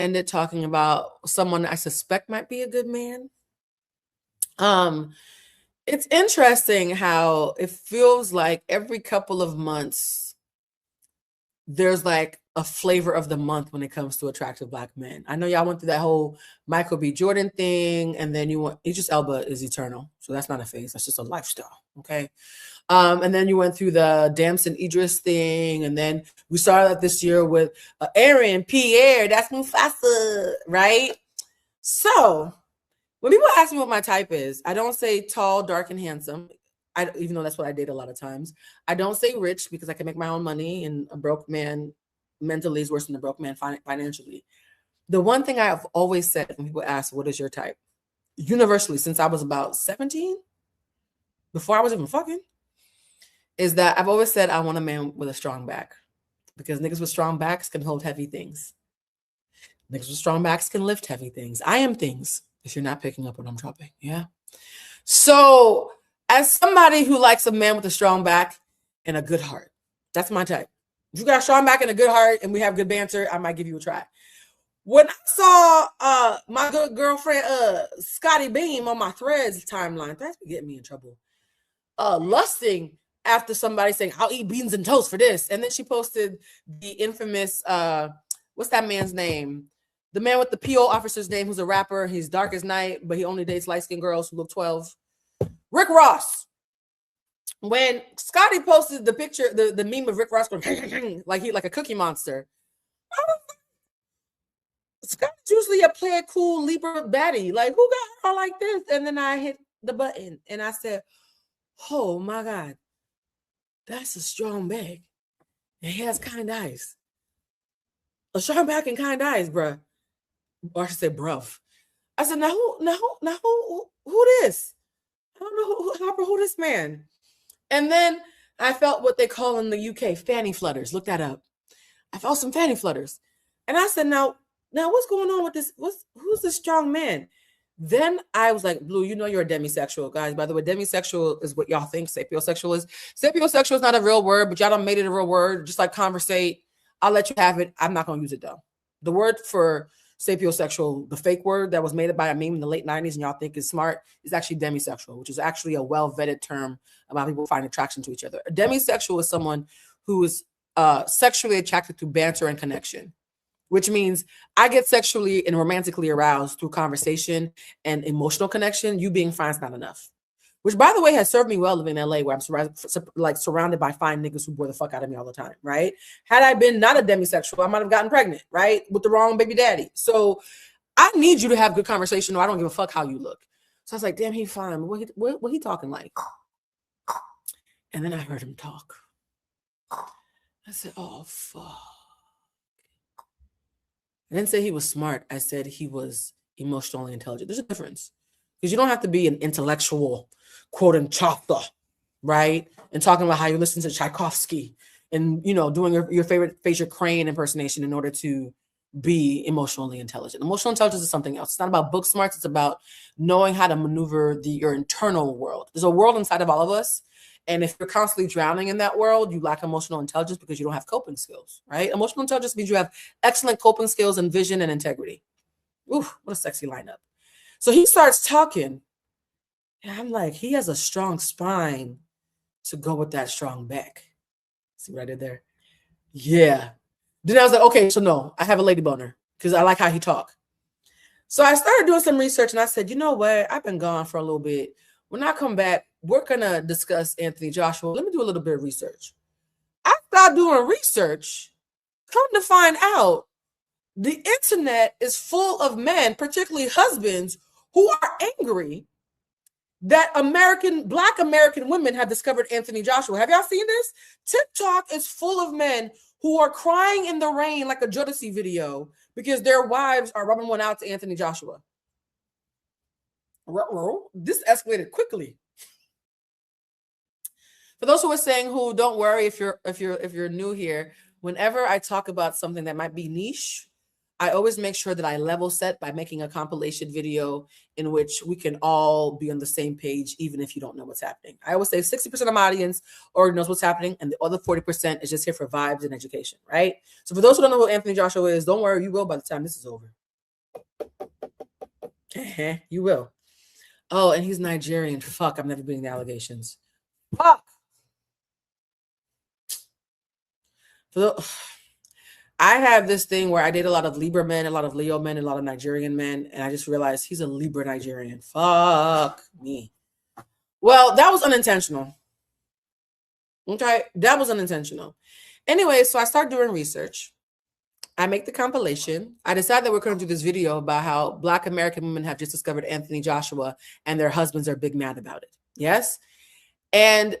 ended talking about someone I suspect might be a good man. It's interesting how it feels like every couple of months there's like a flavor of the month when it comes to attractive Black men. I know y'all went through that whole Michael B. Jordan thing, and then Idris Elba is eternal, so that's not a phase, that's just a lifestyle, okay? And then you went through the Damson Idris thing, and then we started this year with Aaron Pierre, that's Mufasa, right? So when people ask me what my type is, I don't say tall, dark, and handsome. Even though that's what I date a lot of times. I don't say rich because I can make my own money, and a broke man mentally is worse than a broke man financially. The one thing I've always said when people ask, what is your type? Universally, since I was about 17, before I was even fucking, is that I've always said I want a man with a strong back, because niggas with strong backs can hold heavy things. Niggas with strong backs can lift heavy things. I am things, if you're not picking up what I'm dropping, yeah? So as somebody who likes a man with a strong back and a good heart, that's my type. If you got a strong back and a good heart and we have good banter, I might give you a try. When I saw my good girlfriend Scotty Beam on my Threads timeline, that's getting me in trouble. Lusting after somebody saying, I'll eat beans and toast for this. And then she posted the infamous, what's that man's name? The man with the PO officer's name, who's a rapper. He's dark as night, but he only dates light-skinned girls who look 12. Rick Ross. When Scotty posted the picture, the meme of Rick Ross going like a cookie monster. Scotty's usually a play it cool Libra baddie. Like, who got her like this? And then I hit the button and I said, oh my God, that's a strong bag. And he has kind eyes. A strong back and kind eyes, bruh. Or I should say, bruv. I said, now who this? I don't know who this man. And then I felt what they call in the UK fanny flutters. Look that up. I felt some fanny flutters. And I said, now what's going on with this? Who's this strong man? Then I was like, Blue, you know you're a demisexual, guys. By the way, demisexual is what y'all think sapiosexual is. Sapiosexual is not a real word, but y'all done made it a real word. Just like conversate. I'll let you have it. I'm not going to use it, though. The word for sapiosexual, the fake word that was made by a meme in the late 90s and y'all think is smart, is actually demisexual, which is actually a well-vetted term about people find attraction to each other. A demisexual is someone who is sexually attracted through banter and connection, which means I get sexually and romantically aroused through conversation and emotional connection. You being fine is not enough. Which, by the way, has served me well living in LA, where I'm surrounded by fine niggas who bore the fuck out of me all the time, right? Had I been not a demisexual, I might have gotten pregnant, right? With the wrong baby daddy. So I need you to have good conversation, or I don't give a fuck how you look. So I was like, damn, he fine. What he talking like? And then I heard him talk. I said, oh, fuck. I didn't say he was smart. I said he was emotionally intelligent. There's a difference. Because you don't have to be an intellectual, quoting Chaucer, right? And talking about how you listen to Tchaikovsky and, you know, doing your favorite Fraser Crane impersonation in order to be emotionally intelligent. Emotional intelligence is something else. It's not about book smarts. It's about knowing how to maneuver your internal world. There's a world inside of all of us. And if you're constantly drowning in that world, you lack emotional intelligence because you don't have coping skills, right? Emotional intelligence means you have excellent coping skills and vision and integrity. Ooh, what a sexy lineup. So he starts talking, and I'm like, he has a strong spine to go with that strong back. See what I did there? Yeah. Then I was like, okay, so no, I have a lady boner because I like how he talk. So I started doing some research, and I said, you know what? I've been gone for a little bit. When I come back, we're going to discuss Anthony Joshua. Let me do a little bit of research. I started doing research, come to find out the internet is full of men, particularly husbands, who are angry that Black American women have discovered Anthony Joshua. Have y'all seen this? TikTok is full of men who are crying in the rain like a Jodeci video because their wives are rubbing one out to Anthony Joshua. This escalated quickly. For those who are saying who, don't worry if you're new here. Whenever I talk about something that might be niche, I always make sure that I level set by making a compilation video in which we can all be on the same page, even if you don't know what's happening. I always say 60% of my audience already knows what's happening, and the other 40% is just here for vibes and education, right? So for those who don't know who Anthony Joshua is, don't worry, you will by the time this is over. You will. Oh, and he's Nigerian. Fuck, I'm never beating the allegations. Fuck. I have this thing where I date a lot of Libra men, a lot of Leo men, a lot of Nigerian men, and I just realized he's a Libra Nigerian. Fuck me. Well, that was unintentional. Okay, that was unintentional. Anyway, so I start doing research. I make the compilation. I decide that we're going to do this video about how Black American women have just discovered Anthony Joshua and their husbands are big mad about it. Yes? And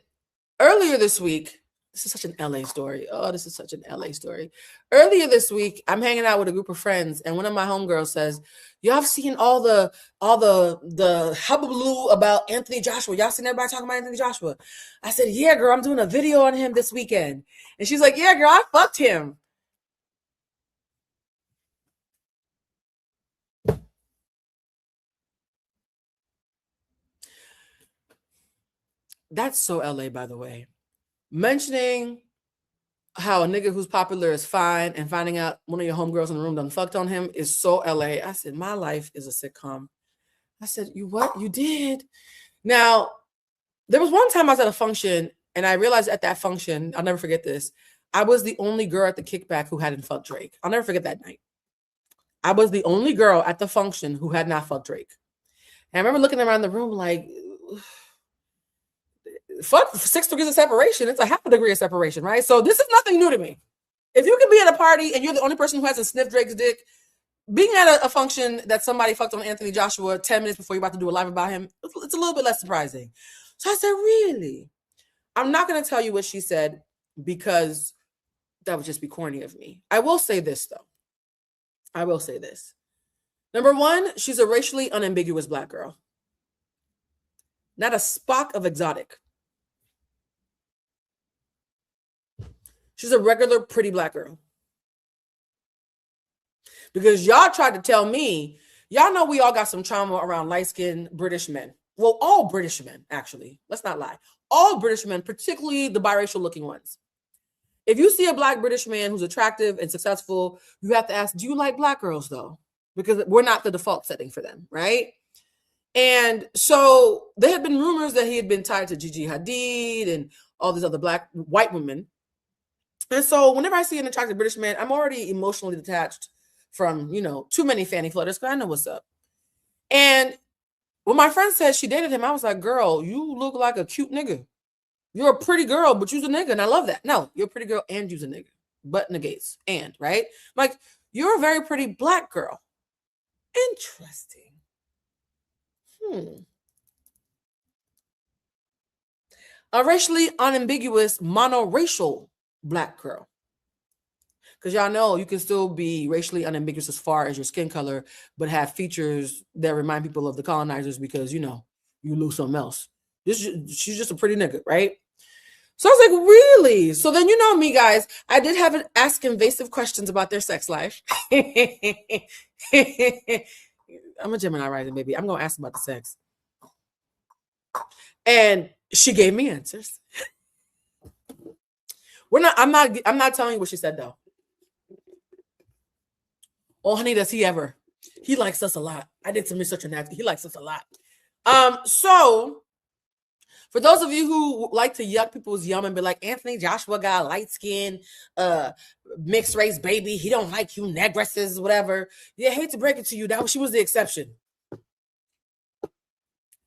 earlier this week, this is such an LA story. Oh, this is such an LA story. Earlier this week, I'm hanging out with a group of friends, and one of my homegirls says, y'all have seen all the hullabaloo about Anthony Joshua. Y'all seen everybody talking about Anthony Joshua? I said, yeah, girl, I'm doing a video on him this weekend. And she's like, yeah, girl, I fucked him. That's so LA, by the way. Mentioning how a nigga who's popular is fine and finding out one of your homegirls in the room done fucked on him is so LA. I said, my life is a sitcom. I said, you what? You did? Now, there was one time I was at a function and I realized at that function, I'll never forget this, I was the only girl at the kickback who hadn't fucked Drake. I'll never forget that night. I was the only girl at the function who had not fucked Drake. And I remember looking around the room like, fuck 6 degrees of separation. It's a half a degree of separation, right? So this is nothing new to me. If you can be at a party and you're the only person who hasn't sniffed Drake's dick, being at a function that somebody fucked on Anthony Joshua 10 minutes before you're about to do a live about him, it's a little bit less surprising. So I said, really? I'm not going to tell you what she said because that would just be corny of me. I will say this, though. I will say this. Number one, she's a racially unambiguous Black girl. Not a Spock of exotic. She's a regular, pretty Black girl. Because y'all tried to tell me, y'all know we all got some trauma around light-skinned British men. Well, all British men, actually. Let's not lie. All British men, particularly the biracial-looking ones. If you see a Black British man who's attractive and successful, you have to ask, do you like Black girls, though? Because we're not the default setting for them, right? And so there had been rumors that he had been tied to Gigi Hadid and all these other white women. And so whenever I see an attractive British man, I'm already emotionally detached from, too many fanny flutters because I know what's up. And when my friend said she dated him, I was like, girl, you look like a cute nigga. You're a pretty girl, but you's a nigga. And I love that. No, you're a pretty girl and you's a nigga. But negates. And, right? Like, you're a very pretty Black girl. Interesting. A racially unambiguous monoracial Black girl. Because y'all know you can still be racially unambiguous as far as your skin color, but have features that remind people of the colonizers because, you lose something else. She's just a pretty nigga, right? So I was like, really? So then you know me, guys. I did have an ask invasive questions about their sex life. I'm a Gemini rising, baby. I'm going to ask about the sex. And she gave me answers. I'm not telling you what she said, though. Oh, honey, does he ever? He likes us a lot. I did some research on that. He likes us a lot. So for those of you who like to yuck people's yum and be like, Anthony Joshua got light skin, mixed race baby. He don't like you negresses, whatever. Yeah, I hate to break it to you. She was the exception.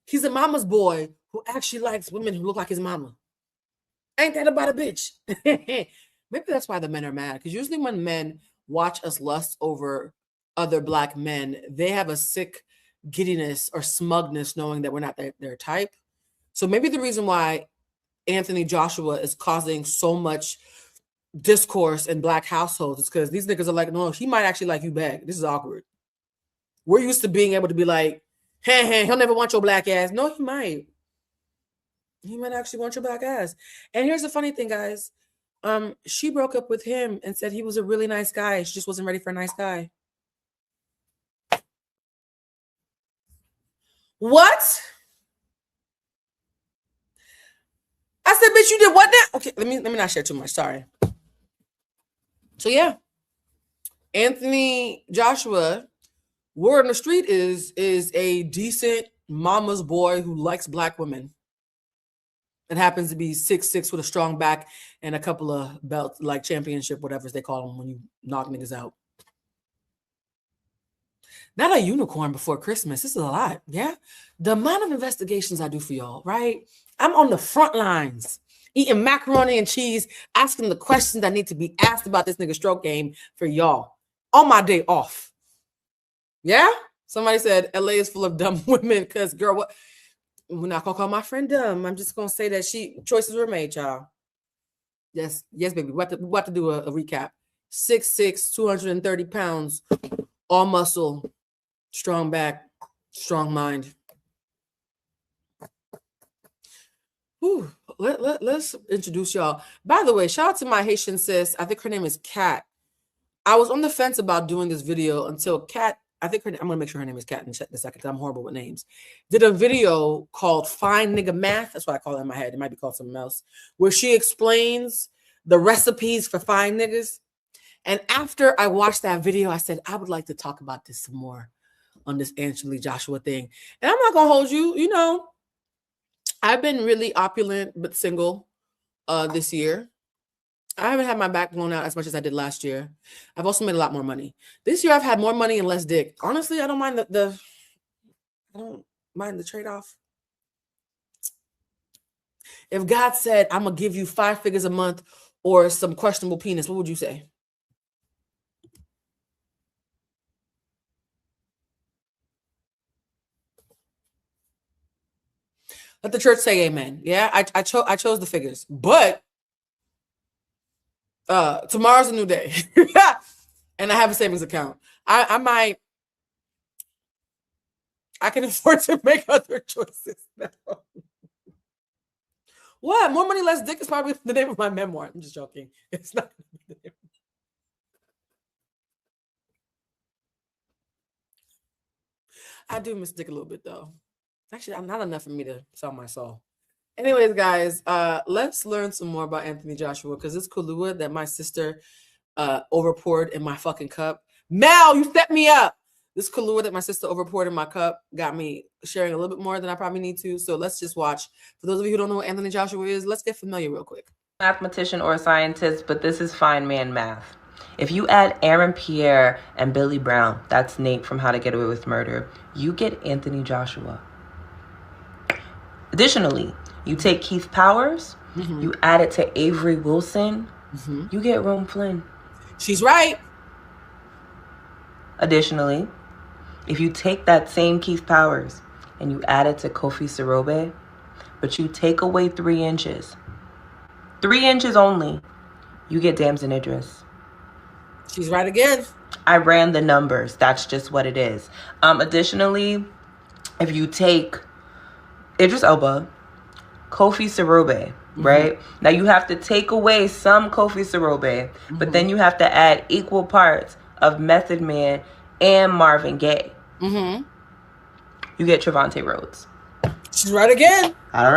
He's a mama's boy who actually likes women who look like his mama. Ain't that about a bitch? Maybe that's why the men are mad. Because usually when men watch us lust over other Black men, they have a sick giddiness or smugness knowing that we're not their type. So maybe the reason why Anthony Joshua is causing so much discourse in Black households is because these niggas are like, no, he might actually like you back. This is awkward. We're used to being able to be like, hey, he'll never want your Black ass. No, he might. He might actually want your Black ass. And here's the funny thing, guys. She broke up with him and said he was a really nice guy. She just wasn't ready for a nice guy. What? I said, bitch, you did what now? Okay, let me not share too much. Sorry. So yeah, Anthony Joshua, word on the street is a decent mama's boy who likes black women. It happens to be 6'6" with a strong back and a couple of belts, like championship, whatever they call them when you knock niggas out. Not a unicorn before Christmas. This is a lot. Yeah. The amount of investigations I do for y'all, right? I'm on the front lines, eating macaroni and cheese, asking the questions that need to be asked about this nigga stroke game for y'all on my day off. Yeah? Somebody said LA is full of dumb women because, girl, what? We're not going to call my friend dumb. I'm just going to say that choices were made, y'all. Yes, baby. We have to do a recap. 6'6", 230 pounds, all muscle, strong back, strong mind. Whew. Let's introduce y'all. By the way, shout out to my Haitian sis. I think her name is Kat. I was on the fence about doing this video until Kat, I'm going to make sure her name is Kat in a second because I'm horrible with names, did a video called Fine Nigga Math. That's what I call it in my head. It might be called something else, where she explains the recipes for fine niggas. And after I watched that video, I said, I would like to talk about this some more on this Anthony Joshua thing. And I'm not going to hold you. You know, I've been really opulent but single this year. I haven't had my back blown out as much as I did last year. I've also made a lot more money. This year I've had more money and less dick. Honestly, I don't mind I don't mind the trade-off. If God said, I'm going to give you 5 figures a month or some questionable penis, what would you say? Let the church say amen. Yeah, I chose the figures. But tomorrow's a new day. And I have a savings account. I can afford to make other choices now. What? More money, less dick is probably the name of my memoir. I'm just joking. It's not the name. I do miss dick a little bit though. Actually, I'm not enough for me to sell my soul. Anyways, guys, let's learn some more about Anthony Joshua because this Kahlua that my sister overpoured in my fucking cup. Mal, you set me up. This Kahlua that my sister overpoured in my cup got me sharing a little bit more than I probably need to. So let's just watch. For those of you who don't know what Anthony Joshua is, let's get familiar real quick. Mathematician or a scientist, but this is fine man math. If you add Aaron Pierre and Billy Brown, that's Nate from How to Get Away with Murder, you get Anthony Joshua. Additionally, you take Keith Powers, you add it to Avery Wilson, you get Rome Flynn. She's right. Additionally, if you take that same Keith Powers and you add it to Kofi Sirobe, but you take away 3 inches, 3 inches only, you get Damson Idris. She's right again. I ran the numbers. That's just what it is. Additionally, if you take Idris Elba, Kofi Sirobe, right? Now you have to take away some Kofi Sirobe, but then you have to add equal parts of Method Man and Marvin Gaye. You get Trevante Rhodes. She's right again. I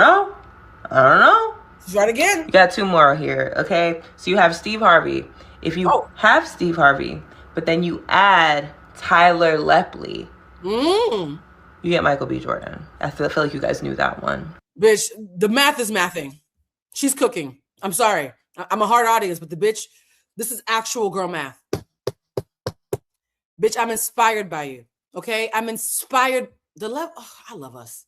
don't know. She's right again. You got 2 more here, okay? So you have Steve Harvey. If you have Steve Harvey, but then you add Tyler Lepley, you get Michael B. Jordan. I feel like you guys knew that one. Bitch, the math is mathing. She's cooking. I'm sorry. I'm a hard audience, but the bitch, this is actual girl math. Bitch, I'm inspired by you. Okay? I'm inspired. The love. Oh, I love us.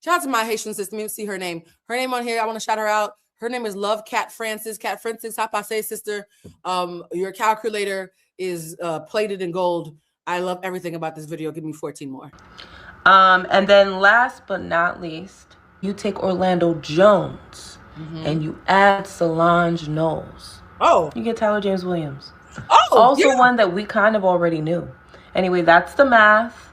Shout out to my Haitian sister. Let me see her name. Her name on here. I want to shout her out. Her name is Love Cat Francis. Cat Francis, how I say, sister. Your calculator is plated in gold. I love everything about this video. Give me 14 more. And then last but not least, you take Orlando Jones and you add Solange Knowles. Oh. You get Tyler James Williams. Oh, also one that we kind of already knew. Anyway, that's the math.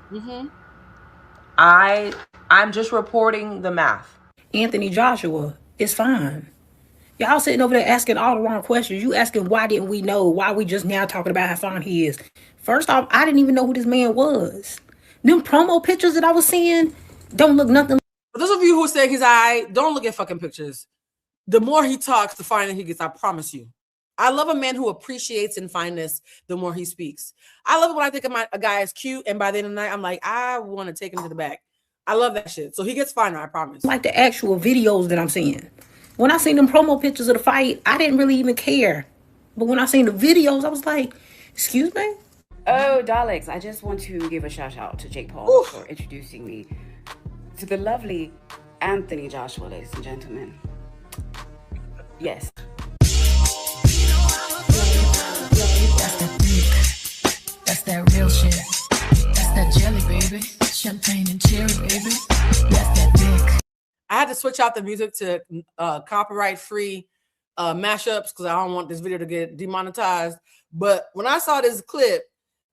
I'm just reporting the math. Anthony Joshua is fine. Y'all sitting over there asking all the wrong questions. You asking why didn't we know? Why we just now talking about how fine he is? First off, I didn't even know who this man was. Them promo pictures that I was seeing, Don't look nothing. For those of you who say he's alright, don't look at fucking pictures. The more he talks, the finer he gets. I promise you. I love a man who appreciates in fineness the more he speaks. I love it when I think of a guy is cute, and by the end of the night, I'm like, I want to take him to the back. I love that shit. So he gets finer, I promise. Like the actual videos that I'm seeing. When I seen them promo pictures of the fight, I didn't really even care. But when I seen the videos, I was like, excuse me? Oh, Daleks, I just want to give a shout out to Jake Paul for introducing me to the lovely Anthony Joshua, ladies and gentlemen. Yes. That's that real shit. That's that jelly, baby. Champagne and cherry, baby. That's that dick. I had to switch out the music to copyright-free mashups because I don't want this video to get demonetized. But when I saw this clip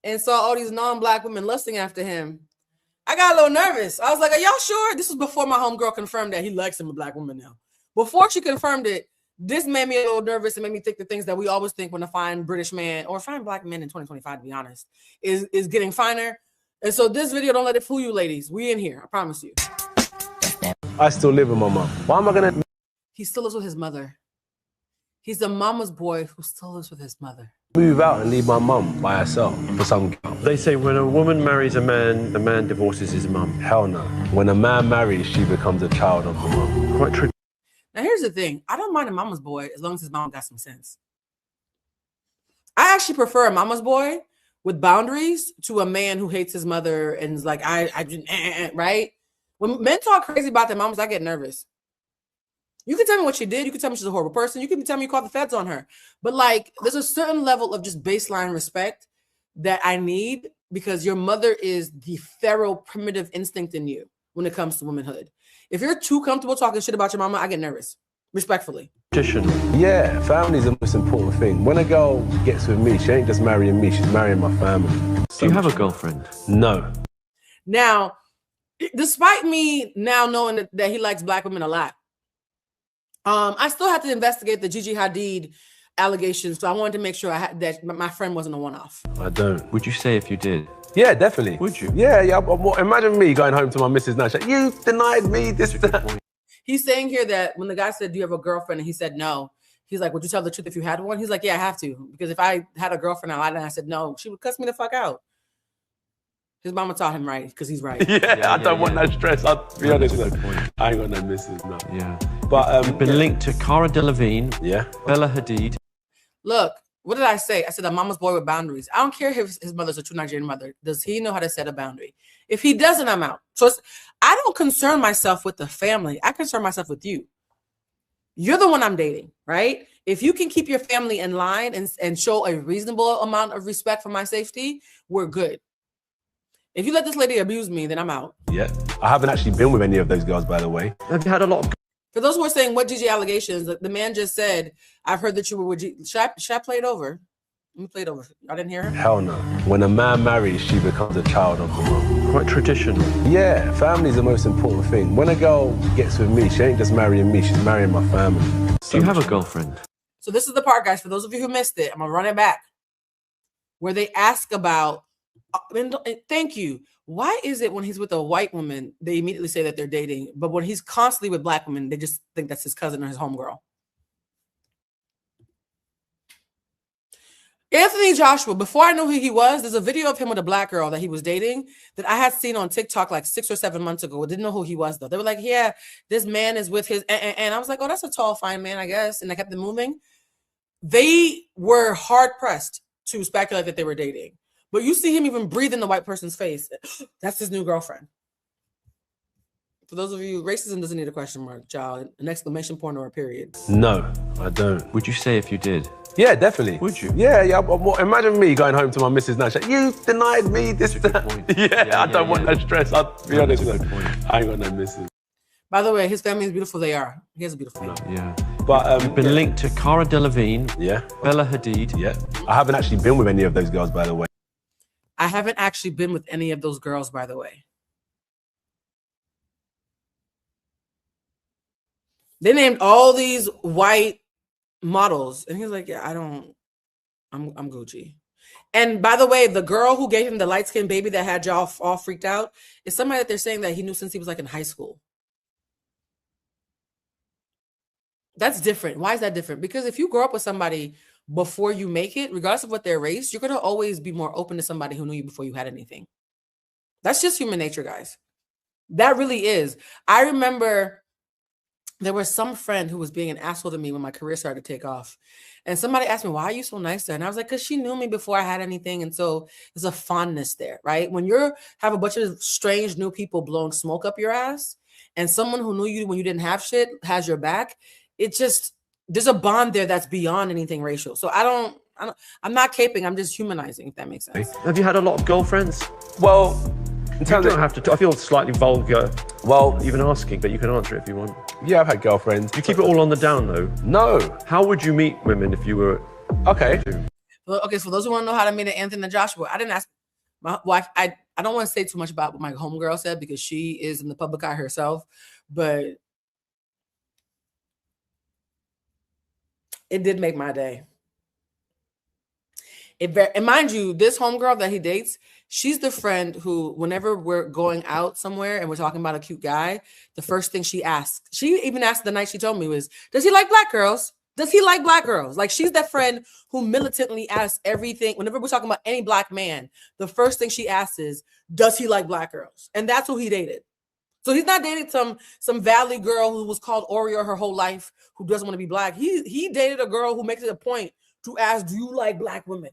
and saw all these non-black women lusting after him, I got a little nervous. I was like, are y'all sure? This was before my homegirl confirmed that he likes him, a black woman now. Before she confirmed it, this made me a little nervous and made me think the things that we always think when a fine British man or a fine black man in 2025, to be honest, is getting finer. And so this video, don't let it fool you, ladies. We in here, I promise you. I still live with my mom. Why am I gonna? He still lives with his mother. He's a mama's boy who still lives with his mother. Move out and leave my mum by herself for some girl. They say when a woman marries a man divorces his mum. Hell no. When a man marries, she becomes a child of the mum. Quite true. Now here's the thing. I don't mind a mama's boy as long as his mom got some sense. I actually prefer a mama's boy with boundaries to a man who hates his mother and is like, right? When men talk crazy about their moms, I get nervous. You can tell me what she did. You can tell me she's a horrible person. You can tell me you called the feds on her. But like, there's a certain level of just baseline respect that I need because your mother is the feral, primitive instinct in you when it comes to womanhood. If you're too comfortable talking shit about your mama, I get nervous, respectfully. Yeah, family's the most important thing. When a girl gets with me, she ain't just marrying me, she's marrying my family. Do you have a girlfriend? No. Now, despite me now knowing that he likes black women a lot, I still had to investigate the Gigi Hadid allegations, so I wanted to make sure that my friend wasn't a one-off. I don't. Would you say if you did? Yeah, definitely. Would you? Yeah. Imagine me going home to my missus now. She's like, you denied me this, that. He's saying here that when the guy said, do you have a girlfriend? And he said, no. He's like, would you tell the truth if you had one? He's like, yeah, I have to. Because if I had a girlfriend, I lied and I said, no, she would cuss me the fuck out. His mama taught him right, because he's right. I don't want that stress. I'll be honest with you. I ain't got no missus, no. Yeah. But you've been linked to Cara Delevingne, yeah, Bella Hadid. Look, what did I say? I said a mama's boy with boundaries. I don't care if his mother's a true Nigerian mother. Does he know how to set a boundary? If he doesn't, I'm out. So I don't concern myself with the family. I concern myself with you. You're the one I'm dating, right? If you can keep your family in line and show a reasonable amount of respect for my safety, we're good. If you let this lady abuse me, then I'm out. Yeah. I haven't actually been with any of those girls, by the way. Have you had a lot of... For those who are saying, what Gigi allegations, the man just said, I've heard that you were with Gigi. Should I play it over? Let me play it over. I didn't hear her? Hell no. When a man marries, she becomes a child of the mom. Quite traditional. Yeah, family's the most important thing. When a girl gets with me, she ain't just marrying me, she's marrying my family. Do you have a girlfriend? So this is the part, guys, for those of you who missed it, I'm going to run it back, where they ask about, thank you. Why is it when he's with a white woman, they immediately say that they're dating, but when he's constantly with black women, they just think that's his cousin or his homegirl? Anthony Joshua, before I knew who he was, there's a video of him with a black girl that he was dating that I had seen on TikTok like 6 or 7 months ago. I didn't know who he was, though. They were like, yeah, this man is with his, and I was like, oh, that's a tall, fine man, I guess. And I kept them moving. They were hard-pressed to speculate that they were dating. But you see him even breathe in the white person's face. That's his new girlfriend. For those of you, racism doesn't need a question mark, child. An exclamation point or a period. No, I don't. Would you say if you did? Yeah, definitely. Would you? Yeah. Imagine me going home to my missus now. She's like, you denied me this, that. Yeah, I don't want that stress. I'll be honest with you. I ain't got no missus. By the way, his family is beautiful. They are. He has a beautiful family. Yeah. But you've been linked to Cara Delevingne. Yeah. Bella Hadid. Yeah. I haven't actually been with any of those girls, by the way. I haven't actually been with any of those girls, by the way. They named all these white models. And he's like, yeah, I'm Gucci. And by the way, the girl who gave him the light-skinned baby that had y'all all freaked out is somebody that they're saying that he knew since he was like in high school. That's different. Why is that different? Because if you grow up with somebody before you make it, regardless of what their race, you're going to always be more open to somebody who knew you before you had anything. That's just human nature, guys. That really is. I remember there was some friend who was being an asshole to me when my career started to take off. And somebody asked me, why are you so nice to her? And I was like, because she knew me before I had anything. And so there's a fondness there, right? When you have a bunch of strange new people blowing smoke up your ass and someone who knew you when you didn't have shit has your back, it just, there's a bond there that's beyond anything racial. So I'm not caping, I'm just humanizing, if that makes sense. Have you had a lot of girlfriends? Well, in You terms don't of, have to. I feel slightly vulgar well, even asking, but you can answer it if you want. yeah, I've had girlfriends. Do you keep it all on the down though? No. How would you meet women if you were? Okay. Well, okay, so those who want to know how to meet an Anthony and Joshua, I didn't ask my wife. I don't want to say too much about what my homegirl said because she is in the public eye herself, but it did make my day. And mind you, this homegirl that he dates, she's the friend who, whenever we're going out somewhere and we're talking about a cute guy, the first thing she asks, she even asked the night she told me was, does he like black girls? Does he like black girls? Like, she's that friend who militantly asks everything. Whenever we're talking about any black man, the first thing she asks is, does he like black girls? And that's who he dated. So he's not dating some valley girl who was called Oreo her whole life, who doesn't want to be black. He dated a girl who makes it a point to ask, do you like black women?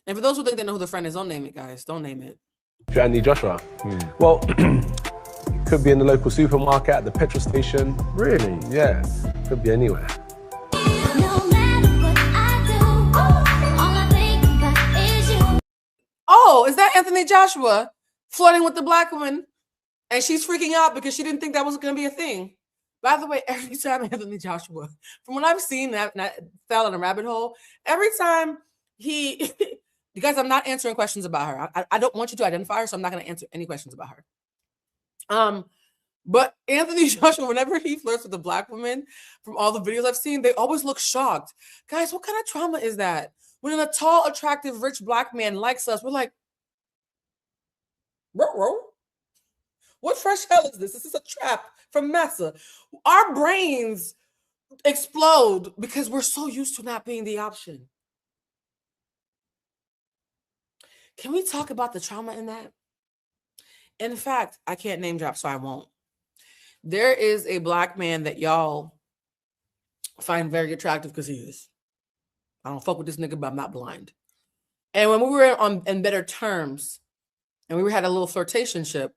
And for those who think they know who the friend is, don't name it, guys. Don't name it. Anthony Joshua. Well, could be in the local supermarket, at the petrol station. Really? Yeah, could be anywhere. Oh, is that Anthony Joshua flirting with the black woman? And she's freaking out because she didn't think that was going to be a thing. By the way, every time Anthony Joshua, from what I've seen, that fell in a rabbit hole, every time he... You guys, I'm not answering questions about her. I don't want you to identify her, so I'm not going to answer any questions about her. But Anthony Joshua, whenever he flirts with a black woman, from all the videos I've seen, they always look shocked. Guys, what kind of trauma is that? When a tall, attractive, rich black man likes us, we're like, bro, what fresh hell is this? This is a trap from Massa. Our brains explode because we're so used to not being the option. Can we talk about the trauma in that? In fact, I can't name drop, so I won't. There is a black man that y'all find very attractive because he is. I don't fuck with this nigga, but I'm not blind. And when we were in better terms, and we had a little flirtationship,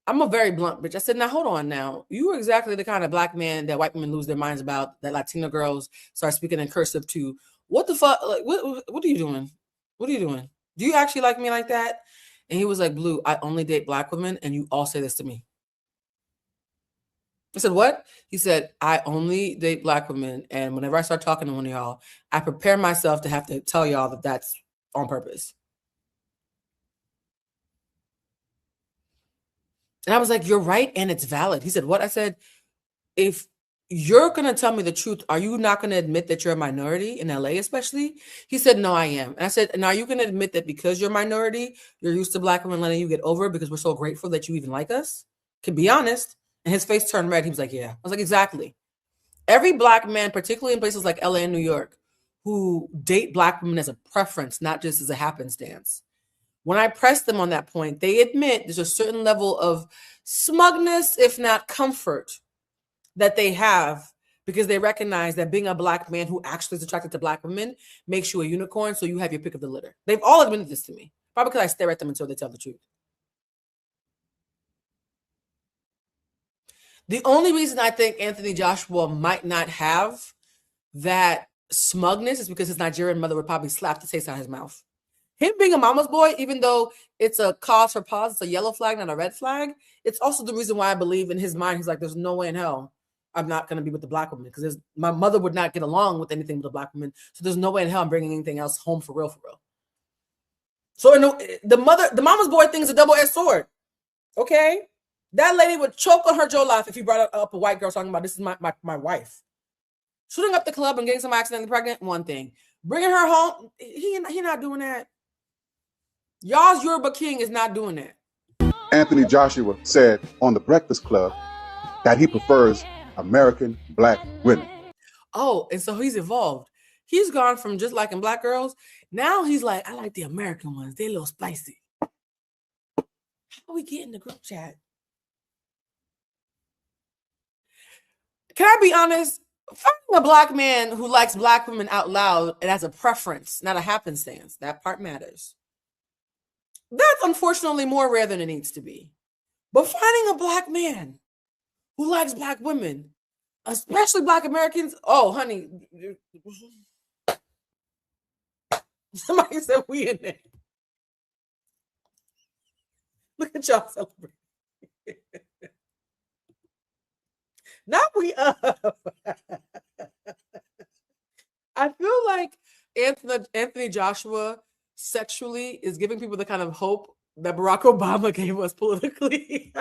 I'm a very blunt bitch. I said, now hold on now. You are exactly the kind of black man that white women lose their minds about, that Latino girls start speaking in cursive to. What the fuck? Like, what are you doing? What are you doing? Do you actually like me like that? And he was like, Blue, I only date black women, and you all say this to me. I said, what? He said, I only date black women, and whenever I start talking to one of y'all, I prepare myself to have to tell y'all that that's on purpose. And I was like, you're right, and it's valid. He said, what? I said, if you're going to tell me the truth, are you not going to admit that you're a minority in LA especially? He said, no, I am. And I said, and are you going to admit that because you're a minority, you're used to black women letting you get over it because we're so grateful that you even like us? Can be honest. And his face turned red. He was like, yeah. I was like, exactly. Every black man, particularly in places like LA and New York, who date black women as a preference, not just as a happenstance. When I press them on that point, they admit there's a certain level of smugness, if not comfort, that they have because they recognize that being a black man who actually is attracted to black women makes you a unicorn, so you have your pick of the litter. They've all admitted this to me, probably because I stare at them until they tell the truth. The only reason I think Anthony Joshua might not have that smugness is because his Nigerian mother would probably slap the taste out of his mouth. Him being a mama's boy, even though it's a cause for pause, it's a yellow flag, not a red flag, it's also the reason why I believe in his mind, he's like, there's no way in hell I'm not going to be with the black woman because my mother would not get along with anything with a black woman. So there's no way in hell I'm bringing anything else home for real, for real. So the mama's boy thing is a double-edged sword. Okay? That lady would choke on her jollof if you brought up a white girl talking about this is my wife. Shooting up the club and getting somebody accidentally pregnant, one thing. Bringing her home, he not doing that. Y'all's Yoruba king is not doing that. Anthony Joshua said on The Breakfast Club that he prefers American black women. Oh, and so he's evolved. He's gone from just liking black girls. Now he's like, I like the American ones. They're a little spicy. How we get in the group chat? Can I be honest? Finding a black man who likes black women out loud and as a preference, not a happenstance, that part matters. That's unfortunately more rare than it needs to be. But finding a black man who likes black women, especially black Americans, oh, honey. Somebody said we in there. Look at y'all celebrating. Now we up. I feel like Anthony Joshua sexually is giving people the kind of hope that Barack Obama gave us politically.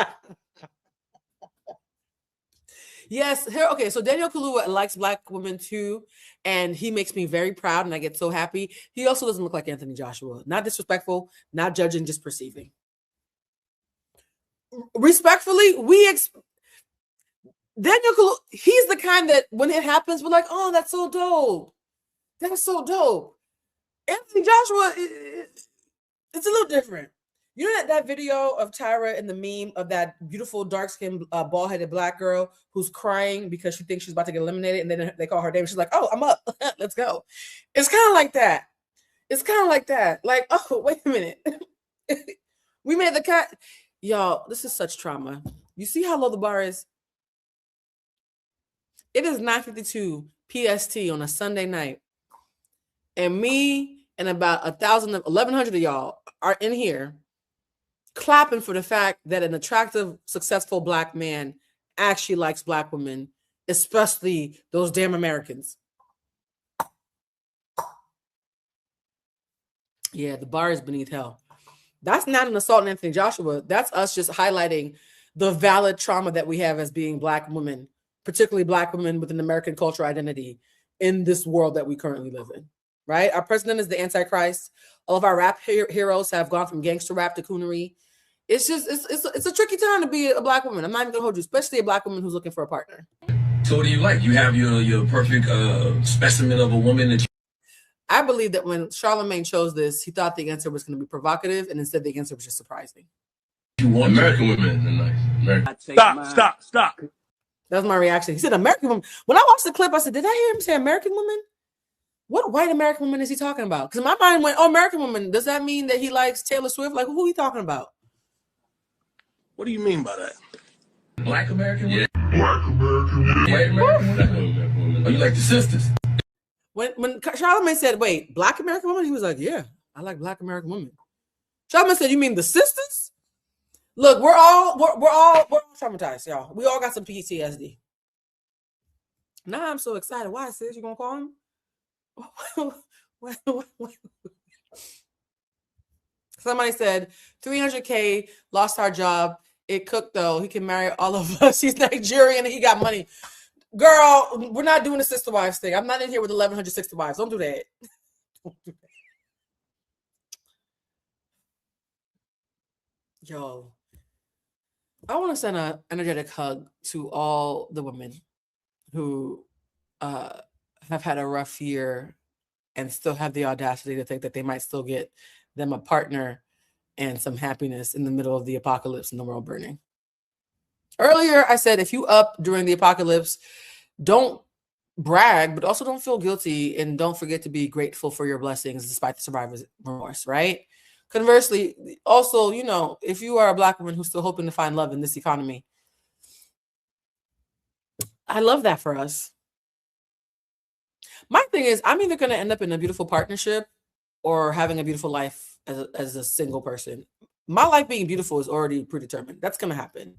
Yes. Here, okay, so Daniel Kaluuya likes black women too, and he makes me very proud, and I get so happy. He also doesn't look like Anthony Joshua. Not disrespectful, not judging, just perceiving. Respectfully, Daniel Kaluuya, he's the kind that when it happens, we're like, oh, that's so dope. That's so dope. Anthony Joshua, it's a little different. You know that video of Tyra and the meme of that beautiful dark-skinned, bald-headed black girl who's crying because she thinks she's about to get eliminated, and then they call her name. She's like, "Oh, I'm up. Let's go." It's kind of like that. It's kind of like that. Like, oh, wait a minute. We made the cut. Y'all, this is such trauma. You see how low the bar is? It is 9:52 PST on a Sunday night, and me and about 1,100 of y'all are in here clapping for the fact that an attractive, successful black man actually likes black women, especially those damn Americans. Yeah, the bar is beneath hell. That's not an assault on Anthony Joshua. That's us just highlighting the valid trauma that we have as being black women, particularly black women with an American cultural identity in this world that we currently live in, right? Our president is the Antichrist. All of our rap heroes have gone from gangster rap to coonery. It's just, it's a tricky time to be a black woman. I'm not even gonna hold you, especially a black woman who's looking for a partner. So what do you like? You have your perfect specimen of a woman that you... I believe that when Charlemagne chose this, he thought the answer was going to be provocative, and instead the answer was just surprising. You want American women are nice. Stop. That was my reaction. He said American woman. When I watched the clip, I said, did I hear him say American woman? What white American woman is he talking about? Because my mind went, oh, American woman. Does that mean that he likes Taylor Swift? Like, who are you talking about? What do you mean by that? Black American women? Yeah. Black American women? White American women? Oh, you like the sisters? When Charlemagne said, wait, black American woman? He was like, yeah, I like black American women. Charlemagne said, you mean the sisters? Look, we're all traumatized, y'all. We all got some PTSD. Now I'm so excited. Why, sis? You gonna call him? Somebody said 300K, lost our job. It cooked though. He can marry all of us. He's Nigerian and he got money. Girl, we're not doing the sister wives thing. I'm not in here with 1,100 sister wives. Don't do that. Don't do that. Yo, I want to send an energetic hug to all the women who have had a rough year and still have the audacity to think that they might still get them a partner and some happiness in the middle of the apocalypse and the world burning. Earlier, I said, if you up during the apocalypse, don't brag, but also don't feel guilty and don't forget to be grateful for your blessings despite the survivor's remorse, right? Conversely, also, you know, if you are a black woman who's still hoping to find love in this economy, I love that for us. My thing is, I'm either going to end up in a beautiful partnership or having a beautiful life as a single person. My life being beautiful is already predetermined. That's going to happen.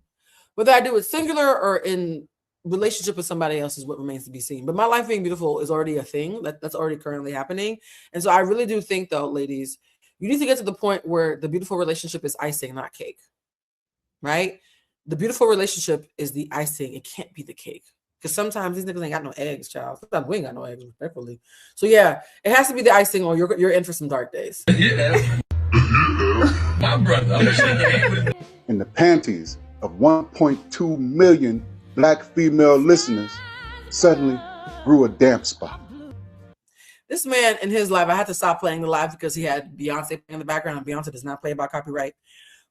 Whether I do it singular or in relationship with somebody else is what remains to be seen. But my life being beautiful is already a thing that's already currently happening. And so I really do think, though, ladies, you need to get to the point where the beautiful relationship is icing, not cake, right? The beautiful relationship is the icing. It can't be the cake. Because sometimes these niggas ain't got no eggs, child. Sometimes we ain't got no eggs, respectfully. So yeah, it has to be the icing on you're in for some dark days. Yeah. My brother. In the panties of 1.2 million black female listeners suddenly grew a damp spot. This man in his life, I had to stop playing the live because he had Beyonce playing in the background, and Beyonce does not play by copyright.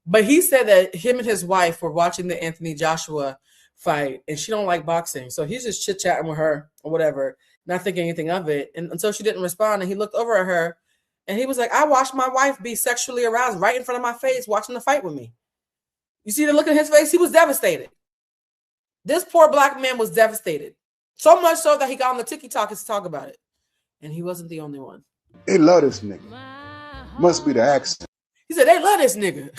But he said that him and his wife were watching the Anthony Joshua fight, and she don't like boxing. So he's just chit-chatting with her or whatever, not thinking anything of it. And until she didn't respond, and he looked over at her, and he was like, I watched my wife be sexually aroused right in front of my face watching the fight with me. You see the look in his face? He was devastated. This poor black man was devastated. So much so that he got on the TikTok to talk about it. And he wasn't the only one. They love this nigga. Must be the accent. He said, they love this nigga.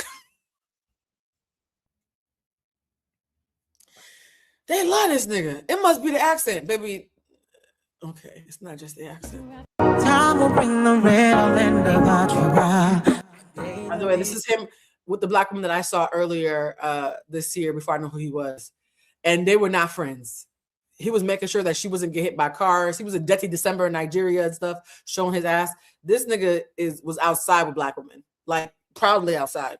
They love this nigga. It must be the accent, baby. Okay, it's not just the accent. Time will bring the real end about you. By the way, this is him with the black woman that I saw earlier this year before I knew who he was. And they were not friends. He was making sure that she wasn't get hit by cars. He was in Dirty December in Nigeria and stuff, showing his ass. This nigga was outside with black women, like proudly outside.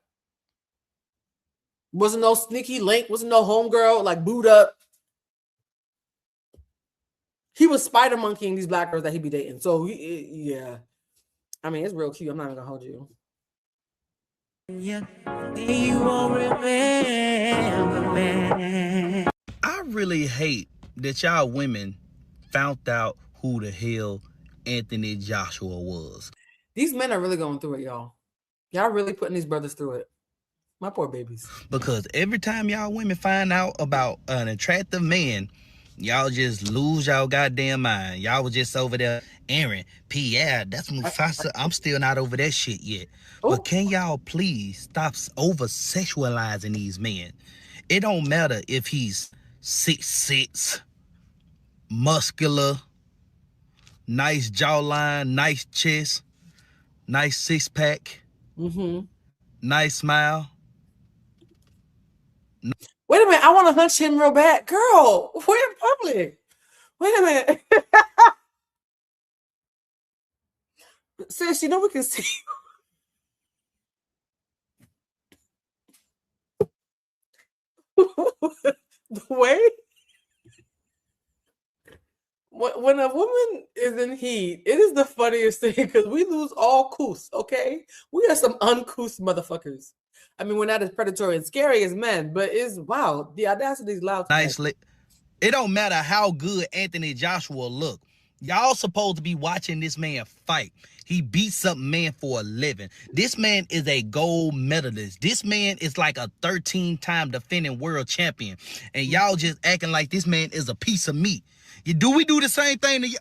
Wasn't no sneaky link, wasn't no homegirl, like booed up. He was spider monkeying these black girls that he be dating. So yeah, I mean, it's real cute. I'm not even gonna hold you. Yeah, you won't remember me. I really hate that y'all women found out who the hell Anthony Joshua was. These men are really going through it, y'all. Y'all really putting these brothers through it. My poor babies. Because every time y'all women find out about an attractive man, y'all just lose y'all goddamn mind. Y'all was just over there, Aaron, Pierre, that's Mufasa. I'm still not over that shit yet. Ooh. But can y'all please stop over-sexualizing these men? It don't matter if he's 6'6", muscular, nice jawline, nice chest, nice six-pack, nice smile. Wait a minute, I want to hunch him real bad. Girl, we're in public. Wait a minute. Sis, you know we can see the way when a woman is in heat, it is the funniest thing because we lose all couth, okay? We are some uncouth motherfuckers. I mean, we're not as predatory and scary as men, but it's wow. The audacity is loud. Nicely. It don't matter how good Anthony Joshua look. Y'all supposed to be watching this man fight. He beats up man for a living. This man is a gold medalist. This man is like a 13-time defending world champion. And y'all just acting like this man is a piece of meat. Do we do the same thing to you?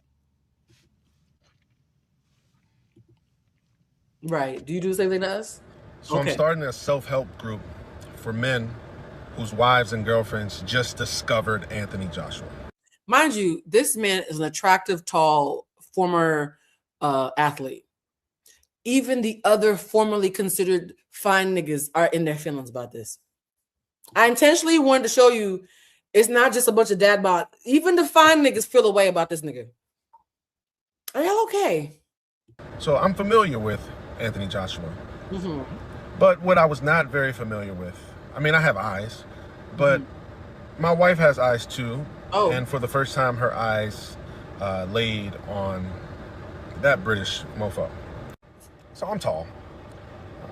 Right. Do you do the same thing to us? So okay. I'm starting a self-help group for men whose wives and girlfriends just discovered Anthony Joshua. Mind you, this man is an attractive, tall, former athlete. Even the other formerly considered fine niggas are in their feelings about this. I intentionally wanted to show you it's not just a bunch of dad bod. Even the fine niggas feel a way about this nigga. Are y'all okay? So I'm familiar with Anthony Joshua. But what I was not very familiar with, I mean, I have eyes, but my wife has eyes too. Oh. And for the first time, her eyes laid on that British mofo. So I'm tall.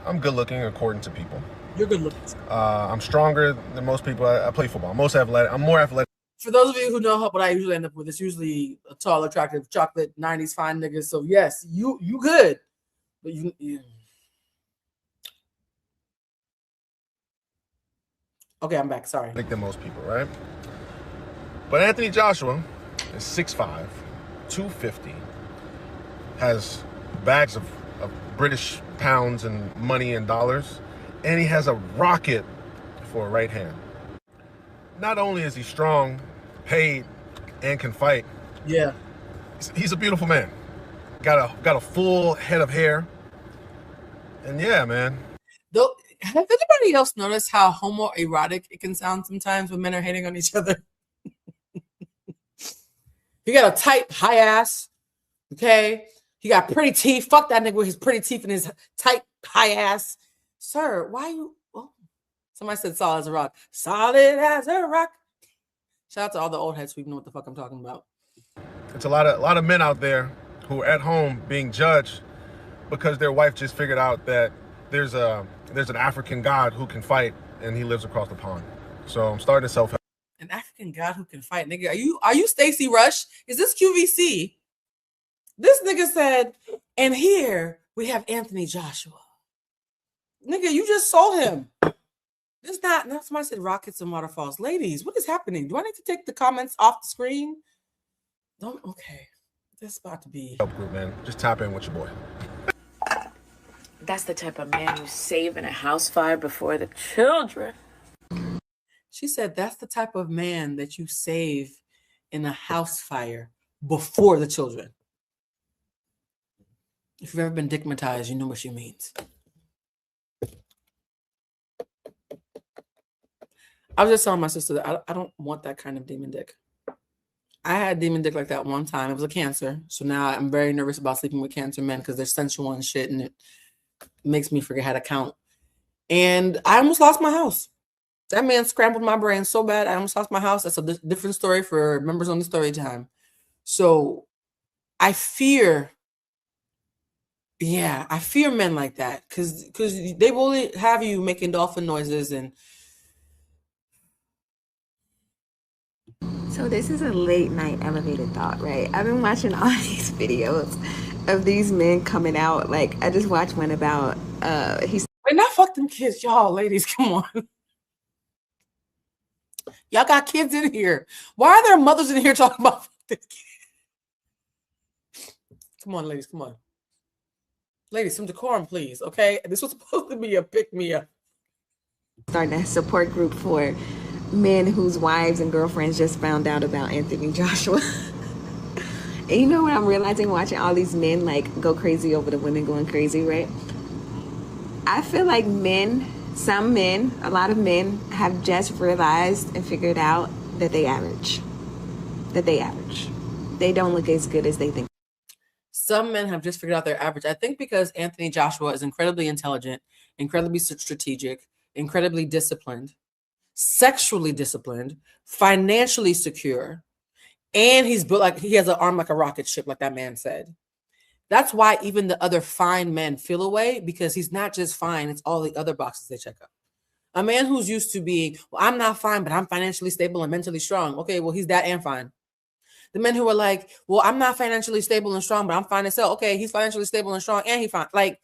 I'm good looking according to people. You're good looking. I'm stronger than most people. I play football. I'm more athletic. For those of you who know what I usually end up with, it's usually a tall, attractive, chocolate, 90s fine niggas. So yes, you good. But you. Okay, I'm back. Sorry. Than most people, right? But Anthony Joshua is 6'5", 250, has bags of British pounds and money and dollars, and he has a rocket for a right hand. Not only is he strong, paid, and can fight, yeah, he's a beautiful man. Got a full head of hair, and yeah, man. Though, has anybody else noticed how homoerotic it can sound sometimes when men are hating on each other? He got a tight, high ass. Okay? He got pretty teeth. Fuck that nigga with his pretty teeth and his tight, high ass. Sir, why you... Oh, somebody said solid as a rock. Solid as a rock. Shout out to all the old heads who know what the fuck I'm talking about. It's a lot of men out there who are at home being judged because their wife just figured out that there's an African god who can fight and he lives across the pond. So I'm starting to self-help. An African god who can fight, nigga. Are you Stacey Rush? Is this QVC? This nigga said, and here we have Anthony Joshua. Nigga, you just sold him. It's not somebody said rockets and waterfalls. Ladies, what is happening? Do I need to take the comments off the screen? Don't. Okay. This is about to be help group, man. Just tap in with your boy. That's the type of man you save in a house fire before the children. She said that's the type of man that you save in a house fire before the children. If you've ever been digmatized, you know what she means. I was just telling my sister that I don't want that kind of demon dick. I had demon dick like that one time. It was a cancer. So now I'm very nervous about sleeping with cancer men because they're sensual and shit, and it makes me forget how to count. And I almost lost my house. That man scrambled my brain so bad, I almost lost my house. That's a different story for members on the story time. So I fear men like that because they will have you making dolphin noises and. So this is a late night elevated thought, right? I've been watching all these videos of these men coming out. Like I just watched one about he's. Wait, not fuck them kids, y'all, ladies. Come on. Y'all got kids in here. Why are there mothers in here talking about this kid? Come on, ladies. Come on. Ladies, some decorum, please. Okay? This was supposed to be a pick-me-up. Starting a support group for men whose wives and girlfriends just found out about Anthony Joshua. And you know what I'm realizing watching all these men like go crazy over the women going crazy, right? I feel like some men, a lot of men have just realized and figured out that they average. They don't look as good as they think. Some men have just figured out their average. I think because Anthony Joshua is incredibly intelligent, incredibly strategic, incredibly disciplined, sexually disciplined, financially secure, and he's built like he has an arm like a rocket ship, like that man said. That's why even the other fine men feel away, because he's not just fine, it's all the other boxes they check up. A man who's used to being, well, I'm not fine, but I'm financially stable and mentally strong. Okay, well, he's that and fine. The men who are like, well, I'm not financially stable and strong, but I'm fine as hell. Okay, he's financially stable and strong and he's fine. Like,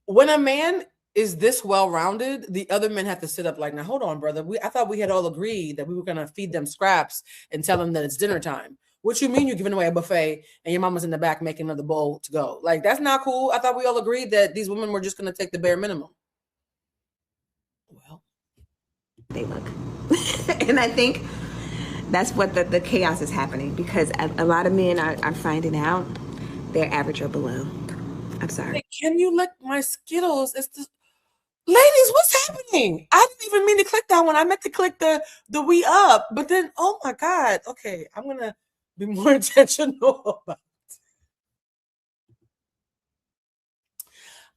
when a man is this well-rounded, the other men have to sit up like, now, hold on, brother. I thought we had all agreed that we were going to feed them scraps and tell them that it's dinner time. What you mean you're giving away a buffet and your mama's in the back making another bowl to go? Like, that's not cool. I thought we all agreed that these women were just going to take the bare minimum. Well, they look. And I think that's what the chaos is happening, because a lot of men are finding out they're average or below. I'm sorry. Hey, can you lick my Skittles? Ladies, what's happening? I didn't even mean to click that one. I meant to click the we up, but then, oh my God. Okay, I'm going to be more intentional about it.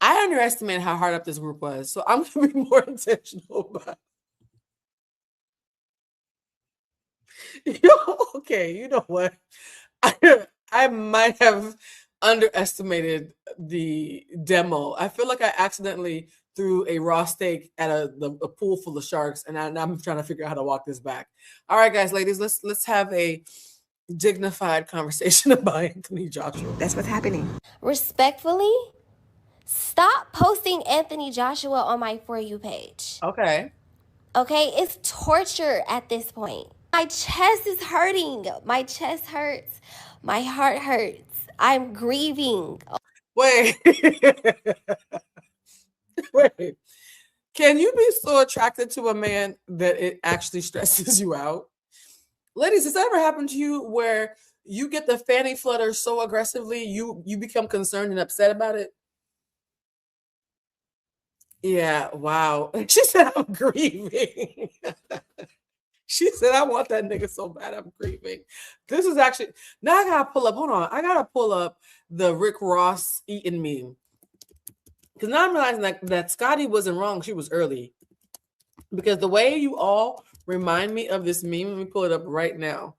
I underestimated how hard up this group was, so I'm going to be more intentional about it. Okay, you know what? I might have underestimated the demo. I feel like I accidentally threw a raw steak at a pool full of sharks, and I'm trying to figure out how to walk this back. All right, guys, ladies, let's have a dignified conversation about Anthony Joshua. That's what's happening. Respectfully, stop posting Anthony Joshua on my For You page. Okay. Okay, it's torture at this point. My chest is hurting. My chest hurts. My heart hurts. I'm grieving. Wait. Wait. Can you be so attracted to a man that it actually stresses you out? Ladies, has that ever happened to you where you get the fanny flutter so aggressively you become concerned and upset about it? Yeah, wow. She said, I'm grieving. She said, I want that nigga so bad. I'm grieving. This is actually, now I gotta pull up, hold on. I gotta pull up the Rick Ross eating meme. Because now I'm realizing that Scotty wasn't wrong. She was early. Because the way you all remind me of this meme, let me pull it up right now.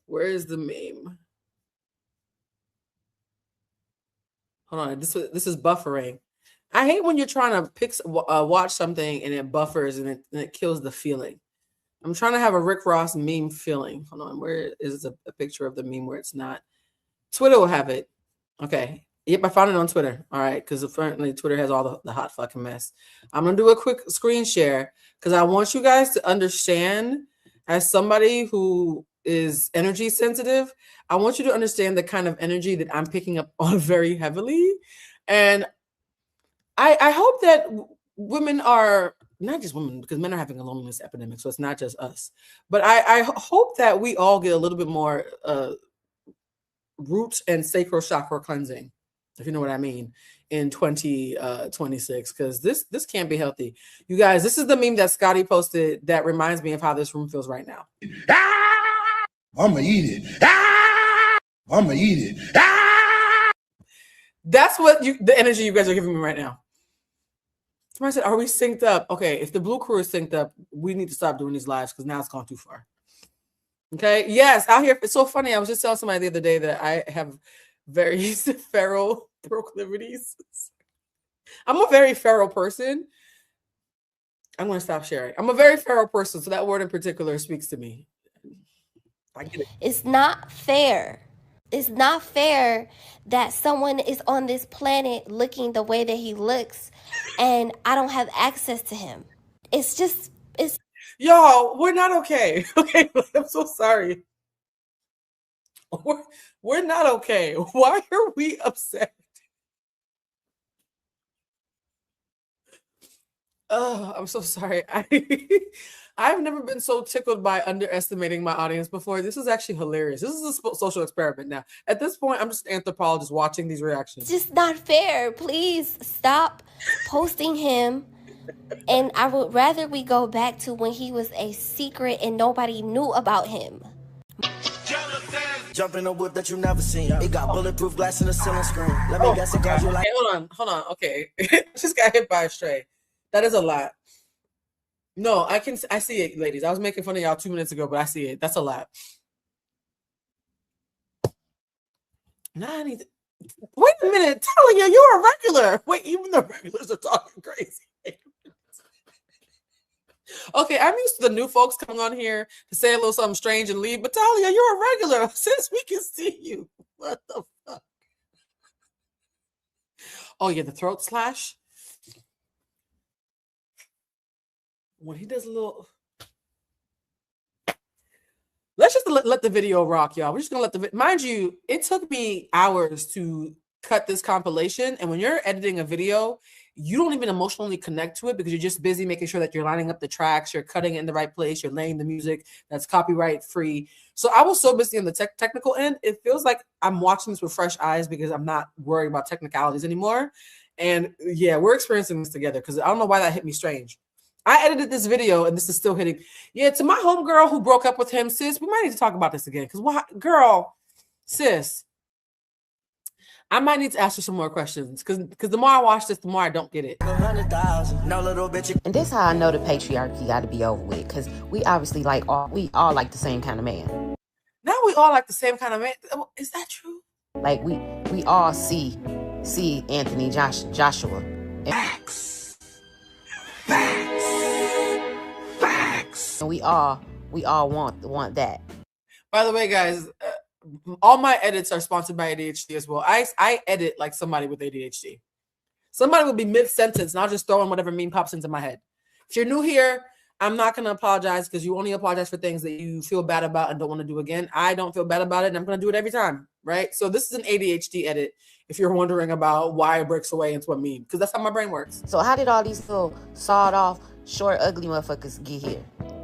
Where is the meme? Hold on, this is buffering. I hate when you're trying to watch something and it buffers and it kills the feeling. I'm trying to have a Rick Ross meme feeling. Hold on, where is a picture of the meme where it's not? Twitter will have it. Okay. Yep, I found it on Twitter. All right, because apparently Twitter has all the hot fucking mess. I'm going to do a quick screen share because I want you guys to understand, as somebody who is energy sensitive, I want you to understand the kind of energy that I'm picking up on very heavily. And I hope that women are, not just women, because men are having a loneliness epidemic, so it's not just us. But I hope that we all get a little bit more root and sacral chakra cleansing, if you know what I mean, in 2026, because this can't be healthy. You guys, this is the meme that Scotty posted that reminds me of how this room feels right now. I'ma eat it. I'ma eat it. That's what the energy you guys are giving me right now. Somebody said, are we synced up? Okay, if the Blue Crew is synced up, we need to stop doing these lives because now it's gone too far. Okay, yes, out here, it's so funny. I was just telling somebody the other day that I have very feral proclivities. I'm a very feral person. I'm going to stop sharing. I'm a very feral person, so that word in particular speaks to me. I get it. It's not fair. It's not fair that someone is on this planet looking the way that he looks and I don't have access to him. It's y'all, we're not okay. Okay, I'm so sorry. We're not okay. Why are we upset? Oh, I'm so sorry. I've never been so tickled by underestimating my audience before. This is actually hilarious. This is a social experiment now. At this point, I'm just an anthropologist watching these reactions. It's just not fair. Please stop posting him. And I would rather we go back to when he was a secret and nobody knew about him. Jump in a whip that you never seen. It got bulletproof glass in the ceiling screen. Let me guess, it got you like. Okay, hold on. Okay, just got hit by a stray. That is a lot. No, I see it, ladies. I was making fun of y'all 2 minutes ago, but I see it. That's a lot. Now I need to... Wait a minute, Talia, you're a regular. Wait, even the regulars are talking crazy. Okay, I'm used to the new folks coming on here to say a little something strange and leave, but Talia, you're a regular since we can see you. What the fuck? Oh yeah, the throat slash. When he does a little, let's just let the video rock, y'all. We're just gonna let the mind you, it took me hours to cut this compilation, and when you're editing a video, you don't even emotionally connect to it because you're just busy making sure that you're lining up the tracks, you're cutting it in the right place, you're laying the music that's copyright free. So I was so busy on the technical end, it feels like I'm watching this with fresh eyes because I'm not worrying about technicalities anymore. And yeah, we're experiencing this together because I don't know why that hit me strange. I edited this video and this is still hitting. Yeah, to my homegirl who broke up with him, sis, we might need to talk about this again. Because why, girl, sis, I might need to ask you some more questions. Because the more I watch this, the more I don't get it. And this how I know the patriarchy got to be over with. Because we obviously we all like the same kind of man. Now we all like the same kind of man. Is that true? Like we all see Anthony Joshua. Facts. And we all want that. By the way, guys, all my edits are sponsored by ADHD as well. I edit like somebody with ADHD. Somebody will be mid-sentence and I'll just throw in whatever meme pops into my head. If you're new here, I'm not going to apologize because you only apologize for things that you feel bad about and don't want to do again. I don't feel bad about it and I'm going to do it every time, right? So this is an ADHD edit if you're wondering about why it breaks away into a meme, because that's how my brain works. So how did all these little sawed off, short, ugly motherfuckers get here?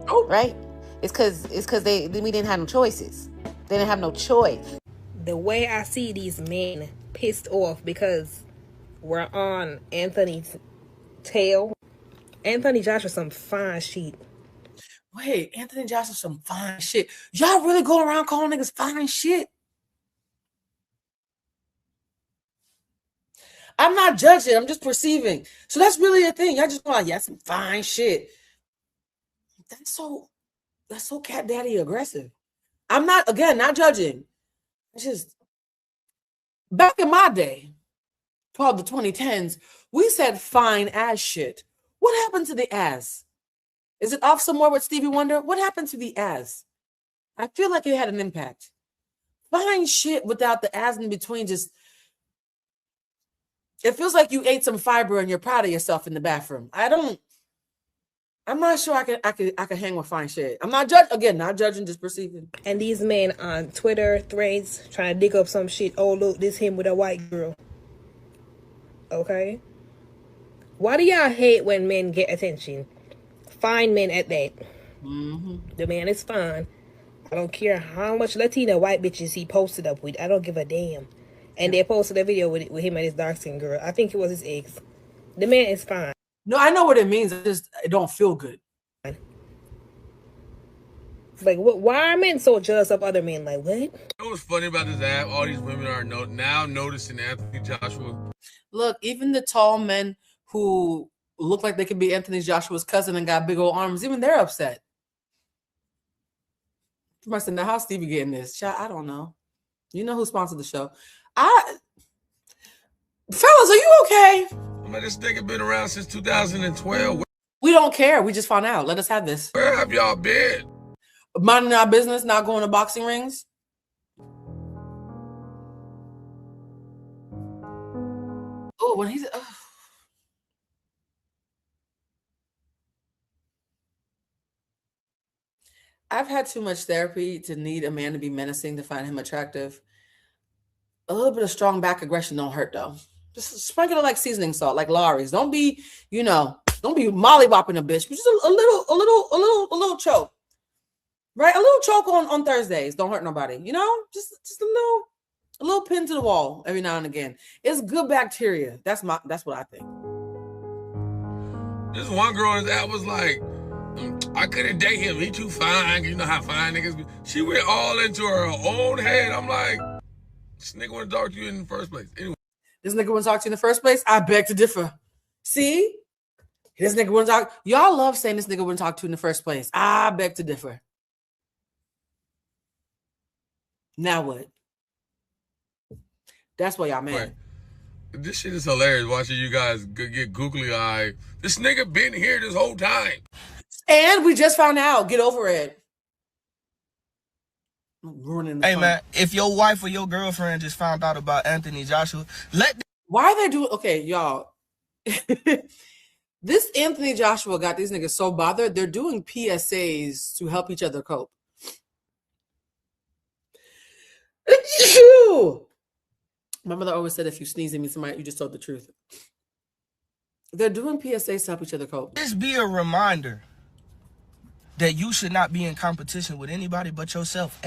Oh, right? It's because we didn't have no choices. They didn't have no choice. The way I see these men pissed off because we're on Anthony's tail. Anthony Joshua, some fine shit. Wait, Anthony Joshua's some fine shit. Y'all really go around calling niggas fine shit? I'm not judging. I'm just perceiving. So that's really a thing. Y'all just go like, yeah, some fine shit. That's so cat daddy aggressive. I'm not, again, not judging. It's just, back in my day, called the 2010s, we said fine ass shit. What happened to the ass? Is it off somewhere with Stevie Wonder? What happened to the ass? I feel like it had an impact. Fine shit without the ass in between, just, it feels like you ate some fiber and you're proud of yourself in the bathroom. I'm not sure I could hang with fine shit. I'm not not judging, just perceiving. And these men on Twitter threads trying to dig up some shit. Oh, look, this him with a white girl. Okay? Why do y'all hate when men get attention? Fine men at that. Mm-hmm. The man is fine. I don't care how much Latina white bitches he posted up with. I don't give a damn. And they posted a video with him and his dark skin girl. I think it was his ex. The man is fine. No, I know what it means. It don't feel good. Like, why are men so jealous of other men? Like, what? You know what's funny about this app? All these women are now noticing Anthony Joshua. Look, even the tall men who look like they could be Anthony Joshua's cousin and got big old arms, even they're upset. You must have know how Stevie getting this. Child, I don't know. You know who sponsored the show. Fellas, are you okay? I mean, this nigga been around since 2012. We don't care. We just found out. Let us have this. Where have y'all been? Minding our business, not going to boxing rings. Oh, when he's... I've had too much therapy to need a man to be menacing to find him attractive. A little bit of strong back aggression don't hurt, though. Just sprinkle it like seasoning salt, like Lawry's. Don't be, don't be mollywopping a bitch. But just a little choke. Right? A little choke on Thursdays. Don't hurt nobody. Just a little pin to the wall every now and again. It's good bacteria. That's what I think. This one girl on this app was like, I couldn't date him. He too fine. You know how fine niggas be. She went all into her own head. I'm like, this nigga want to talk to you in the first place. Anyway. This nigga want to talk to you in the first place? I beg to differ. See? This nigga want to talk. Y'all love saying this nigga want to talk to you in the first place. I beg to differ. Now what? That's why y'all mad. Right. This shit is hilarious watching you guys get googly-eyed. This nigga been here this whole time. And we just found out. Get over it. Ruining the Hey, fun. man, if your wife or your girlfriend just found out about Anthony Joshua, why are they doing... Okay, y'all. This Anthony Joshua got these niggas so bothered. They're doing PSAs to help each other cope. My mother always said, if you sneeze at me, somebody, you just told the truth. They're doing PSAs to help each other cope. This be a reminder that you should not be in competition with anybody but yourself.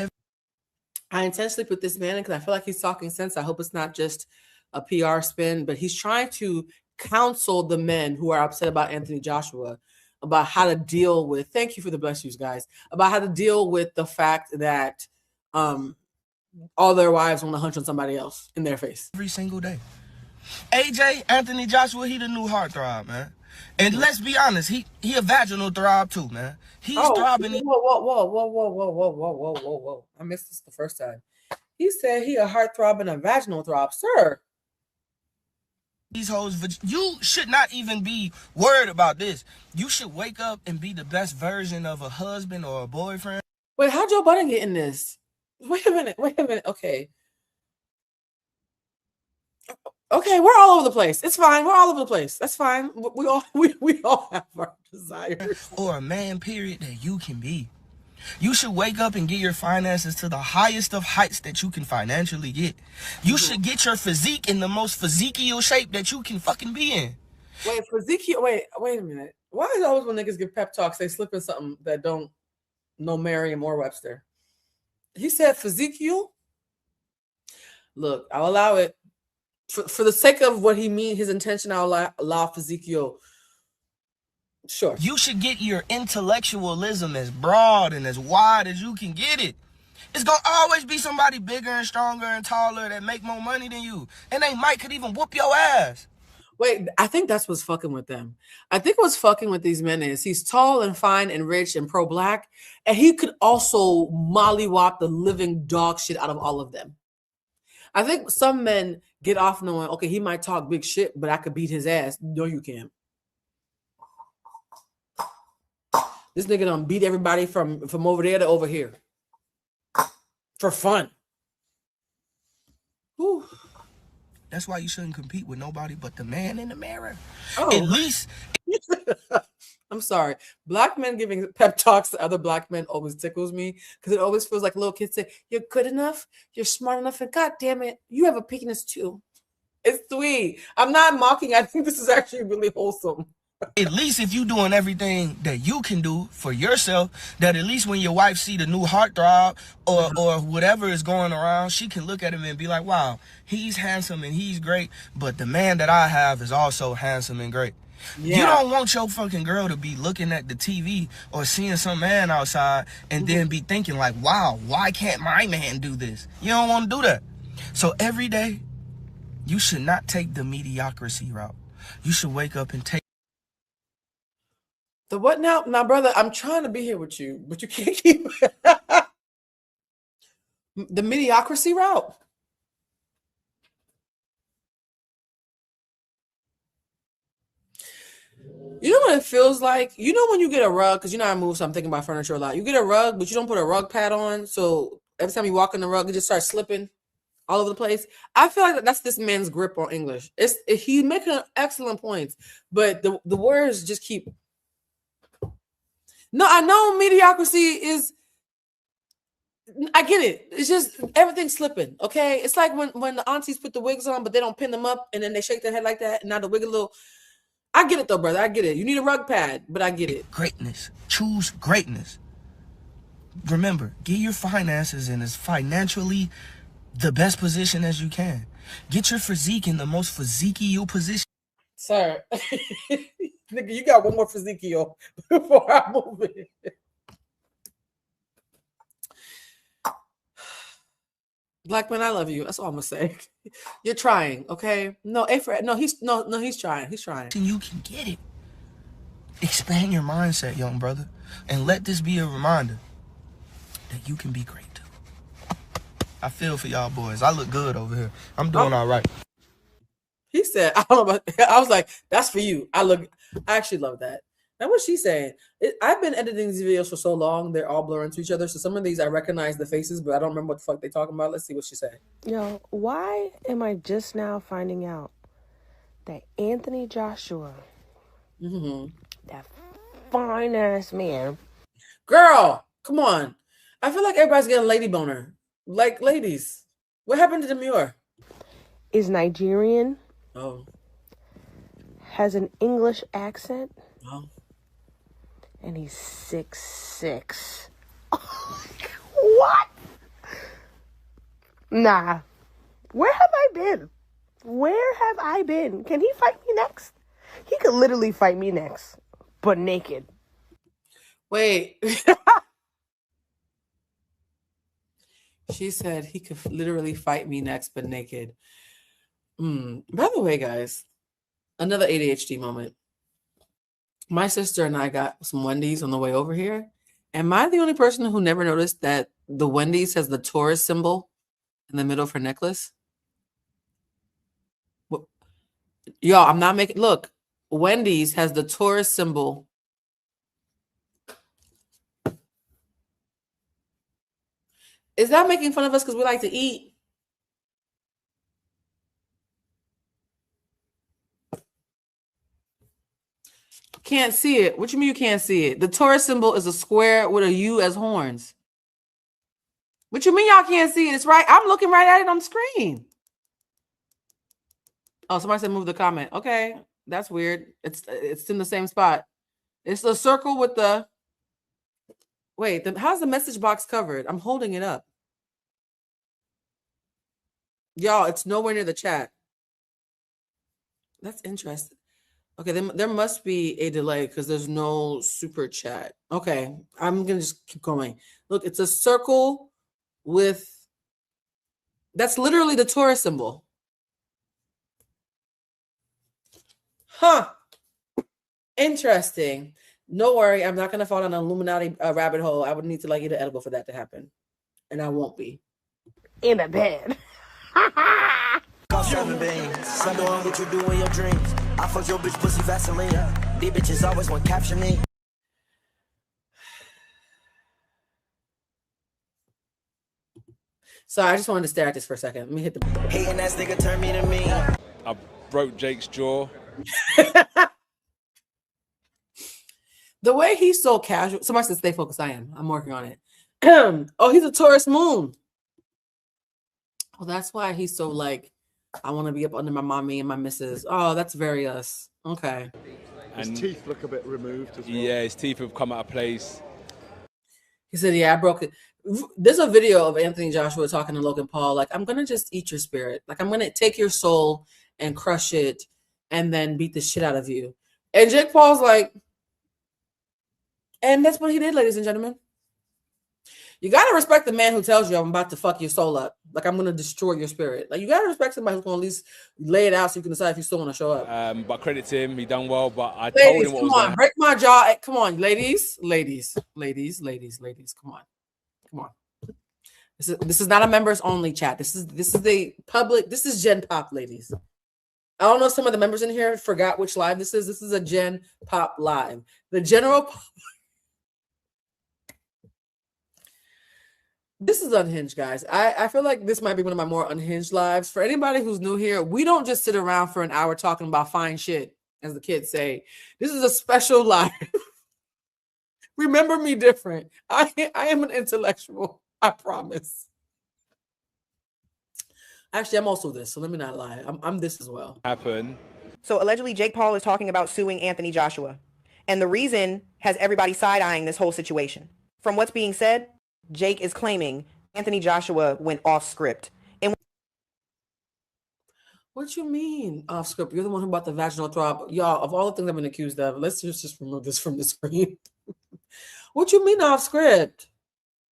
I intentionally put this man in because I feel like he's talking sense. I hope it's not just a PR spin, but he's trying to counsel the men who are upset about Anthony Joshua about how to deal with, thank you for the bless yous, guys, about how to deal with the fact that all their wives want to hunch on somebody else in their face. Every single day. AJ, Anthony Joshua, he the new heartthrob, man. And let's be honest, he a vaginal throb too, man. He's throbbing. Whoa. I missed this the first time. He said he a heartthrob and a vaginal throb. Sir. These hoes, you should not even be worried about this. You should wake up and be the best version of a husband or a boyfriend. Wait, how Joe Budden get in this? Wait a minute. Okay, we're all over the place. It's fine. We're all over the place. That's fine. We all have our desires. Or a man, period, that you can be. You should wake up and get your finances to the highest of heights that you can financially get. You should get your physique in the most physiqueal shape that you can fucking be in. Wait a minute. Why is it always when niggas give pep talks, they slip in something that don't know Merriam or Webster? He said physiqueal? Look, I'll allow it. For the sake of what he means, his intention, I'll allow physiqueal. Sure. You should get your intellectualism as broad and as wide as you can get it. It's gonna always be somebody bigger and stronger and taller that make more money than you. And they might could even whoop your ass. Wait, I think that's what's fucking with them. I think what's fucking with these men is he's tall and fine and rich and pro-black, and he could also mollywop the living dog shit out of all of them. I think some men get off knowing, okay, he might talk big shit, but I could beat his ass. No, you can't. This nigga done beat everybody from over there to over here. For fun. Whew. That's why you shouldn't compete with nobody but the man in the mirror. Oh. At least. I'm sorry. Black men giving pep talks to other black men always tickles me because it always feels like little kids say, you're good enough, you're smart enough, and God damn it, you have a penis too. It's sweet. I'm not mocking. I think this is actually really wholesome. At least if you doing everything that you can do for yourself, that at least when your wife see the new heartthrob or whatever is going around, she can look at him and be like, wow, he's handsome and he's great, but the man that I have is also handsome and great. Yeah. You don't want your fucking girl to be looking at the TV or seeing some man outside and then be thinking like, wow, why can't my man do this? You don't want to do that. So every day, you should not take the mediocrity route. You should wake up and take the what now? Now, brother, I'm trying to be here with you, but you can't keep the mediocrity route. You know what it feels like? You know when you get a rug, because you know I move, so I'm thinking about furniture a lot. You get a rug, but you don't put a rug pad on, so every time you walk in the rug, it just starts slipping all over the place. I feel like that's this man's grip on English. He's making excellent points, but the words just keep. No, I know mediocrity is. I get it. It's just everything's slipping. Okay, it's like when the aunties put the wigs on, but they don't pin them up, and then they shake their head like that, and now the wig a little. I get it though, brother. I get it. You need a rug pad, but I get it. Greatness. Choose greatness. Remember, get your finances in as financially the best position as you can. Get your physique in the most physique-y position. Sir, nigga, you got one more physique before I move it. Black man, I love you. That's all I'm gonna say. You're trying, okay? No, he's trying. He's trying. You can get it. Expand your mindset, young brother, and let this be a reminder that you can be great too. I feel for y'all boys. I look good over here. I'm doing all right. He said, I don't know about, I was like, that's for you. I actually love that. Now what she's saying, I've been editing these videos for so long, they're all blurring to each other. So some of these I recognize the faces, but I don't remember what the fuck they talking about. Let's see what she said. Yo, why am I just now finding out that Anthony Joshua, that fine ass man, girl, come on. I feel like everybody's getting a lady boner. Like, ladies, what happened to Demure? Is Nigerian. Oh. Has an English accent. Oh. And he's 6'6". What? Nah. Where have I been? Where have I been? Can he fight me next? He could literally fight me next, but naked. Wait. She said he could literally fight me next, but naked. By the way, guys, another ADHD moment. My sister and I got some Wendy's on the way over here. Am I the only person who never noticed that the Wendy's has the Taurus symbol in the middle of her necklace? Y'all, I'm not making... Look, Wendy's has the Taurus symbol. Is that making fun of us because we like to eat? Can't see it. What you mean you can't see it? The Taurus symbol is a square with a U as horns. What you mean y'all can't see it? It's right. I'm looking right at it on the screen. Oh, somebody said move the comment. Okay, that's weird. It's in the same spot. It's the circle with the... Wait, how's the message box covered? I'm holding it up. Y'all, it's nowhere near the chat. That's interesting. Okay, there must be a delay because there's no super chat. Okay, I'm gonna just keep going. Look, it's a circle with, that's literally the Taurus symbol. Huh. Interesting. No worry, I'm not gonna fall down an Illuminati rabbit hole. I would need to eat an edible for that to happen, and I won't be in a bed. Cost 7 bands. I'm doing what you do in your dreams. I fuck your bitch pussy Vaseline. These bitches always want caption me. So I just wanted to stare at this for a second. Let me hit the. Hating ass nigga turn me to me. I broke Jake's jaw. The way he's so casual. Somebody said stay focused. I am. I'm working on it. Oh, he's a Taurus moon. Oh, that's why he's so I want to be up under my mommy and my missus. Oh, that's very us. Okay. His teeth look a bit removed as well. Yeah, his teeth have come out of place. He said, yeah, I broke it. There's a video of Anthony Joshua talking to Logan Paul. I'm going to just eat your spirit. I'm going to take your soul and crush it and then beat the shit out of you. And Jake Paul's and that's what he did, ladies and gentlemen. You got to respect the man who tells you I'm about to fuck your soul up. I'm going to destroy your spirit. You got to respect somebody who's going to at least lay it out so you can decide if you still want to show up. But credit to him, he done well. But I ladies, told him what come was on, going to break my jaw. Come on, ladies. Come on. This is not a members only chat. This is the public. This is Gen Pop, ladies. I don't know if some of the members in here forgot which live this is. This is a Gen Pop live. The general public. This is unhinged, guys. I feel like this might be one of my more unhinged lives. For anybody who's new here, we don't just sit around for an hour talking about fine shit, as the kids say. This is a special live. Remember me different. I am an intellectual. I promise. Actually, I'm also this, so let me not lie. I'm this as well. happen. So allegedly, Jake Paul is talking about suing Anthony Joshua. And the reason has everybody side-eyeing this whole situation. From what's being said, Jake is claiming Anthony Joshua went off script. And what you mean off script? You're the one who bought the vaginal throb. Y'all, of all the things I've been accused of, let's just remove this from the screen. What you mean off script?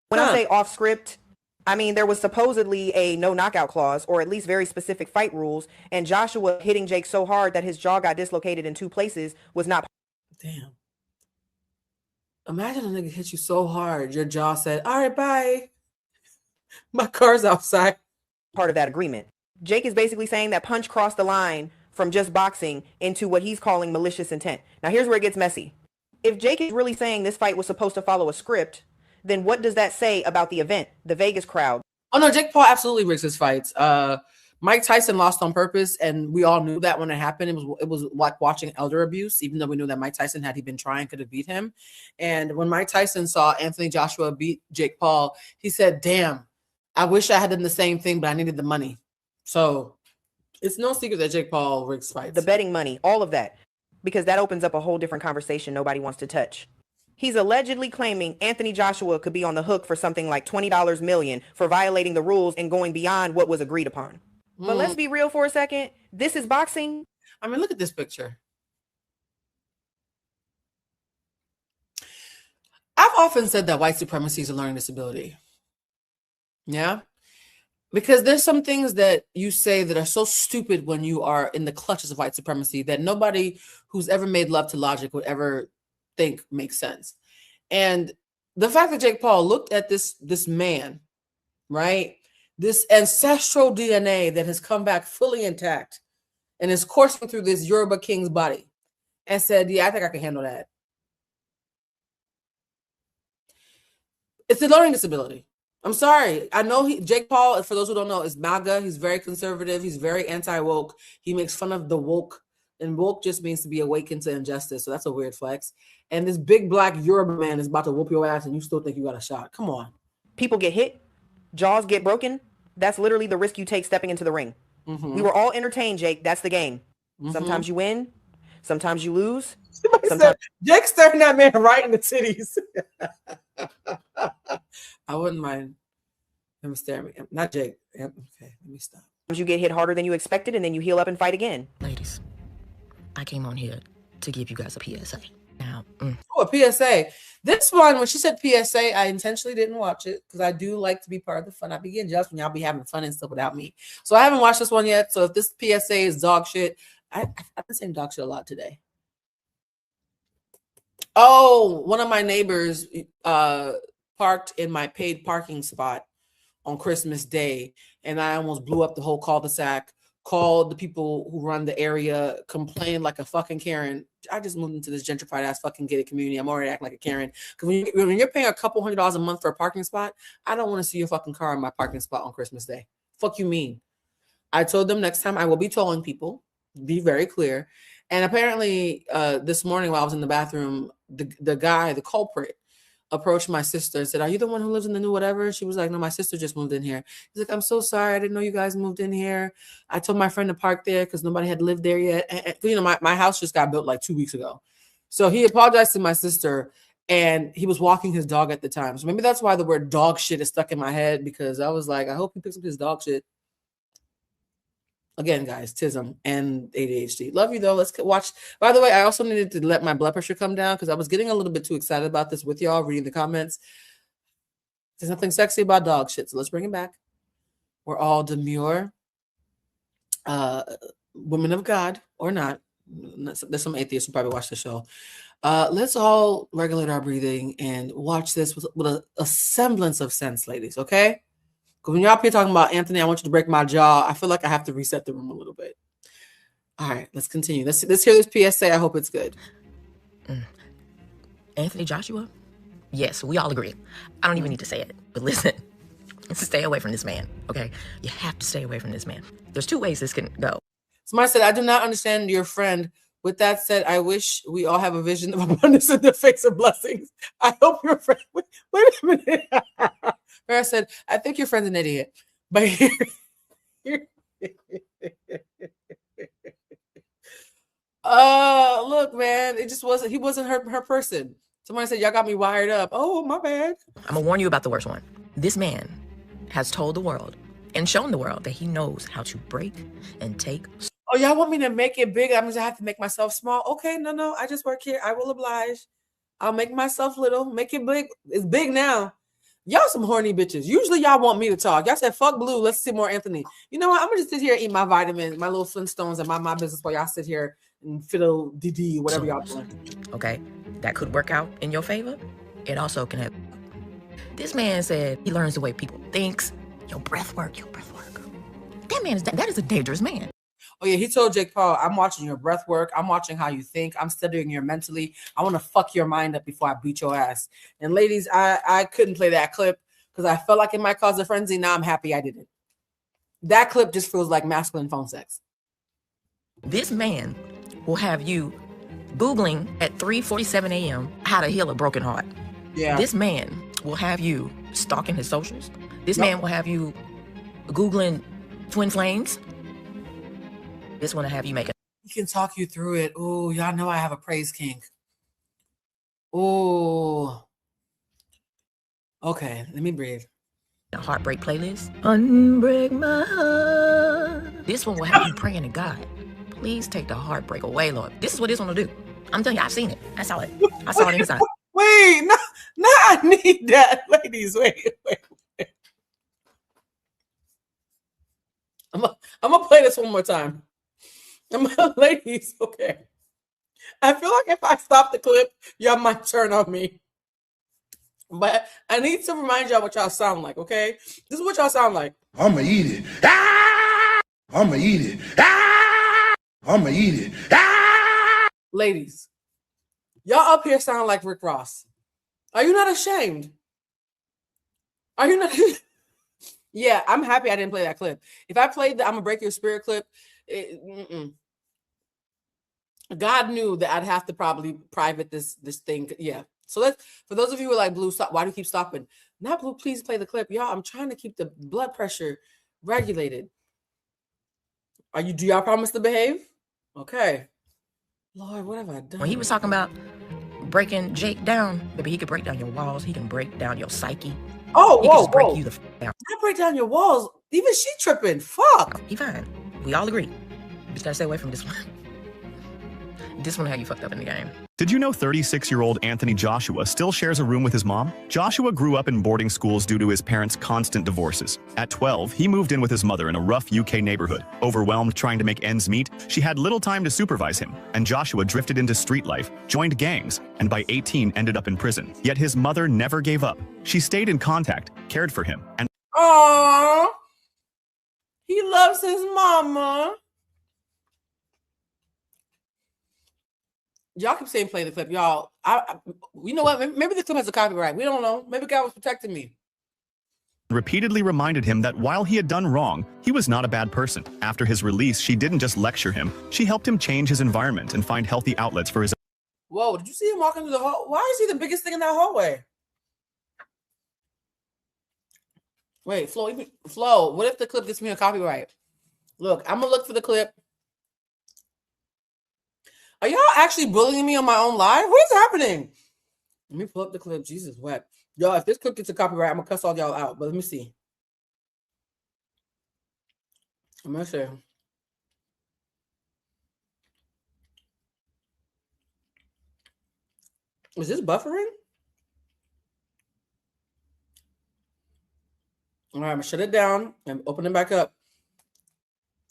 When I say off script, I mean there was supposedly a no knockout clause, or at least very specific fight rules, and Joshua hitting Jake so hard that his jaw got dislocated in 2 places was not. Damn. Imagine a nigga hit you so hard, your jaw said, all right, bye. My car's outside. Part of that agreement. Jake is basically saying that Punch crossed the line from just boxing into what he's calling malicious intent. Now here's where it gets messy. If Jake is really saying this fight was supposed to follow a script, then what does that say about the event, the Vegas crowd? Oh no, Jake Paul absolutely rigs his fights. Mike Tyson lost on purpose, and we all knew that when it happened. It was like watching elder abuse, even though we knew that Mike Tyson, had he been trying, could have beat him. And when Mike Tyson saw Anthony Joshua beat Jake Paul, he said, damn, I wish I had done the same thing, but I needed the money. So it's no secret that Jake Paul rigs fights. The betting money, all of that, because that opens up a whole different conversation nobody wants to touch. He's allegedly claiming Anthony Joshua could be on the hook for something like $20 million for violating the rules and going beyond what was agreed upon. But let's be real for a second. This is boxing. I mean, look at this picture. I've often said that white supremacy is a learning disability. Yeah? Because there's some things that you say that are so stupid when you are in the clutches of white supremacy that nobody who's ever made love to logic would ever think makes sense. And the fact that Jake Paul looked at this man, right? This ancestral DNA that has come back fully intact and is coursing through this Yoruba king's body and said, yeah, I think I can handle that. It's a learning disability. I'm sorry. I know Jake Paul, for those who don't know, is MAGA. He's very conservative. He's very anti-woke. He makes fun of the woke. And woke just means to be awakened to injustice. So that's a weird flex. And this big black Yoruba man is about to whoop your ass and you still think you got a shot. Come on. People get hit. Jaws get broken. That's literally the risk you take stepping into the ring. We were all entertained, Jake. That's the game. Sometimes you win. Sometimes you lose. Sometimes Jake's staring that man right in the titties. I wouldn't mind him staring at me. Not Jake. Okay, let me stop. you get hit harder than you expected, and then you heal up and fight again. Ladies, I came on here to give you guys a PSA. Now, Oh, a PSA. This one, when she said PSA, I intentionally didn't watch it because I do like to be part of the fun. I be getting jealous when y'all be having fun and stuff without me. So I haven't watched this one yet. So if this PSA is dog shit, I've been saying dog shit a lot today. Oh, one of my neighbors parked in my paid parking spot on Christmas Day, and I almost blew up the whole cul-de-sac, called the people who run the area, complained like a fucking Karen. I just moved into this gentrified ass fucking gated community. I'm already acting like a Karen. Because when you're paying a couple $100s a month for a parking spot, I don't want to see your fucking car in my parking spot on Christmas Day. Fuck you mean? I told them next time I will be tolling people. Be very clear. And apparently this morning while I was in the bathroom, the guy, the culprit, approached my sister and said, "Are you the one who lives in the new whatever?" She was like, "No, my sister just moved in here." He's like, "I'm so sorry. I didn't know you guys moved in here. I told my friend to park there because nobody had lived there yet." And, you know, my house just got built like 2 weeks ago. So he apologized to my sister, and he was walking his dog at the time. So maybe that's why the word dog shit is stuck in my head, because I was like, I hope he picks up his dog shit. Again, guys, tism and ADHD. Love you, though. Let's watch. By the way, I also needed to let my blood pressure come down because I was getting a little bit too excited about this with y'all, reading the comments. There's nothing sexy about dog shit, so let's bring it back. We're all demure women of God, or not. There's some atheists who probably watch the show. Let's all regulate our breathing and watch this with a semblance of sense, ladies, okay? Because when y'all up here talking about Anthony, I want you to break my jaw, I feel like I have to reset the room a little bit. All right, let's continue. Let's hear this PSA. I hope it's good. Anthony Joshua? Yes, we all agree. I don't even need to say it. But listen, stay away from this man, okay? You have to stay away from this man. There's 2 ways this can go. Somebody said, "I do not understand your friend. With that said, I wish we all have a vision of abundance in the face of blessings. I hope your friend..." Wait a minute. Farrah said, "I think your friend's an idiot." But look, man, it just wasn't, he wasn't her person. Somebody said, "Y'all got me wired up." Oh, my bad. I'm gonna warn you about the worst one. This man has told the world and shown the world that he knows how to break and take. Oh, y'all want me to make it big? I'm gonna have to make myself small. Okay, no, I just work here. I will oblige. I'll make myself little, make it big. It's big now. Y'all some horny bitches. Usually y'all want me to talk. Y'all said, "Fuck Blue, let's see more Anthony." You know what? I'm gonna just sit here and eat my vitamins, my little Flintstones, and my business while y'all sit here and fiddle DD, whatever y'all doing. Okay, that could work out in your favor. It also can have. This man said he learns the way people thinks. Your breath work. That man that is a dangerous man. Oh yeah, he told Jake Paul, "I'm watching your breath work. I'm watching how you think. I'm studying your mentally. I want to fuck your mind up before I beat your ass." And ladies, I couldn't play that clip because I felt like it might cause a frenzy. Now I'm happy I didn't. That clip just feels like masculine phone sex. This man will have you Googling at 3:47 a.m. how to heal a broken heart. Yeah. This man will have you stalking his socials. This man will have you Googling twin flames. This one will have you make it. He can talk you through it. Oh, y'all know I have a praise kink. Oh. Okay, let me breathe. A heartbreak playlist. Unbreak my heart. This one will have you praying to God. Please take the heartbreak away, Lord. This is what this one will do. I'm telling you, I've seen it. I saw it. I saw it inside. Wait, no, I need that. Ladies, wait. I'm gonna play this one more time. Ladies, okay. I feel like if I stop the clip, y'all might turn on me. But I need to remind y'all what y'all sound like, okay? This is what y'all sound like. I'ma eat it. Ah! I'ma eat it. Ah! I'ma eat it. Ah! Ladies, y'all up here sound like Rick Ross. Are you not ashamed? Are you not? Yeah, I'm happy I didn't play that clip. If I played the "I'm gonna break your spirit" clip, God knew that I'd have to probably private this thing. Yeah. So let's, for those of you who are like, "Blue, stop. Why do you keep stopping?" Not Blue, please play the clip. Y'all, I'm trying to keep the blood pressure regulated. Do y'all promise to behave? Okay. Lord, what have I done? When he was talking about breaking Jake down, baby, he could break down your walls. He can break down your psyche. Oh, he whoa, can just break whoa. you the down. Not break down your walls. Even she tripping. Fuck. He fine. We all agree. You just gotta stay away from this one. This one had you fucked up in the game. Did you know 36-year-old Anthony Joshua still shares a room with his mom? Joshua grew up in boarding schools due to his parents' constant divorces. At 12, he moved in with his mother in a rough UK neighborhood. Overwhelmed trying to make ends meet, she had little time to supervise him, and Joshua drifted into street life, joined gangs, and by 18 ended up in prison. Yet his mother never gave up. She stayed in contact, cared for him, and aww, he loves his mama. Y'all keep saying play the clip, y'all. You know what? Maybe the clip has a copyright. We don't know. Maybe God was protecting me. Repeatedly reminded him that while he had done wrong, he was not a bad person. After his release, she didn't just lecture him. She helped him change his environment and find healthy outlets for his. Whoa, did you see him walking through the hall? Why is he the biggest thing in that hallway? Wait, Flo, what if the clip gets me a copyright? Look, I'm going to look for the clip. Are y'all actually bullying me on my own live? What is happening? Let me pull up the clip. Jesus, what? Y'all, if this clip gets a copyright, I'm going to cuss all y'all out. But let me see. I'm going to say. Is this buffering? All right, I'm going to shut it down and open it back up.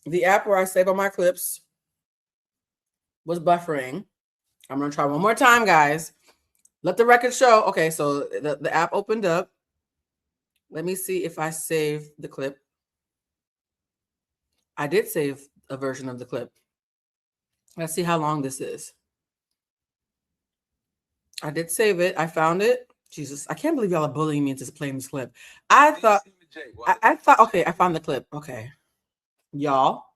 The app where I save all my clips was buffering. I'm going to try one more time, guys. Let the record show. Okay, so the app opened up. Let me see if I save the clip. I did save a version of the clip. Let's see how long this is. I did save it. I found it. Jesus, I can't believe y'all are bullying me into playing this clip. I thought, okay, I found the clip. Okay. Y'all.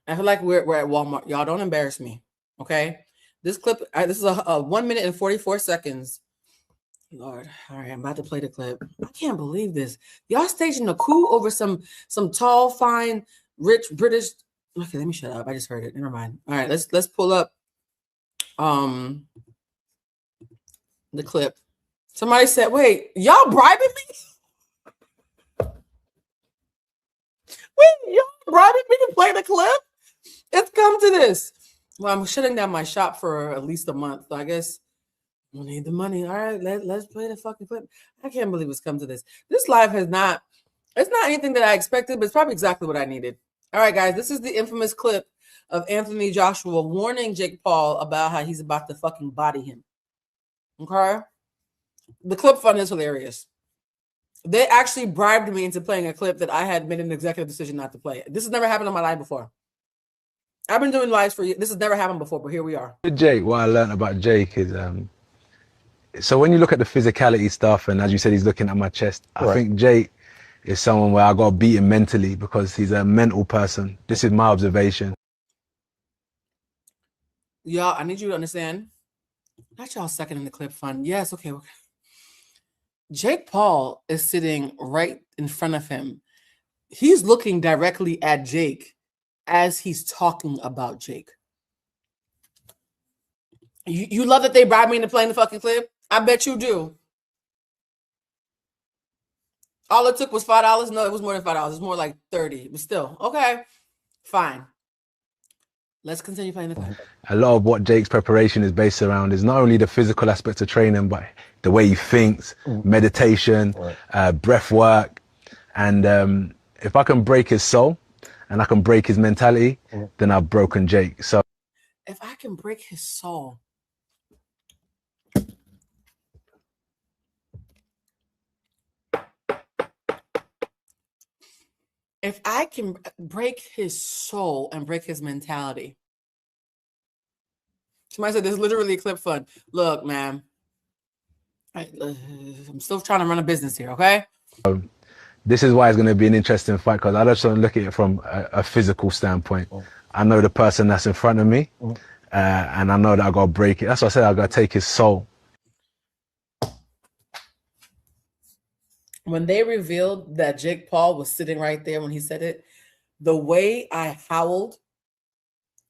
I feel like we're at Walmart. Y'all don't embarrass me, okay? This clip, this is a 1 minute and 44 seconds. Lord, all right, I'm about to play the clip. I can't believe this. Y'all staging a coup over some tall, fine, rich British. Okay, let me shut up. I just heard it. Never mind. All right, let's pull up the clip. Somebody said, "Wait, y'all bribing me? Wait, y'all bribing me to play the clip?" It's come to this. Well, I'm shutting down my shop for at least a month. So I guess we'll need the money. All right, let's play the fucking clip. I can't believe it's come to this. This live it's not anything that I expected, but it's probably exactly what I needed. All right, guys, this is the infamous clip of Anthony Joshua warning Jake Paul about how he's about to fucking body him. Okay? The clip fund is hilarious. They actually bribed me into playing a clip that I had made an executive decision not to play. This has never happened in my life before. I've been doing lives for you. This has never happened before, but here we are. With Jake, what I learned about Jake is, so when you look at the physicality stuff, and as you said, he's looking at my chest, I think Jake is someone where I got to beat him mentally because he's a mental person. This is my observation. Y'all, I need you to understand. Not y'all second in the clip fund. Yes, okay. Jake Paul is sitting right in front of him. He's looking directly at Jake as he's talking about Jake. You love that they bribed me into playing the fucking clip? I bet you do. All it took was $5. No, it was more than $5. It's more like 30, but still, okay, fine. Let's continue playing the clip. A lot of what Jake's preparation is based around is not only the physical aspects of training, but the way he thinks, meditation, breath work. And if I can break his soul and I can break his mentality, then I've broken Jake. So if I can break his soul, if I can break his soul and break his mentality. Somebody said there's literally a clip fund. Look, man, I'm still trying to run a business here, okay? This is why it's going to be an interesting fight, because I just don't look at it from a physical standpoint. I know the person that's in front of me, and I know that I got to break it. That's why I said I got to take his soul. When they revealed that Jake Paul was sitting right there when he said it, the way I howled,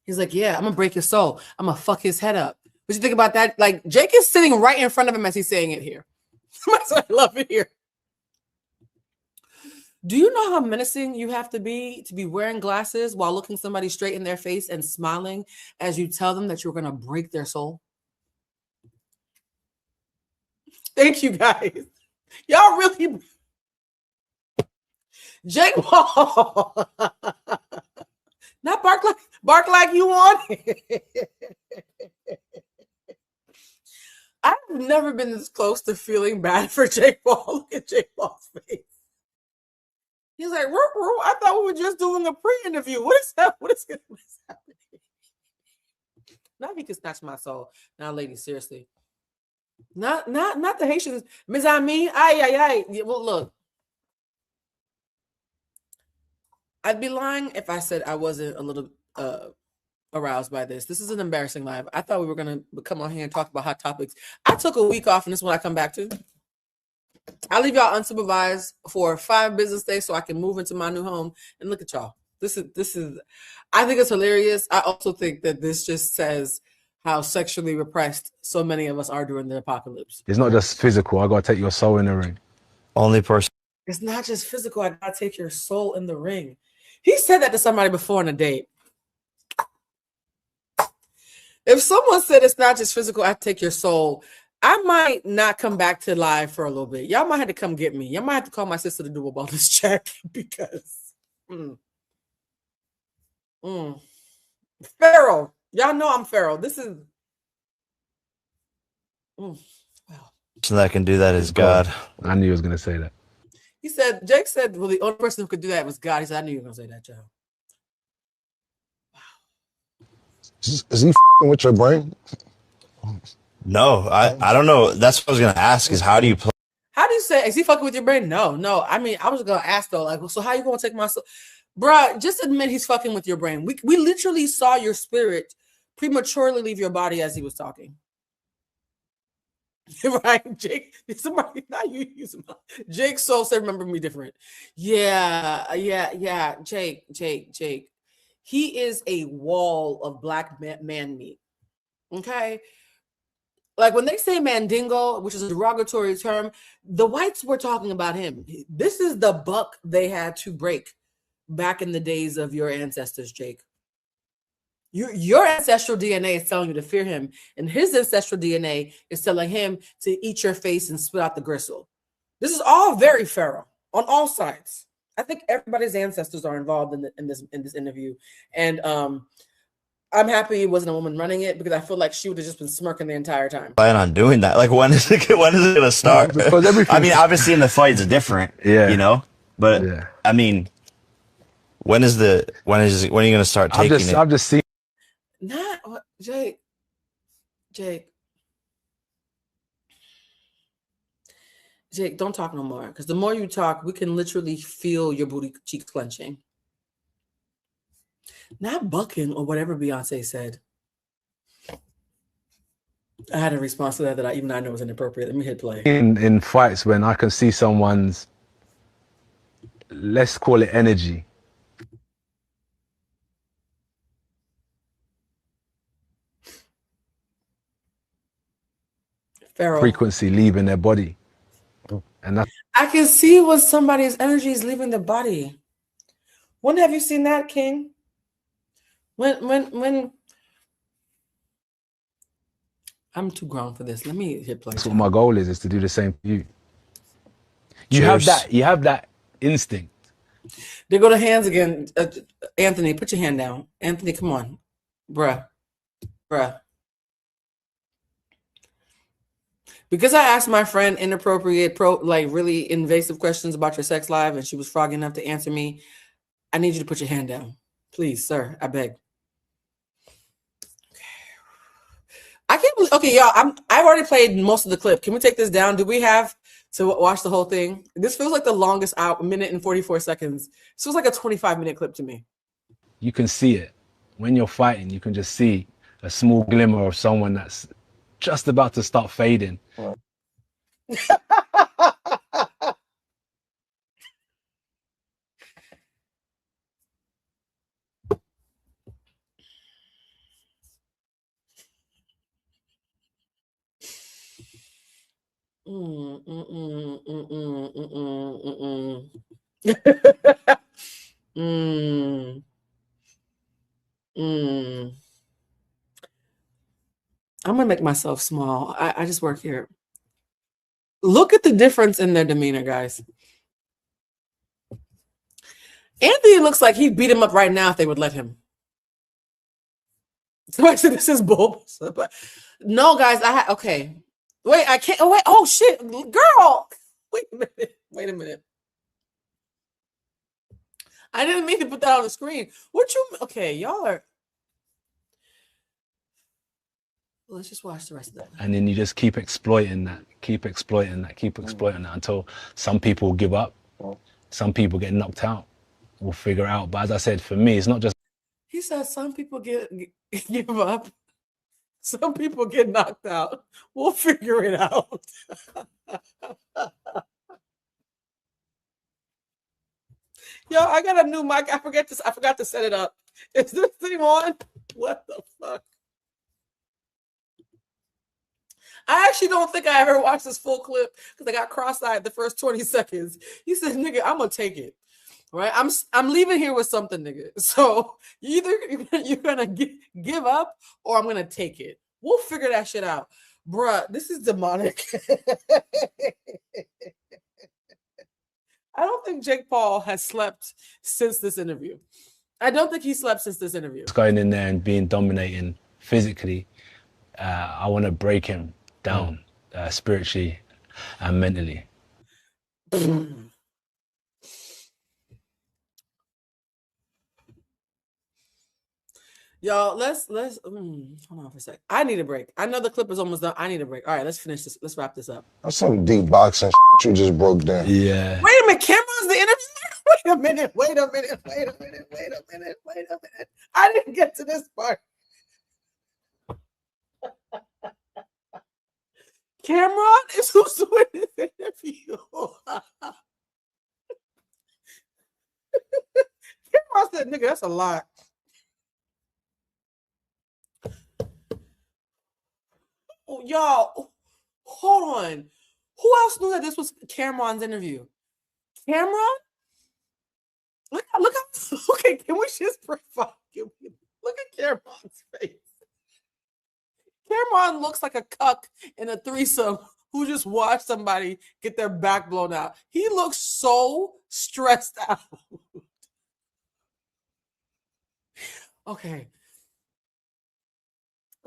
he's like, yeah, I'm going to break his soul. I'm going to fuck his head up. What you think about that? Like, Jake is sitting right in front of him as he's saying it here. I love it here. Do you know how menacing you have to be wearing glasses while looking somebody straight in their face and smiling as you tell them that you're going to break their soul? Thank you, guys. Y'all really... Jake Paul. Not bark like you want it. I've never been this close to feeling bad for Jake Paul. Look at Jake Paul's face. He's like, I thought we were just doing a pre-interview. What is happening? Now he can snatch my soul. Now, ladies, seriously. Not the Haitians. Ms. Ami, aye. Well, look. I'd be lying if I said I wasn't a little aroused by this. This is an embarrassing live. I thought we were going to come on here and talk about hot topics. I took a week off, and this is what I come back to. I leave y'all unsupervised for 5 business days so I can move into my new home. And look at y'all. This is. I think it's hilarious. I also think that this just says how sexually repressed so many of us are during the apocalypse. It's not just physical. I gotta take your soul in the ring. Only person. It's not just physical. I gotta take your soul in the ring. He said that to somebody before on a date. If someone said it's not just physical, I take your soul, I might not come back to live for a little bit. Y'all might have to come get me. Y'all might have to call my sister to do a bonus check because Pharaoh. Y'all know I'm Pharaoh. This is person that can do that is God. I knew he was gonna say that. He said, Jake said, well, the only person who could do that was God. He said, I knew you were gonna say that, child. Is he with your brain? No, I don't know. That's what I was gonna ask. Is how do you play? How do you say? Is he fucking with your brain? No. I mean, I was gonna ask though, like, so how you gonna take my soul, bruh? Just admit he's fucking with your brain. We literally saw your spirit prematurely leave your body as he was talking. Right, Jake? Somebody, not you use him. Jake's soul said, "Remember me different." Yeah. Jake. He is a wall of black man meat. Okay. Like when they say mandingo, which is a derogatory term, the whites were talking about him. This is the buck they had to break back in the days of your ancestors, Jake. Your ancestral DNA is telling you to fear him, and his ancestral DNA is telling him to eat your face and spit out the gristle. This is all very Pharaoh on all sides. I think everybody's ancestors are involved in this interview, and I'm happy it wasn't a woman running it because I feel like she would have just been smirking the entire time. Plan on doing that? Like when is it gonna start? I mean, obviously in the fights different, you know. But I mean, when are you gonna start taking it? I've just seen. Not Jake. Jake, don't talk no more. Because the more you talk, we can literally feel your booty cheeks clenching. Not bucking or whatever Beyonce said. I had a response to that even I know was inappropriate. Let me hit play. In fights when I can see someone's, let's call it energy. Pharaoh. Frequency leaving their body. And that's I can see when somebody's energy is leaving their body. When have you seen that, King? When I'm too grown for this. Let me hit play. That's what my goal is to do the same for you. You have that instinct. There go the hands again. Anthony, put your hand down. Anthony, come on. Bruh. Because I asked my friend inappropriate, really invasive questions about your sex life, and she was froggy enough to answer me, I need you to put your hand down. Please, sir, I beg. I can't believe, okay, y'all, I've already played most of the clip. Can we take this down? Do we have to watch the whole thing? This feels like the longest out, 1 minute and 44 seconds. This feels like a 25-minute clip to me. You can see it. When you're fighting, you can just see a small glimmer of someone that's just about to start fading. I'm gonna make myself small. I just work here. Look at the difference in their demeanor, guys. Anthony looks like he'd beat him up right now if they would let him. Somebody said this is bull. No, guys, okay. Wait, I can't. Oh, wait. Oh, shit. Girl. Wait a minute. Wait a minute. I didn't mean to put that on the screen. What you... Okay, y'all are... Let's just watch the rest of that. And then you just keep exploiting that, keep exploiting that until some people give up, some people get knocked out. We'll figure it out. But as I said, for me, it's not just... He said some people give up. Some people get knocked out. We'll figure it out. Yo, I got a new mic. I forgot to set it up. Is this thing on? What the fuck? I actually don't think I ever watched this full clip because I got cross-eyed the first 20 seconds. He said, nigga, I'm gonna take it. Right? I'm leaving here with something, nigga. So either you're gonna give up or I'm gonna take it. We'll figure that shit out. Bruh, this is demonic. I don't think Jake Paul has slept since this interview. I don't think he slept since this interview. Going in there and being dominating physically, I want to break him down spiritually and mentally. Y'all, let's hold on for a sec. I need a break. I know the clip is almost done. I need a break. All right, let's finish this. Let's wrap this up. That's some deep boxing you just broke down. Yeah. Wait a minute, Cameron's the interview. Wait a minute. I didn't get to this part. Cameron is who's doing this interview. Cameron said, nigga, that's a lot. Oh, y'all, hold on. Who else knew that this was Cameron's interview? Cameron? Look how, okay, can we just profile? Look at Cameron's face. Cameron looks like a cuck in a threesome who just watched somebody get their back blown out. He looks so stressed out. Okay.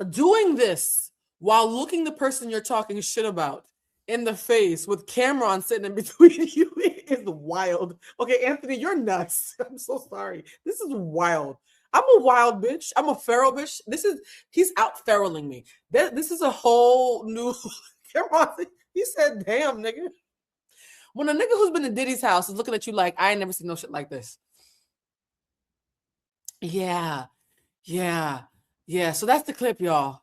Doing this while looking the person you're talking shit about in the face with Cameron sitting in between you is wild. Okay, Anthony, you're nuts. I'm so sorry. This is wild. I'm a wild bitch. I'm a feral bitch. He's out feraling me. This is a whole new Cameron. He said, damn, nigga. When a nigga who's been to Diddy's house is looking at you like, I ain't never seen no shit like this. Yeah. So that's the clip, y'all.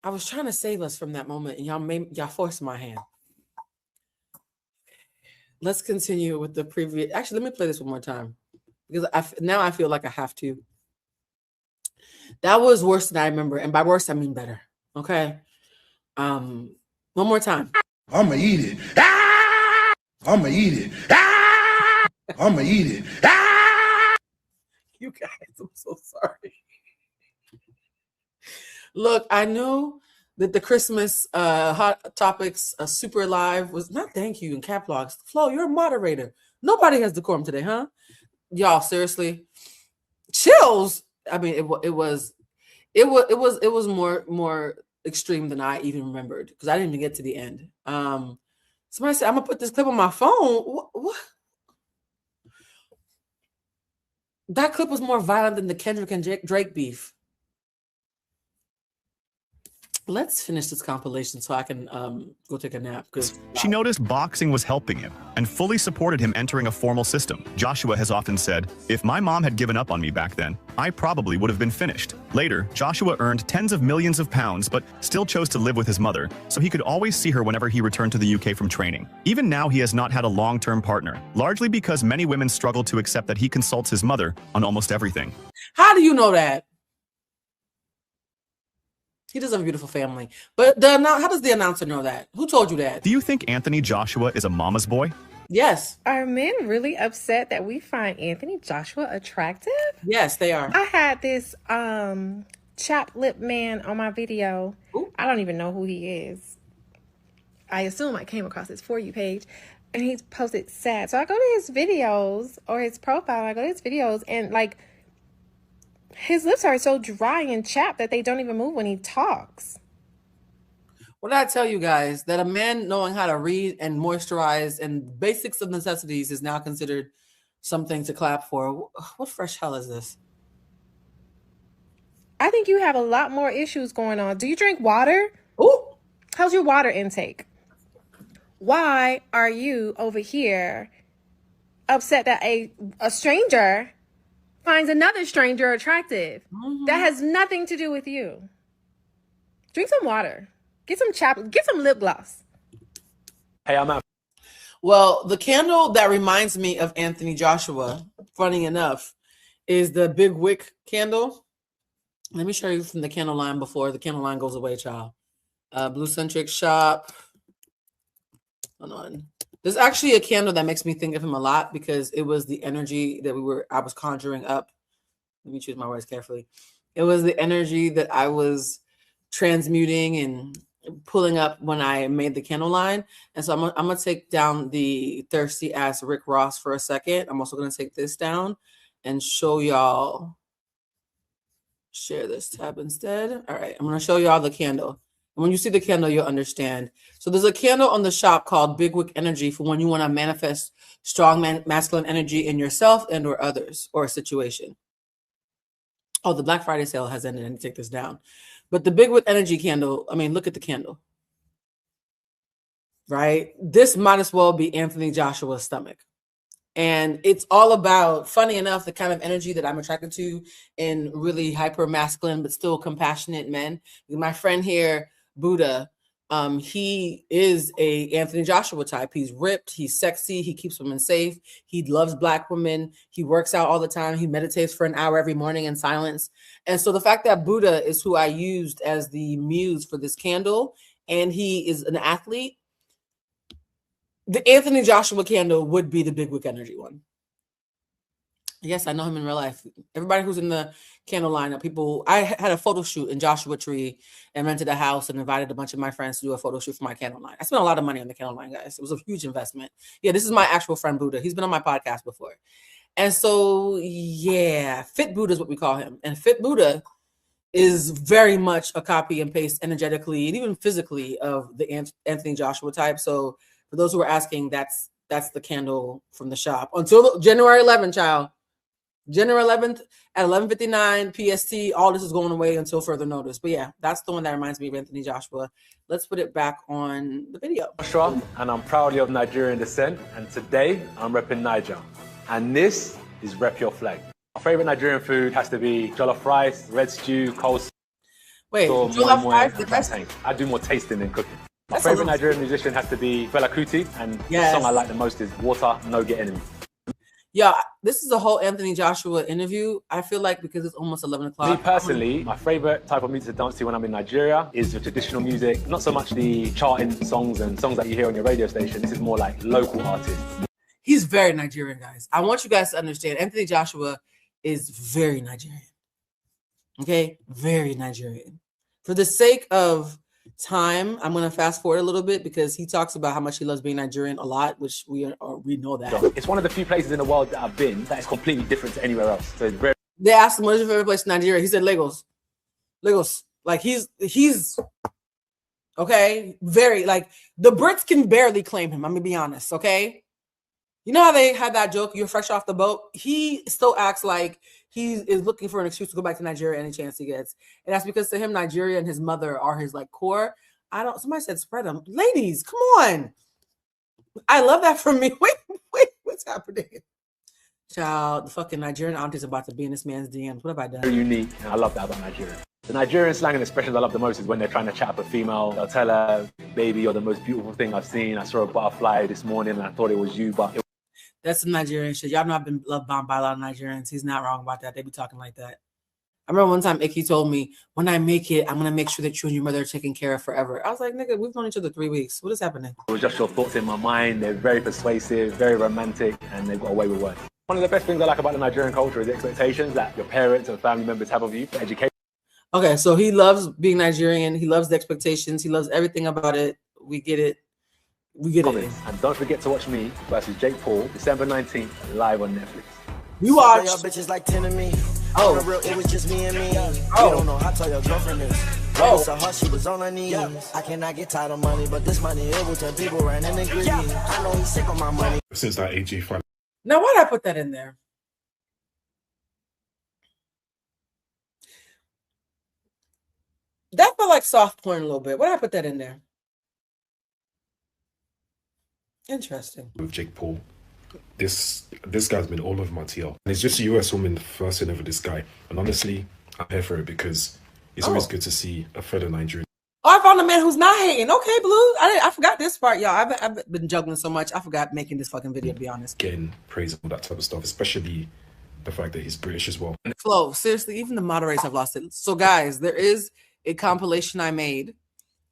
I was trying to save us from that moment, and y'all forced my hand. Let's continue with the previous. Actually, let me play this one more time because now I feel like I have to. That was worse than I remember, and by worse I mean better. Okay, one more time. I'ma eat it. Ah! I'ma eat it. Ah! I'ma eat it. Ah! You guys, I'm so sorry. Look, I knew that the Christmas Hot Topics Super Live was not thank you in cap locks. Flo, you're a moderator. Nobody has decorum today, huh? Y'all, seriously. Chills. I mean, it was more extreme than I even remembered because I didn't even get to the end. Somebody said, I'm gonna put this clip on my phone. What? That clip was more violent than the Kendrick and Drake beef. Let's finish this compilation so I can go take a nap. She noticed boxing was helping him and fully supported him entering a formal system. Joshua has often said, if my mom had given up on me back then, I probably would have been finished. Later, Joshua earned tens of millions of pounds, but still chose to live with his mother, so he could always see her whenever he returned to the UK from training. Even now, he has not had a long-term partner, largely because many women struggle to accept that he consults his mother on almost everything. How do you know that? He does have a beautiful family. But how does the announcer know that? Who told you that? Do you think Anthony Joshua is a mama's boy? Yes. Are men really upset that we find Anthony Joshua attractive? Yes, they are. I had this chapped lip man on my video. Ooh. I don't even know who he is. I assume I came across his For You page, and he's posted sad. So I go to his videos or his profile. I go to his videos, and like his lips are so dry and chapped that they don't even move when he talks. What did I tell you guys? That a man knowing how to read and moisturize and basics of necessities is now considered something to clap for. What fresh hell is this? I think you have a lot more issues going on. Do you drink water? Ooh. How's your water intake? Why are you over here upset that a stranger finds another stranger attractive? That has nothing to do with you. Drink some water. Get some lip gloss. Hey, I'm out. Well, the candle that reminds me of Anthony Joshua, funny enough, is the Big Wick candle. Let me show you from the candle line before the candle line goes away, child. Bluecentric shop. Hold on. There's actually a candle that makes me think of him a lot because it was the energy that I was conjuring up. Let me choose my words carefully. It was the energy that I was transmuting and pulling up when I made the candle line. And so I'm gonna take down the thirsty ass Rick Ross for a second. I'm also gonna take this down and show y'all. Share this tab instead. All right, I'm gonna show y'all the candle. And when you see the candle, you'll understand. So there's a candle on the shop called Big Wick Energy for when you want to manifest strong masculine energy in yourself and or others or a situation. Oh, the Black Friday sale has ended. I need to take this down. But the Big Wick Energy candle, I mean, look at the candle. Right? This might as well be Anthony Joshua's stomach. And it's all about, funny enough, the kind of energy that I'm attracted to in really hyper masculine, but still compassionate men. My friend here, Buddha, he is a Anthony Joshua type. He's ripped, he's sexy, he keeps women safe, he loves Black women, he works out all the time, he meditates for an hour every morning in silence. And so the fact that Buddha is who I used as the muse for this candle, and he is an athlete, the Anthony Joshua candle would be the Big Wick Energy one. Yes, I know him in real life. Everybody who's in the candle lineup, I had a photo shoot in Joshua Tree and rented a house and invited a bunch of my friends to do a photo shoot for my candle line. I spent a lot of money on the candle line, guys. It was a huge investment. Yeah, this is my actual friend Buddha. He's been on my podcast before. And so, yeah, Fit Buddha is what we call him. And Fit Buddha is very much a copy and paste energetically and even physically of the Anthony Joshua type. So for those who are asking, that's the candle from the shop until January 11th, child. January 11th at 11:59 PST. All this is going away until further notice. But yeah, that's the one that reminds me of Anthony Joshua. Let's put it back on the video. Joshua, and I'm proudly of Nigerian descent. And today I'm repping Niger. And this is Rep Your Flag. My favorite Nigerian food has to be jollof rice, red stew, coleslaw. Wait, jollof rice, the best? I do more tasting than cooking. My favorite Nigerian musician has to be Fela Kuti, and the song I like the most is Water No Get Enemy. Yeah, this is a whole Anthony Joshua interview. I feel like because it's almost 11 o'clock. Me personally, my favorite type of music to dance to when I'm in Nigeria is the traditional music. Not so much the charting songs and songs that you hear on your radio station. This is more like local artists. He's very Nigerian, guys. I want you guys to understand Anthony Joshua is very Nigerian. Okay? Very Nigerian. For the sake of time, I'm going to fast forward a little bit because he talks about how much he loves being Nigerian a lot, which we know that. It's one of the few places in the world that I've been that is completely different to anywhere else. So it's very. They asked him, what is your favorite place in Nigeria? He said Lagos. Lagos. Like he's okay. Very like the Brits can barely claim him. I'm going to be honest. Okay. You know how they had that joke? You're fresh off the boat. He still acts like he is looking for an excuse to go back to Nigeria any chance he gets. And that's because to him, Nigeria and his mother are his like core. Somebody said spread them. Ladies, come on. I love that for me. Wait, what's happening? Child, the fucking Nigerian auntie's about to be in this man's DMs. What have I done? Very unique. And I love that about Nigeria. The Nigerian slang and expressions I love the most is when they're trying to chat up a female. They'll tell her, baby, you're the most beautiful thing I've seen. I saw a butterfly this morning and I thought it was you, but that's some Nigerian shit. Y'all know I've been love bombed by a lot of Nigerians. He's not wrong about that. They be talking like that. I remember one time Icky told me, when I make it, I'm going to make sure that you and your mother are taken care of forever. I was like, nigga, we've known each other 3 weeks. What is happening? It was just your thoughts in my mind. They're very persuasive, very romantic, and they've got a way with words. One of the best things I like about the Nigerian culture is the expectations that your parents and family members have of you, the education. Okay, so he loves being Nigerian. He loves the expectations. He loves everything about it. We get it. We get it. And don't forget to watch me versus Jake Paul, December 19th, live on Netflix. You watch. Y'all bitches like 10 of me. Oh. On the real, it was just me and me. Oh. You don't know how tall your girlfriend is. Oh. So hard, she was on her knees. I cannot get tired of money, but this money, it was 10 people ran in the greedy. I know he's sick of my money. Since that AG fight. Now, why did I put that in there? That felt like soft porn a little bit. Why did I put that in there? Interesting. With Jake Paul, this guy's been all over my TL. And it's just a US woman first in over this guy. And honestly, I'm here for it because it's always good to see a fellow Nigerian. Oh, I found a man who's not hating. Okay, Blue. I forgot this part, y'all. I've been juggling so much. I forgot making this fucking video, to be honest. Getting praise and all that type of stuff, especially the fact that he's British as well. Flo, seriously, even the moderators have lost it. So, guys, there is a compilation I made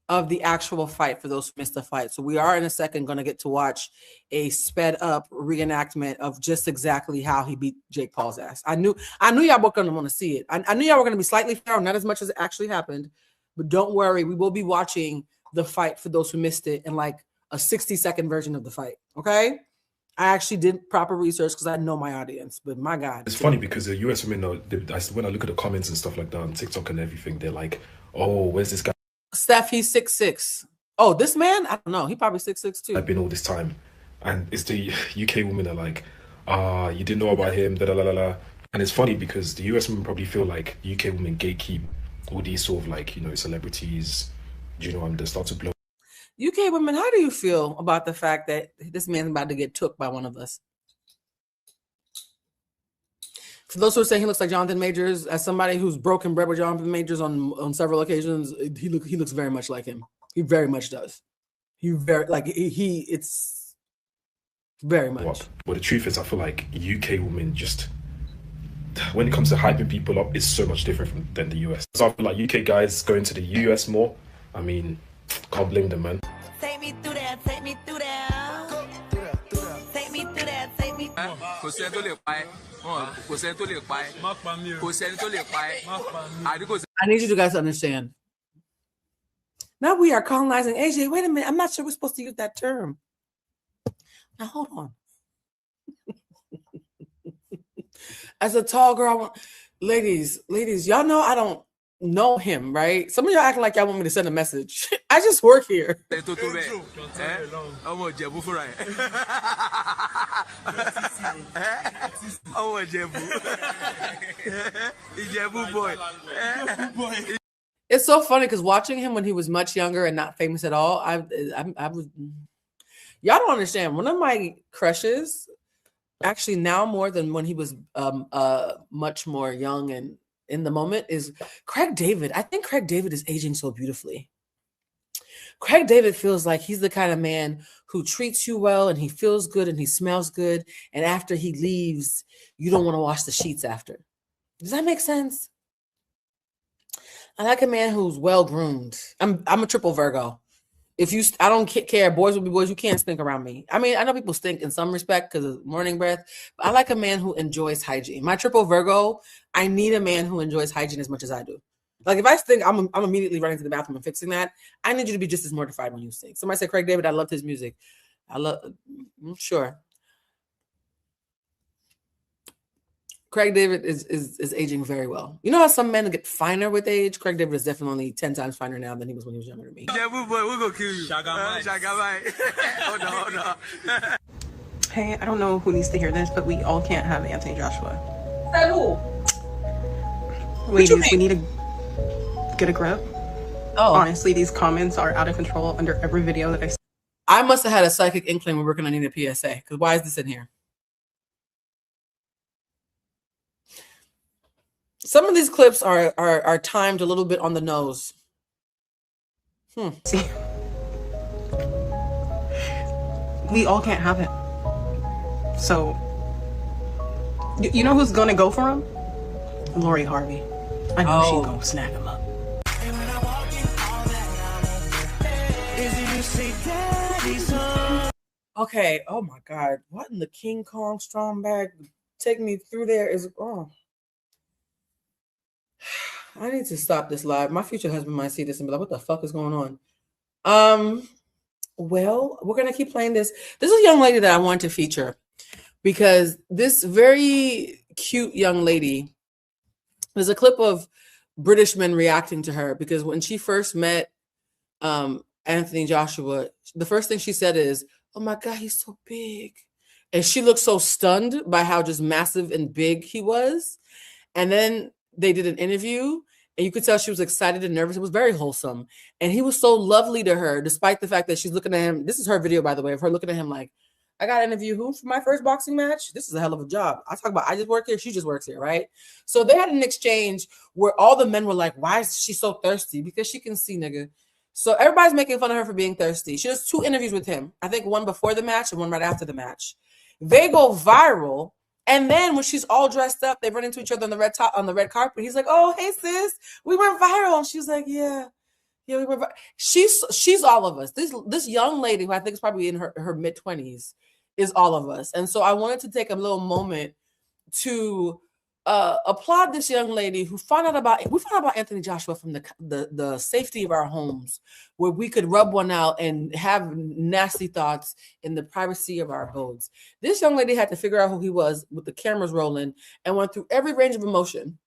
of the actual fight for those who missed the fight. So we are in a second going to get to watch a sped up reenactment of just exactly how he beat Jake Paul's ass. I knew y'all were going to want to see it. I knew y'all were going to be slightly fair, not as much as it actually happened, but don't worry. We will be watching the fight for those who missed it in like a 60-second version of the fight. Okay. I actually did proper research because I know my audience, but my God. It's funny because the US women, when I look at the comments and stuff like that on TikTok and everything, they're like, oh, where's this guy? Steph, he's 6'6". Oh, this man? I don't know. He probably 6'6" too. I've been all this time. And it's the UK women are like, you didn't know about him, da da da da. And it's funny because the US women probably feel like UK women gatekeep all these sort of like, celebrities, and they start to blow. UK women, how do you feel about the fact that this man's about to get took by one of us? For those who are saying he looks like Jonathan Majors, as somebody who's broken bread with Jonathan Majors on several occasions, he looks very much like him. He very much does. It's very much. But the truth is, I feel like UK women just, when it comes to hyping people up, it's so much different than the US. So I feel like UK guys going to the US more. I mean, can't blame them, man. Take me through that, take me through that. Take me through that, take me through I need you guys to understand. Now we are colonizing AJ. Wait a minute. I'm not sure we're supposed to use that term. Now hold on. As a tall girl, ladies, y'all know I don't know him, right? Some of y'all acting like y'all want me to send a message. I just work here. It's so funny because watching him when he was much younger and not famous at all, I was, y'all don't understand. One of my crushes, actually now more than when he was much more young and in the moment, is Craig David. I think Craig David is aging so beautifully. Craig David feels like he's the kind of man who treats you well and he feels good and he smells good. And after he leaves, you don't want to wash the sheets after. Does that make sense? I like a man who's well-groomed. I'm a triple Virgo. I don't care. Boys will be boys. You can't stink around me. I mean, I know people stink in some respect because of morning breath, but I like a man who enjoys hygiene. My triple Virgo, I need a man who enjoys hygiene as much as I do. Like if I stink, I'm immediately running to the bathroom and fixing that. I need you to be just as mortified when you stink. Somebody said Craig David, I loved his music. Sure. Craig David is aging very well. You know how some men get finer with age? Craig David is definitely 10 times finer now than he was when he was younger than me. Yeah, boy, we're gonna kill you. Hold on. Hey, I don't know who needs to hear this, but we all can't have Anthony Joshua. Say who? Ladies, we need to get a grip. Oh. Honestly, these comments are out of control under every video that I see. I must have had a psychic inkling we're working on a PSA, because why is this in here? Some of these clips are timed a little bit on the nose. See, we all can't have it. So, you know who's gonna go for him? Lori Harvey. I know she gonna snap him up. Okay. Oh my God. What in the King Kong strong bag? Take me through there is I need to stop this live. My future husband might see this and be like, what the fuck is going on? Well, we're gonna keep playing this. This is a young lady that I want to feature because this very cute young lady, there's a clip of British men reacting to her because when she first met Anthony Joshua, the first thing she said is, oh my God, he's so big. And she looked so stunned by how just massive and big he was. And then they did an interview and you could tell she was excited and nervous. It was very wholesome. And he was so lovely to her, despite the fact that she's looking at him. This is her video, by the way, of her looking at him like, I got to interview who for my first boxing match? This is a hell of a job. I talk about, I just work here. She just works here, right? So they had an exchange where all the men were like, why is she so thirsty? Because she can see, nigga. So everybody's making fun of her for being thirsty. She does 2 interviews with him. I think one before the match and one right after the match. They go viral. And then when she's all dressed up, they run into each other on the red carpet. He's like, oh, hey, sis, we went viral. And she's like, yeah, we went viral. She's all of us. This young lady, who I think is probably in her mid-20s, is all of us. And so I wanted to take a little moment to applaud this young lady who found out about Anthony Joshua from the safety of our homes, where we could rub one out and have nasty thoughts in the privacy of our abodes. This young lady had to figure out who he was with the cameras rolling and went through every range of emotion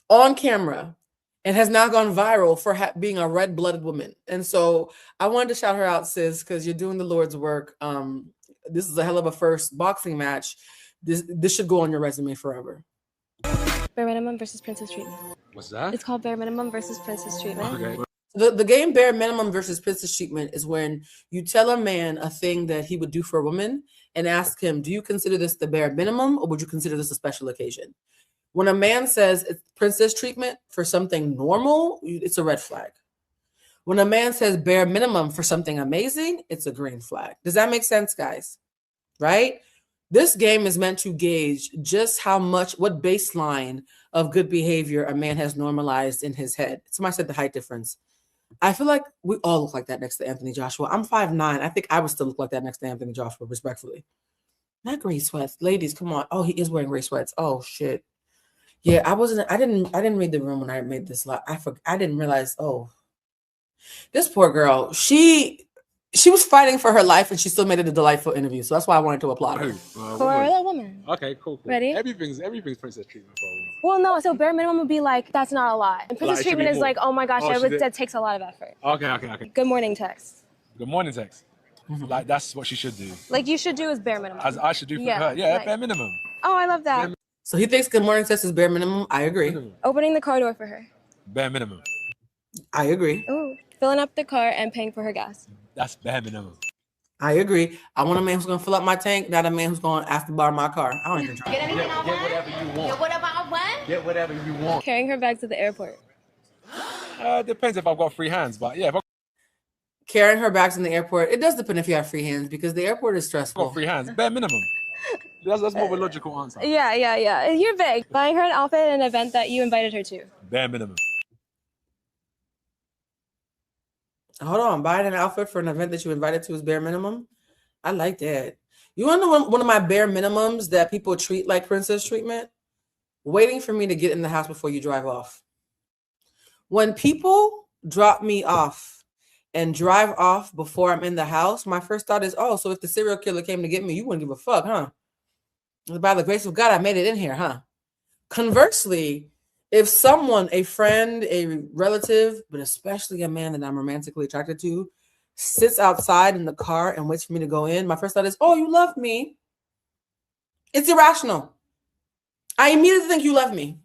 on camera and has now gone viral for being a red-blooded woman. And so I wanted to shout her out, sis, because you're doing the Lord's work. This is a hell of a first boxing match. This should go on your resume forever. Bare minimum versus princess treatment. What's that? It's called bare minimum versus princess treatment. Okay. The game bare minimum versus princess treatment is when you tell a man a thing that he would do for a woman and ask him, do you consider this the bare minimum or would you consider this a special occasion? When a man says it's princess treatment for something normal, it's a red flag. When a man says bare minimum for something amazing, it's a green flag. Does that make sense, guys? Right? This game is meant to gauge just what baseline of good behavior a man has normalized in his head. Somebody said the height difference. I feel like we all look like that next to Anthony Joshua. I'm 5'9". I think I would still look like that next to Anthony Joshua, respectfully. Not gray sweats. Ladies, come on. Oh, he is wearing gray sweats. Oh, shit. Yeah, I didn't read the room when I made this live. I didn't realize, this poor girl, she was fighting for her life and she still made it a delightful interview. So that's why I wanted to applaud her. For a woman. Okay, cool. Ready? Everything's princess treatment for a woman. Well, no, so bare minimum would be like, that's not a lot. And princess treatment is like, oh my gosh, that takes a lot of effort. Okay. Good morning text. Good morning text. Like, that's what she should do. Like, you should do is bare minimum. As I should do for her. Yeah, bare minimum. Oh, I love that. So he thinks good morning text is bare minimum. I agree. Opening the car door for her. Bare minimum. I agree. Ooh. Filling up the car and paying for her gas. That's bare minimum. I agree. I want a man who's going to fill up my tank, not a man who's going to ask to borrow my car. I don't even drive. Get anything I want? Get whatever you want. Get whatever I want? Get whatever you want. Carrying her back to the airport. Depends if I've got free hands, but yeah. Carrying her bags in the airport. It does depend if you have free hands because the airport is stressful. Got free hands. Bare minimum. That's more of a logical answer. Yeah. You're vague. Buying her an outfit at an event that you invited her to. Bare minimum. Hold on. Buying an outfit for an event that you invited to is bare minimum? I like that. You want to know one of my bare minimums that people treat like princess treatment? Waiting for me to get in the house before you drive off. When people drop me off and drive off before I'm in the house, my first thought is, oh, so if the serial killer came to get me, you wouldn't give a fuck, huh? By the grace of God, I made it in here, huh? Conversely, if someone, a friend, a relative, but especially a man that I'm romantically attracted to, sits outside in the car and waits for me to go in, my first thought is, oh, you love me. It's irrational. I immediately think you love me.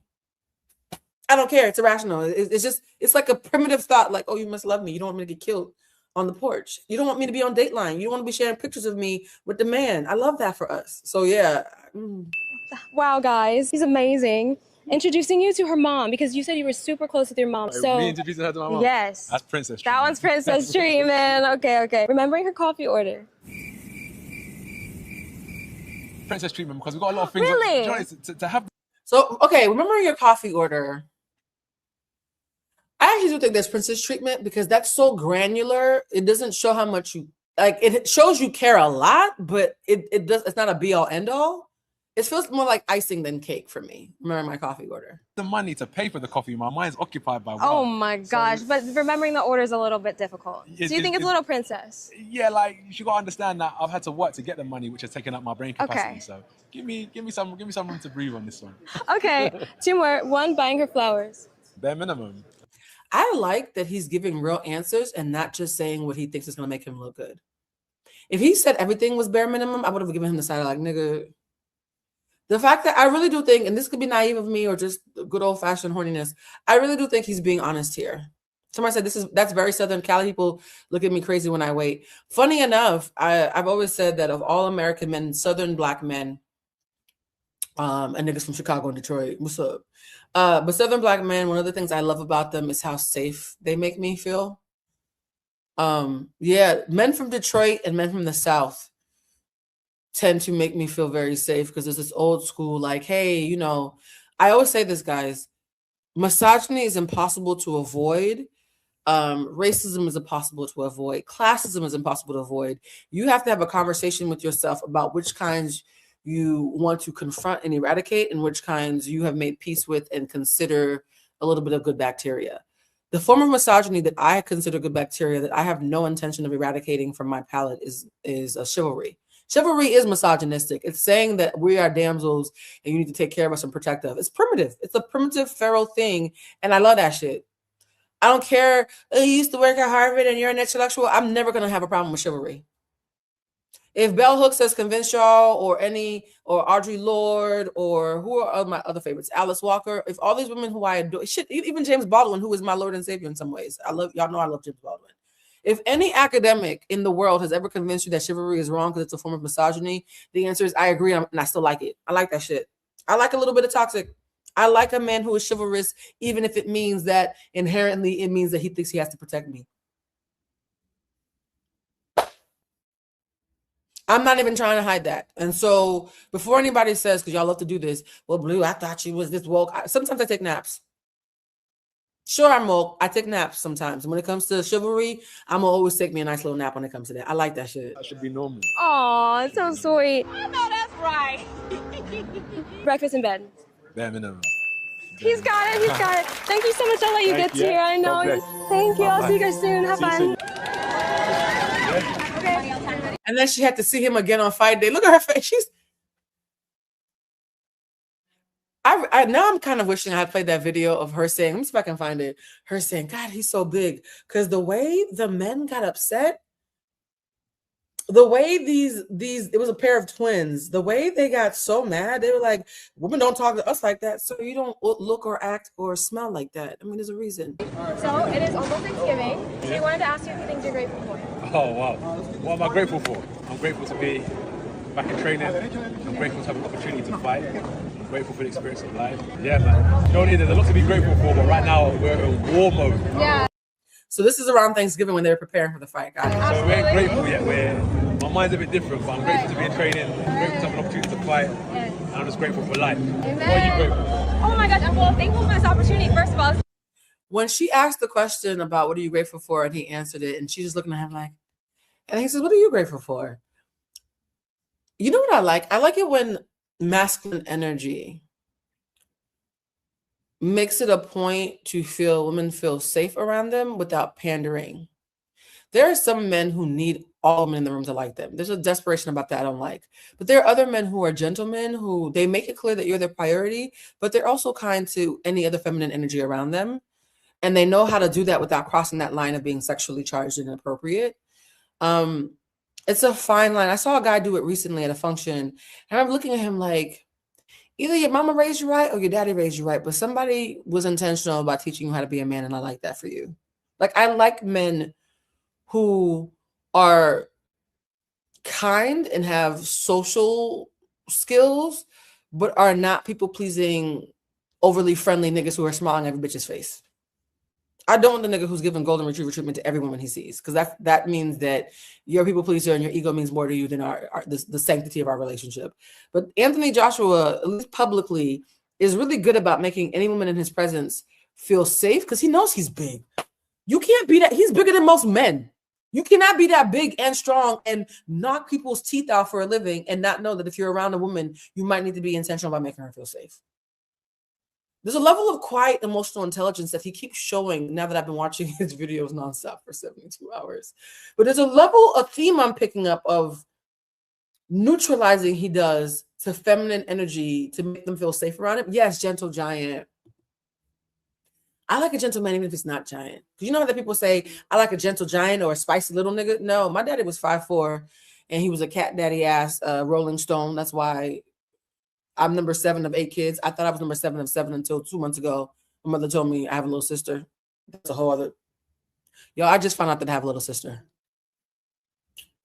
I don't care. It's irrational. It's like a primitive thought, like, oh, you must love me. You don't want me to get killed on the porch. You don't want me to be on Dateline. You don't want to be sharing pictures of me with the man. I love that for us. So, yeah. Wow, guys. He's amazing. Introducing you to her mom, because you said you were super close with your mom. So me introducing her to my mom? Yes. That's princess treatment. That one's princess treatment. Okay. Remembering her coffee order. Princess treatment, because we've got a lot of things. Really? To have. So, okay, remember your coffee order. I actually do think there's princess treatment because that's so granular. It doesn't show how much you like. It shows you care a lot, but it's not a be all end all. It feels more like icing than cake for me. Remember my coffee order. The money to pay for the coffee. My mind's occupied by Oh my gosh, but remembering the order is a little bit difficult. So you think it's a little princess? Yeah, like you gotta understand that I've had to work to get the money, which has taken up my brain capacity. Okay. So give me some room to breathe on this one. Okay, 2 more. 1, buying her flowers. Bare minimum. I like that he's giving real answers and not just saying what he thinks is gonna make him look good. If he said everything was bare minimum, I would have given him the side like, nigga. The fact that I really do think, and this could be naive of me or just good old-fashioned horniness, I really do think he's being honest here. Somebody said that's very Southern Cali. People look at me crazy when I wait. Funny enough, I've always said that of all American men, Southern Black men, and niggas from Chicago and Detroit, what's up? But Southern Black men, one of the things I love about them is how safe they make me feel. Yeah, men from Detroit and men from the South tend to make me feel very safe because there's this old school, like, hey, you know, I always say this, guys, misogyny is impossible to avoid. Racism is impossible to avoid. Classism is impossible to avoid. You have to have a conversation with yourself about which kinds you want to confront and eradicate and which kinds you have made peace with and consider a little bit of good bacteria. The form of misogyny that I consider good bacteria that I have no intention of eradicating from my palate is a chivalry. Chivalry is misogynistic. It's saying that we are damsels and you need to take care of us and protect us. It's primitive. It's a primitive, feral thing. And I love that shit. I don't care. Oh, you used to work at Harvard and you're an intellectual. I'm never going to have a problem with chivalry. If Bell Hooks has convinced y'all or Audre Lorde or who are my other favorites, Alice Walker, if all these women who I adore, shit, even James Baldwin, who is my Lord and Savior in some ways. Y'all know I love James Baldwin. If any academic in the world has ever convinced you that chivalry is wrong because it's a form of misogyny, the answer is I agree and I still like it. I like that shit. I like a little bit of toxic. I like a man who is chivalrous, even if it means that inherently it means that he thinks he has to protect me. I'm not even trying to hide that. And so before anybody says, because y'all love to do this, well, Blue, I thought she was this woke. Sometimes I take naps. Sure, I'm woke. I take naps sometimes. And when it comes to chivalry, I'm going to always take me a nice little nap when it comes to that. I like that shit. That should be normal. Aw, so sweet. I know that's right. Breakfast in bed. Bare minimum. He's got it. He's got it. Thank you so much. I'll let you get to here. I know. Thank you. I'll see you guys soon. Have fun. Okay. And then she had to see him again on fight day. Look at her face. Now I'm kind of wishing I had played that video of her saying, let me see if I can find it. Her saying, God, he's so big. Because the way the men got upset, the way it was a pair of twins, the way they got so mad, they were like, women don't talk to us like that, so you don't look or act or smell like that. I mean, there's a reason. So it is almost Thanksgiving. So we wanted to ask you a few things you're grateful for. Oh, wow. What am I grateful for? I'm grateful to be back in training. I'm grateful to have an opportunity to fight. I'm grateful for the experience of life. Yeah, man. There's a lot to be grateful for, but right now we're in war mode. Yeah. So this is around Thanksgiving when they're preparing for the fight, guys. So we ain't grateful yet. My mind's a bit different, but I'm grateful to be in training. I'm grateful to have an opportunity to fight. And I'm just grateful for life. Amen. What are you grateful for? Oh my gosh, I'm well thankful for this opportunity. First of all, when she asked the question about what are you grateful for, and he answered it, and she's just looking at him like, and he says, what are you grateful for? You know what I like? I like it when masculine energy makes it a point to women feel safe around them without pandering. There are some men who need all men in the room to like them. There's a desperation about that I don't like. But there are other men who are gentlemen who they make it clear that you're their priority, but they're also kind to any other feminine energy around them. And they know how to do that without crossing that line of being sexually charged and inappropriate. It's a fine line. I saw a guy do it recently at a function, and I'm looking at him like, either your mama raised you right or your daddy raised you right, but somebody was intentional about teaching you how to be a man, and I like that for you. Like, I like men who are kind and have social skills, but are not people-pleasing, overly friendly niggas who are smiling at every bitch's face. I don't want the nigga who's giving golden retriever treatment to every woman he sees, because that means that you're a people pleaser and your ego means more to you than the sanctity of our relationship. But Anthony Joshua, at least publicly, is really good about making any woman in his presence feel safe because he knows he's big. You can't be that. He's bigger than most men. You cannot be that big and strong and knock people's teeth out for a living and not know that if you're around a woman, you might need to be intentional about making her feel safe. There's a level of quiet emotional intelligence that he keeps showing now that I've been watching his videos nonstop for 72 hours. But there's a theme I'm picking up of neutralizing he does to feminine energy to make them feel safe around him. Yes, gentle giant. I like a gentle man even if he's not giant. Because you know how that people say, I like a gentle giant or a spicy little nigga? No, my daddy was 5'4", and he was a cat daddy ass Rolling Stone. That's why I'm number 7 of 8 kids. I thought I was number 7 of 7 until 2 months ago. My mother told me I have a little sister. That's a whole other. Yo, I just found out that I have a little sister.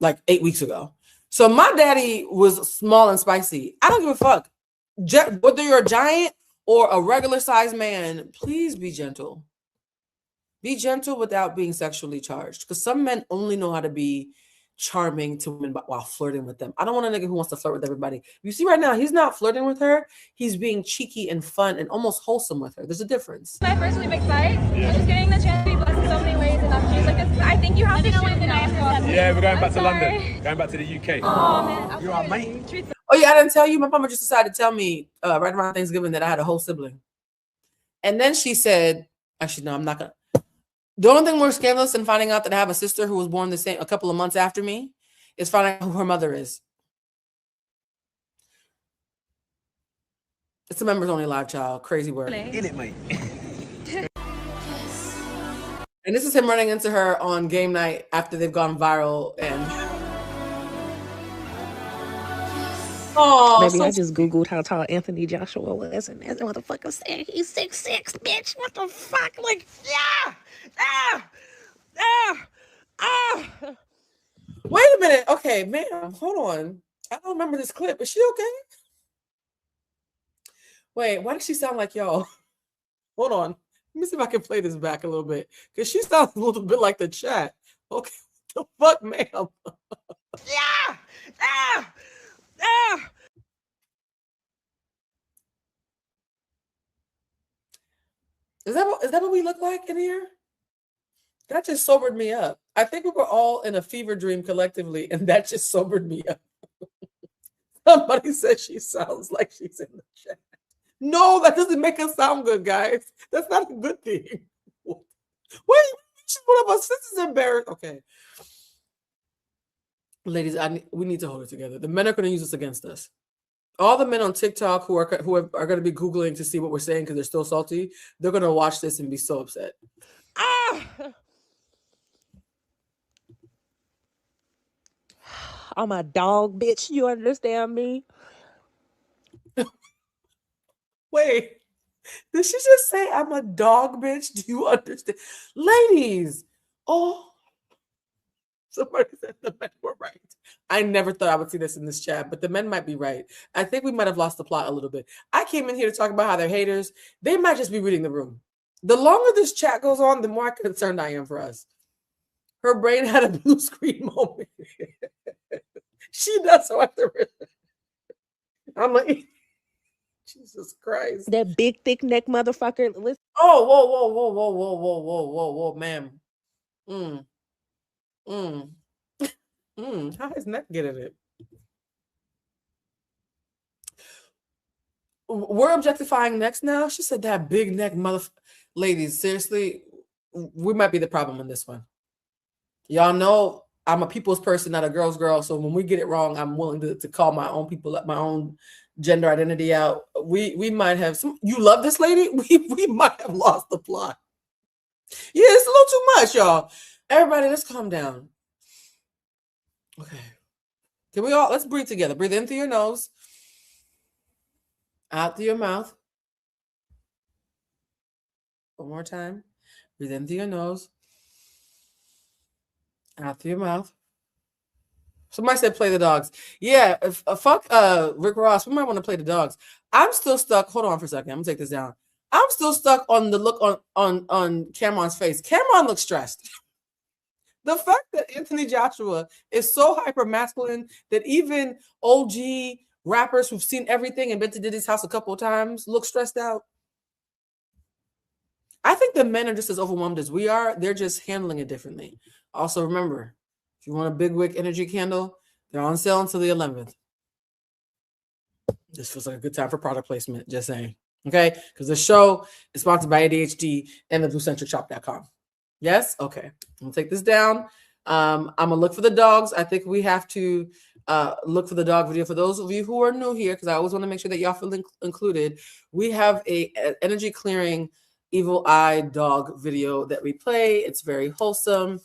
Like 8 weeks ago. So my daddy was small and spicy. I don't give a fuck. Whether you're a giant or a regular sized man, please be gentle. Be gentle without being sexually charged. Because some men only know how to be charming to women while flirting with them. I don't want a nigga who wants to flirt with everybody. You see right now, he's not flirting with her. He's being cheeky and fun and almost wholesome with her. There's a difference. My first really big fight. I'm just getting the chance to be blessed in so many ways, and I'm just like, I think you have to shoot now. Yeah, we're going back to London. Going back to the UK. Oh man, you're all mate. Oh yeah, I didn't tell you. My mama just decided to tell me right around Thanksgiving that I had a whole sibling. And then she said, actually, no, I'm not gonna. The only thing more scandalous than finding out that I have a sister who was born a couple of months after me is finding out who her mother is. It's a members only live child. Crazy word. In it, mate. And this is him running into her on game night after they've gone viral and. Oh, baby, I just Googled how tall Anthony Joshua was, and that motherfucker said he's 6'6", bitch. What the fuck? Like, Wait a minute. Okay, ma'am, hold on. I don't remember this clip. Is she okay? Wait, why does she sound like y'all? Hold on. Let me see if I can play this back a little bit. Because she sounds a little bit like the chat. Okay, what the fuck, ma'am? Is that what we look like in here? That just sobered me up. I think we were all in a fever dream collectively, and that just sobered me up. Somebody said she sounds like she's in the chat. No, that doesn't make us sound good, guys. That's not a good thing. Wait, she's one of us. This is embarrassing. Okay. Ladies, we need to hold it together. The men are going to use this against us. All the men on TikTok who are going to be Googling to see what we're saying because they're still salty, they're going to watch this and be so upset. I'm a dog, bitch. You understand me? Wait, did she just say I'm a dog, bitch? Do you understand? Ladies, somebody said the men were right. I never thought I would see this in this chat, but the men might be right. I think we might have lost the plot a little bit. I came in here to talk about how they're haters. They might just be reading the room. The longer this chat goes on, the more concerned I am for us. Her brain had a blue screen moment. She does so after. I'm like, Jesus Christ. That big, thick neck motherfucker. Listen. Oh, whoa, ma'am. How does neck get in it? We're objectifying necks now. She said that big neck motherfucker. Ladies, seriously, we might be the problem in this one. Y'all know I'm a people's person, not a girl's girl. So when we get it wrong, I'm willing to call my own people, my own gender identity out. We might have some. You love this lady? We might have lost the plot. Yeah, it's a little too much, y'all. Everybody, let's calm down. Okay. Can we all, let's breathe together. Breathe in through your nose. Out through your mouth. One more time. Breathe in through your nose. Out through your mouth. Somebody said play the dogs. Yeah, fuck Rick Ross. We might want to play the dogs. I'm still stuck. Hold on for a second. I'm gonna take this down. I'm still stuck on the look on Cameron's face. Cameron looks stressed. The fact that Anthony Joshua is so hyper masculine that even OG rappers who've seen everything and been to Diddy's house a couple of times look stressed out? I think the men are just as overwhelmed as we are. They're just handling it differently. Also, remember, if you want a big wick energy candle, they're on sale until the 11th. This feels like a good time for product placement, just saying. Okay? Because the show is sponsored by ADHD and the Bluecentric.com. Yes? Okay. I'm going to take this down. I'm going to look for the dogs. I think we have to look for the dog video. For those of you who are new here, because I always want to make sure that y'all feel included, we have a energy clearing evil eye dog video that we play. It's very wholesome.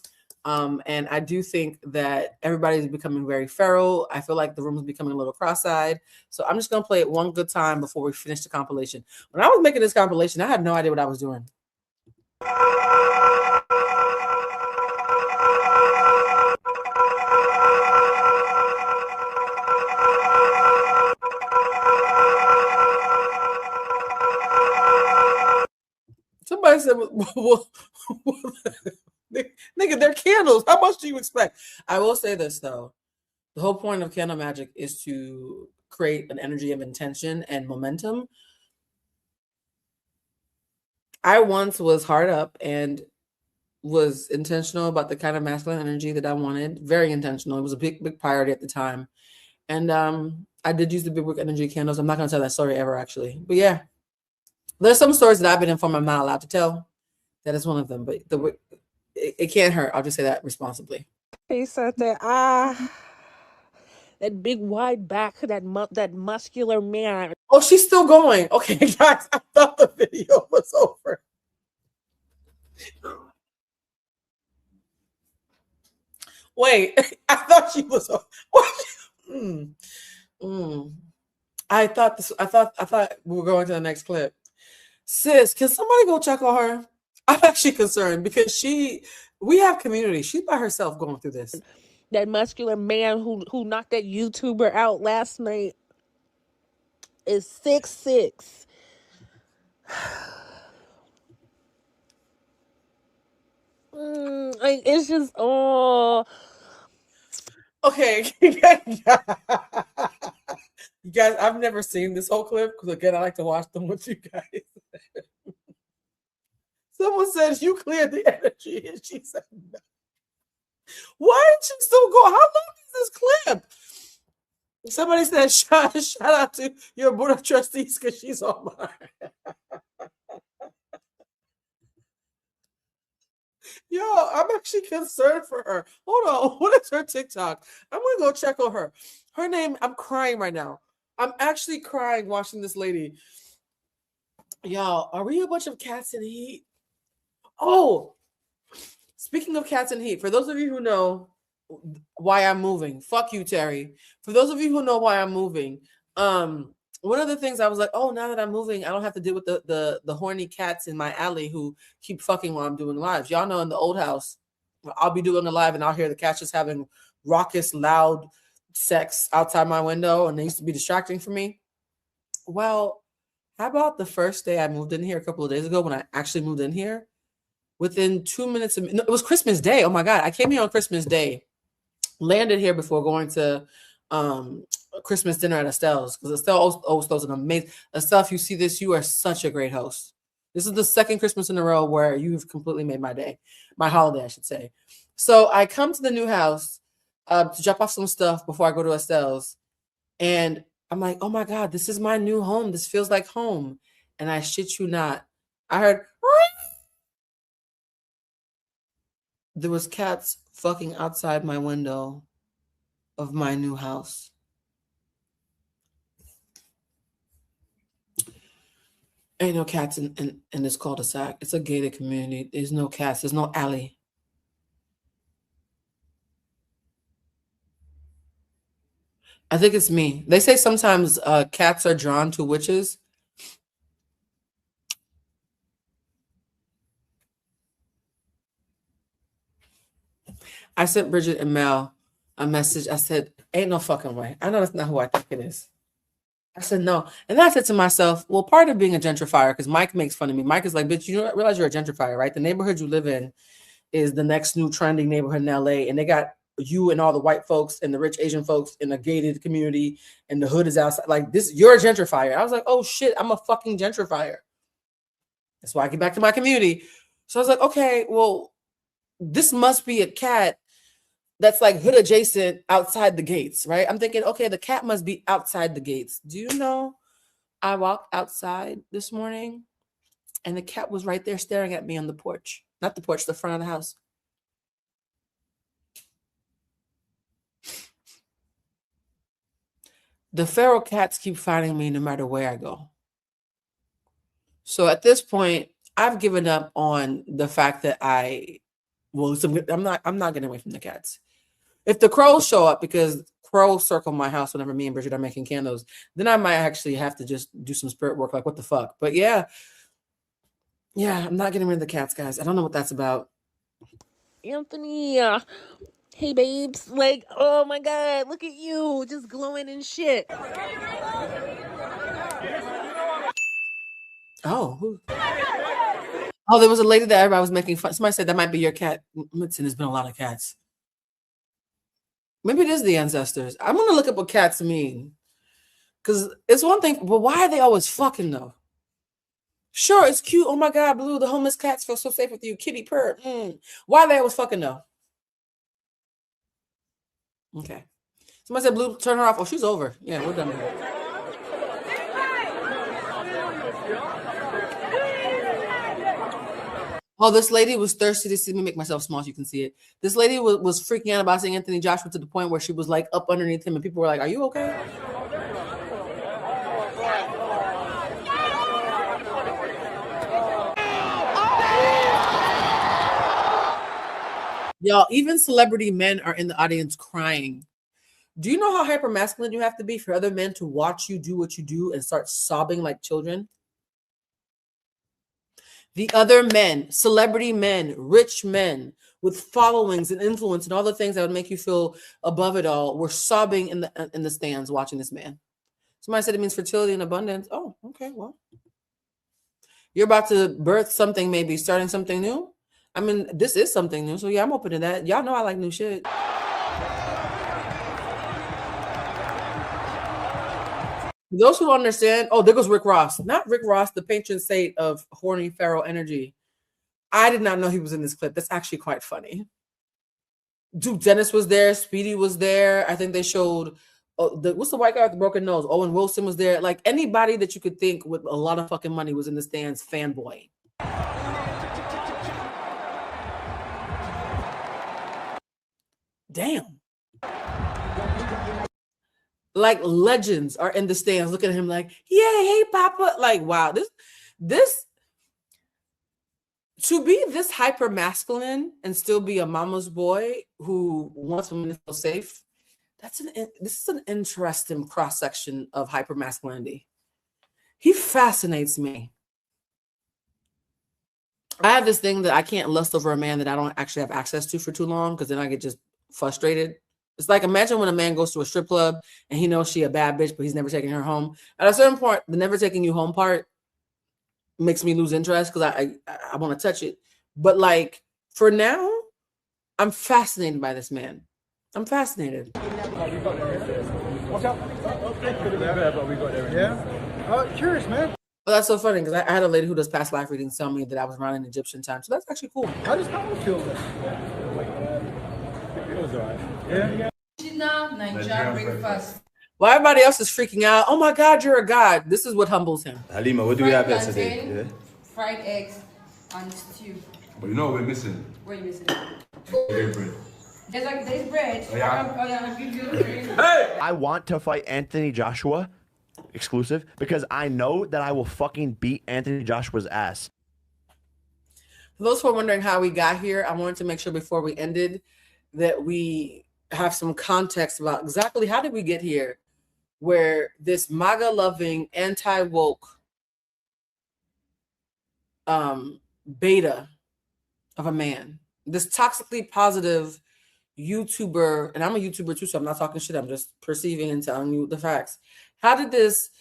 And I do think that everybody's becoming very feral. I feel like the room is becoming a little cross-eyed. So I'm just going to play it one good time before we finish the compilation. When I was making this compilation, I had no idea what I was doing. Somebody said, well, nigga, they're candles. How much do you expect? I will say this, though. The whole point of candle magic is to create an energy of intention and momentum. I once was hard up and was intentional about the kind of masculine energy that I wanted. Very intentional. It was a big priority at the time. And I did use the big wick energy candles. I'm not going to tell that story ever, actually. But yeah, there's some stories that I've been informed I'm not allowed to tell. That is one of them. But it can't hurt. I'll just say that responsibly. He said that, that big wide back, that muscular man. Oh, she's still going. Okay, guys, I thought the video was over. Wait, I thought she was over. I thought we were going to the next clip. Sis, can somebody go check on her? I'm actually concerned because we have community. She's by herself going through this. That muscular man who knocked that YouTuber out last night is 6'6". Like, it's just, oh. Okay. You guys, I've never seen this whole clip because, again, I like to watch them with you guys. Someone says you cleared the energy, and she said no. Why did she still go? How long is this clip? Somebody said shout out to your board of trustees because she's on mine. Yo, I'm actually concerned for her. Hold on. What is her TikTok? I'm going to go check on her. Her name, I'm crying right now. I'm actually crying watching this lady. Y'all, are we a bunch of cats in heat? Oh, speaking of cats in heat, for those of you who know why I'm moving, fuck you, Terry. For those of you who know why I'm moving, one of the things I was like, oh, now that I'm moving, I don't have to deal with the horny cats in my alley who keep fucking while I'm doing lives. Y'all know in the old house, I'll be doing a live and I'll hear the cats just having raucous, loud sex outside my window, and they used to be distracting for me. Well, how about the first day I moved in here a couple of days ago when I actually moved in here? Within 2 minutes, no, it was Christmas Day. Oh my God, I came here on Christmas Day, landed here before going to Christmas dinner at Estelle's, because Estelle always throws an amazing Estelle. If you see this, you are such a great host. This is the second Christmas in a row where you've completely made my day, my holiday, I should say. So I come to the new house to drop off some stuff before I go to Estelle's, and I'm like, oh my God, this is my new home. This feels like home. And I shit you not, I heard there was cats fucking outside my window of my new house. Ain't no cats in this cul-de-sac. It's a gated community. There's no cats. There's no alley. I think it's me. They say sometimes cats are drawn to witches. I sent Bridget and Mel a message. I said, ain't no fucking way. I know that's not who I think it is. I said, no. And then I said to myself, well, part of being a gentrifier, because Mike makes fun of me. Mike is like, bitch, you realize you're a gentrifier, right? The neighborhood you live in is the next new trending neighborhood in LA. And they got you and all the white folks and the rich Asian folks in a gated community and the hood is outside. Like this, you're a gentrifier. I was like, oh shit, I'm a fucking gentrifier. That's why I get back to my community. So I was like, okay, well, this must be a cat that's like hood adjacent outside the gates, right? I'm thinking, okay, the cat must be outside the gates. Do you know, I walked outside this morning and the cat was right there staring at me on the porch. Not the porch, the front of the house. The feral cats keep finding me no matter where I go. So at this point, I've given up on the fact that I'm not getting away from the cats. If the crows show up, because crows circle my house whenever me and Bridget are making candles, then I might actually have to just do some spirit work. Like, what the fuck? But yeah, I'm not getting rid of the cats, guys. I don't know what that's about. Anthony, hey babes, like, oh my god, look at you, just glowing and shit. Oh, there was a lady that everybody was making fun. Somebody said that might be your cat. Listen, there's been a lot of cats. Maybe it is the ancestors. I'm gonna look up what cats mean, because it's one thing, but why are they always fucking though? Sure, it's cute. Oh my god, Blue, the homeless cats feel so safe with you. Kitty purr. Why are they always fucking though? Okay. Somebody said, Blue, turn her off. Oh, she's over. Yeah, we're done with her. Oh, this lady was thirsty to see me make myself small so you can see it. This lady was freaking out about seeing Anthony Joshua to the point where she was like up underneath him and people were like, are you okay? Y'all, even celebrity men are in the audience crying. Do you know how hypermasculine you have to be for other men to watch you do what you do and start sobbing like children? The other men, celebrity men, rich men with followings and influence and all the things that would make you feel above it all were sobbing in the stands watching this man. Somebody said it means fertility and abundance. Oh, okay, well. You're about to birth something, maybe starting something new. I mean, this is something new. So yeah, I'm open to that. Y'all know I like new shit. Those who don't understand, oh, there goes Rick Ross. Not Rick Ross, the patron saint of horny feral energy. I did not know he was in this clip. That's actually quite funny. Duke Dennis was there. Speedy was there. I think they showed, what's the white guy with the broken nose? Owen Wilson was there. Like anybody that you could think with a lot of fucking money was in the stands fanboying. Damn. Like legends are in the stands looking at him like, yeah, hey, Papa. Like, wow, this to be this hyper masculine and still be a mama's boy who wants women to feel safe. This is an interesting cross section of hyper masculinity. He fascinates me. I have this thing that I can't lust over a man that I don't actually have access to for too long, because then I get just frustrated. It's like, imagine when a man goes to a strip club and he knows she a bad bitch, but he's never taking her home. At a certain point, the never taking you home part makes me lose interest because I want to touch it. But like, for now, I'm fascinated by this man. I'm fascinated. Yeah. Curious, man. Well, that's so funny because I had a lady who does past life readings tell me that I was running Egyptian time. So that's actually cool. How does Papa feel then? It was all right. Yeah. Nigerian breakfast. While everybody else is freaking out, oh my God, you're a god. This is what humbles him. Halima, what do we have here today? Yeah? Fried eggs and stew. But you know what we're missing? What are you missing? Bread. There's bread. Oh, yeah. I'll give you bread. Hey! I want to fight Anthony Joshua, exclusive, because I know that I will fucking beat Anthony Joshua's ass. For those who are wondering how we got here, I wanted to make sure before we ended that we have some context about exactly how did we get here, where this MAGA-loving, anti-woke beta of a man, this toxically positive YouTuber, and I'm a YouTuber too, so I'm not talking shit, I'm just perceiving and telling you the facts. How did this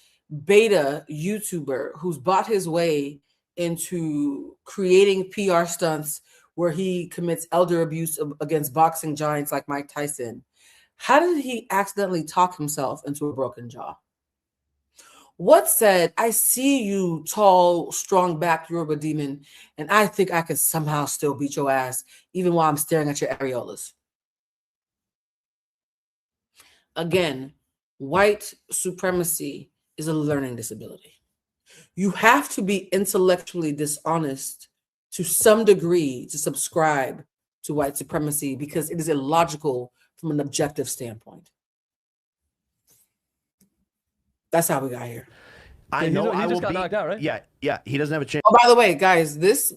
beta YouTuber who's bought his way into creating PR stunts where he commits elder abuse against boxing giants like Mike Tyson. How did he accidentally talk himself into a broken jaw? What said, I see you, tall, strong-backed Yoruba demon, and I think I could somehow still beat your ass, even while I'm staring at your areolas? Again, white supremacy is a learning disability. You have to be intellectually dishonest to some degree to subscribe to white supremacy because it is illogical from an objective standpoint. That's how we got here. I know he just got knocked out, right? Yeah. He doesn't have a chance. Oh, by the way, guys, this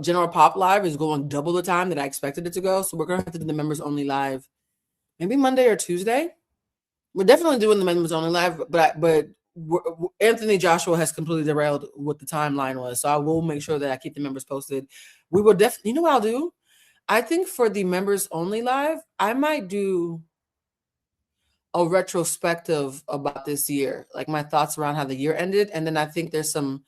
General Pop Live is going double the time that I expected it to go. So we're going to have to do the members only live maybe Monday or Tuesday. We're definitely doing the members only live, but Anthony Joshua has completely derailed what the timeline was. So I will make sure that I keep the members posted. We will definitely, you know what I'll do? I think for the members only live, I might do a retrospective about this year, like my thoughts around how the year ended. And then I think there's some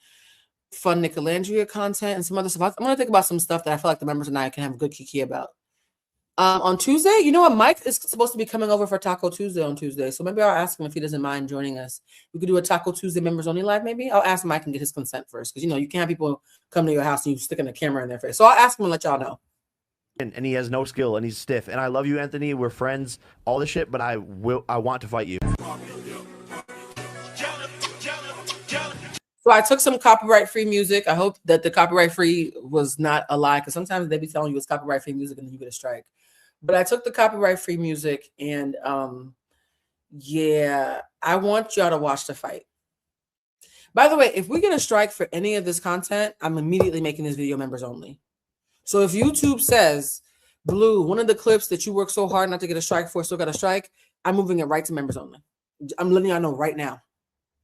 fun Nicolandria content and some other stuff. I'm going to think about some stuff that I feel like the members and I can have a good kiki about. On Tuesday, you know what? Mike is supposed to be coming over for Taco Tuesday on Tuesday. So maybe I'll ask him if he doesn't mind joining us. We could do a Taco Tuesday members only live, maybe. I'll ask Mike and get his consent first. Because, you know, you can't have people come to your house and you sticking a camera in their face. So I'll ask him and let y'all know. And he has no skill and he's stiff. And I love you, Anthony. We're friends, all this shit, but I want to fight you. So I took some copyright-free music. I hope that the copyright-free was not a lie, because sometimes they be telling you it's copyright-free music and then you get a strike. But I took the copyright-free music and yeah, I want y'all to watch the fight. By the way, if we get a strike for any of this content, I'm immediately making this video members only. So if YouTube says, Blue, one of the clips that you worked so hard not to get a strike for still got a strike, I'm moving it right to members only. I'm letting y'all know right now.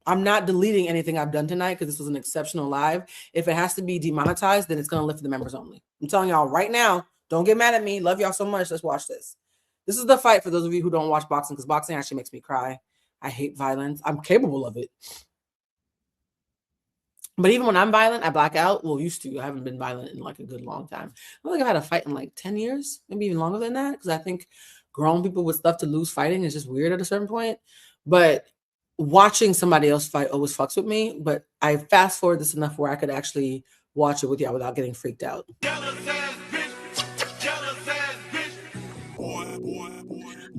I'm not deleting anything I've done tonight because this was an exceptional live. If it has to be demonetized, then it's going to live for the members only. I'm telling y'all right now, don't get mad at me. Love y'all so much. Let's watch this. This is the fight for those of you who don't watch boxing, because boxing actually makes me cry. I hate violence. I'm capable of it. But even when I'm violent, I black out. Well, used to. I haven't been violent in like a good long time. I don't think I've had a fight in like 10 years, maybe even longer than that, because I think grown people with stuff to lose fighting is just weird at a certain point. But watching somebody else fight always fucks with me. But I fast forward this enough where I could actually watch it with y'all without getting freaked out.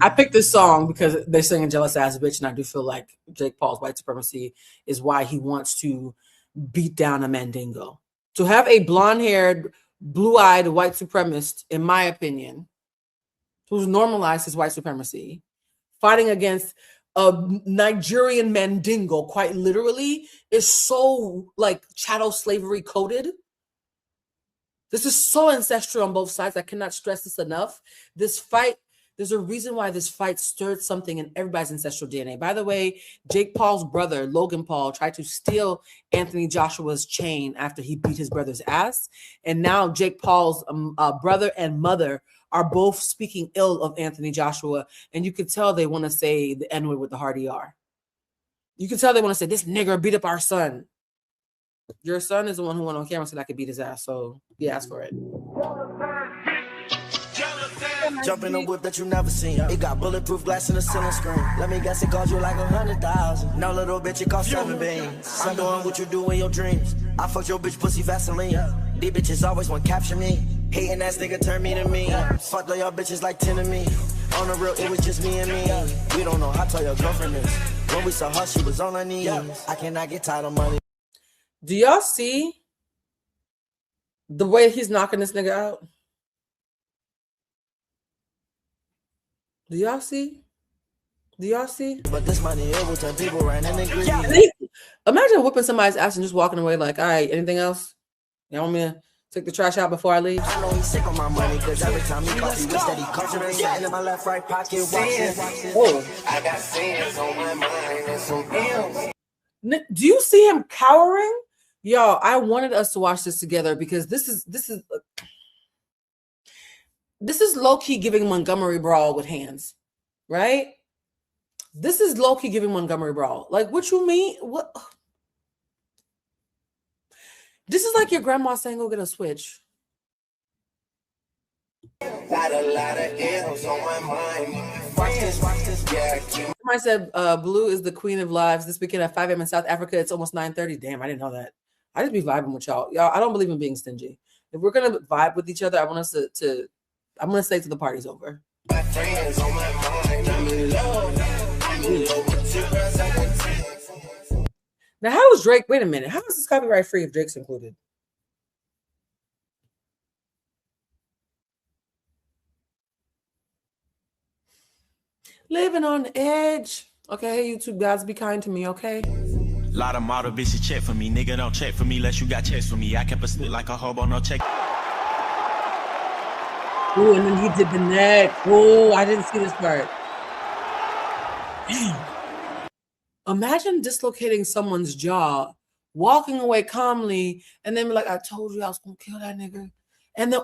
I picked this song because they're singing Jealous Ass Bitch, and I do feel like Jake Paul's white supremacy is why he wants to beat down a Mandingo. To have a blonde-haired, blue-eyed white supremacist, in my opinion, who's normalized his white supremacy, fighting against a Nigerian Mandingo, quite literally, is so like chattel slavery coded. This is so ancestral on both sides. I cannot stress this enough. This fight, there's a reason why this fight stirred something in everybody's ancestral DNA. By the way, Jake Paul's brother, Logan Paul, tried to steal Anthony Joshua's chain after he beat his brother's ass. And now Jake Paul's brother and mother are both speaking ill of Anthony Joshua. And you can tell they want to say the N-word with the hard ER. You can tell they want to say, this nigger beat up our son. Your son is the one who went on camera and said I could beat his ass. So he asked for it. Jump in a whip that you never seen. It got bulletproof glass in the ceiling screen. Let me guess, it cost you like 100,000. No, little bitch, it cost 7 beans. I'm doing what you do in your dreams. I fucked your bitch pussy Vaseline. These bitches always want to capture me. Hating ass nigga turn me to me. Fucked all y'all bitches like 10 to me. On the real, it was just me and me. We don't know how tall your girlfriend is. When we saw her, she was on her knees. I cannot get tired of money. Do y'all see the way he's knocking this nigga out? Do y'all see? Do y'all see? But this money, it will turn people right in the Imagine whipping somebody's ass and just walking away like, all right, anything else? You want me to take the trash out before I leave? I know he's sick of my money, because every time he calls, he wish that he comes to me. In my left, right pocket, watch it. Oh. I got sins on my mind and some bills. Do you see him cowering? Y'all, I wanted us to watch this together because this is low-key giving Montgomery Brawl with hands, right? This is low-key giving Montgomery Brawl. Like, what you mean? What? This is like your grandma saying, go get a switch. Got a lot of L's on my mind. Watch this, yeah. Somebody said Blue is the queen of lives. This weekend at 5 a.m. in South Africa, it's almost 9:30. Damn, I didn't know that. I just be vibing with y'all. Y'all, I don't believe in being stingy. If we're gonna vibe with each other, I want us to I'm gonna stay till the party's over. My friends on my mind. I'm in love. I'm in love with you. Now, how is Drake? Wait a minute. How is this copyright free if Drake's included? Living on the edge. Okay, hey, YouTube guys, be kind to me, okay? Lot of model bitches check for me. Nigga, don't check for me unless you got checks for me. I kept a split like a hobo, no check. Ooh, and then he did the neck. Oh, I didn't see this part. Damn. Imagine dislocating someone's jaw, walking away calmly, and then be like, I told you I was gonna kill that nigga. And then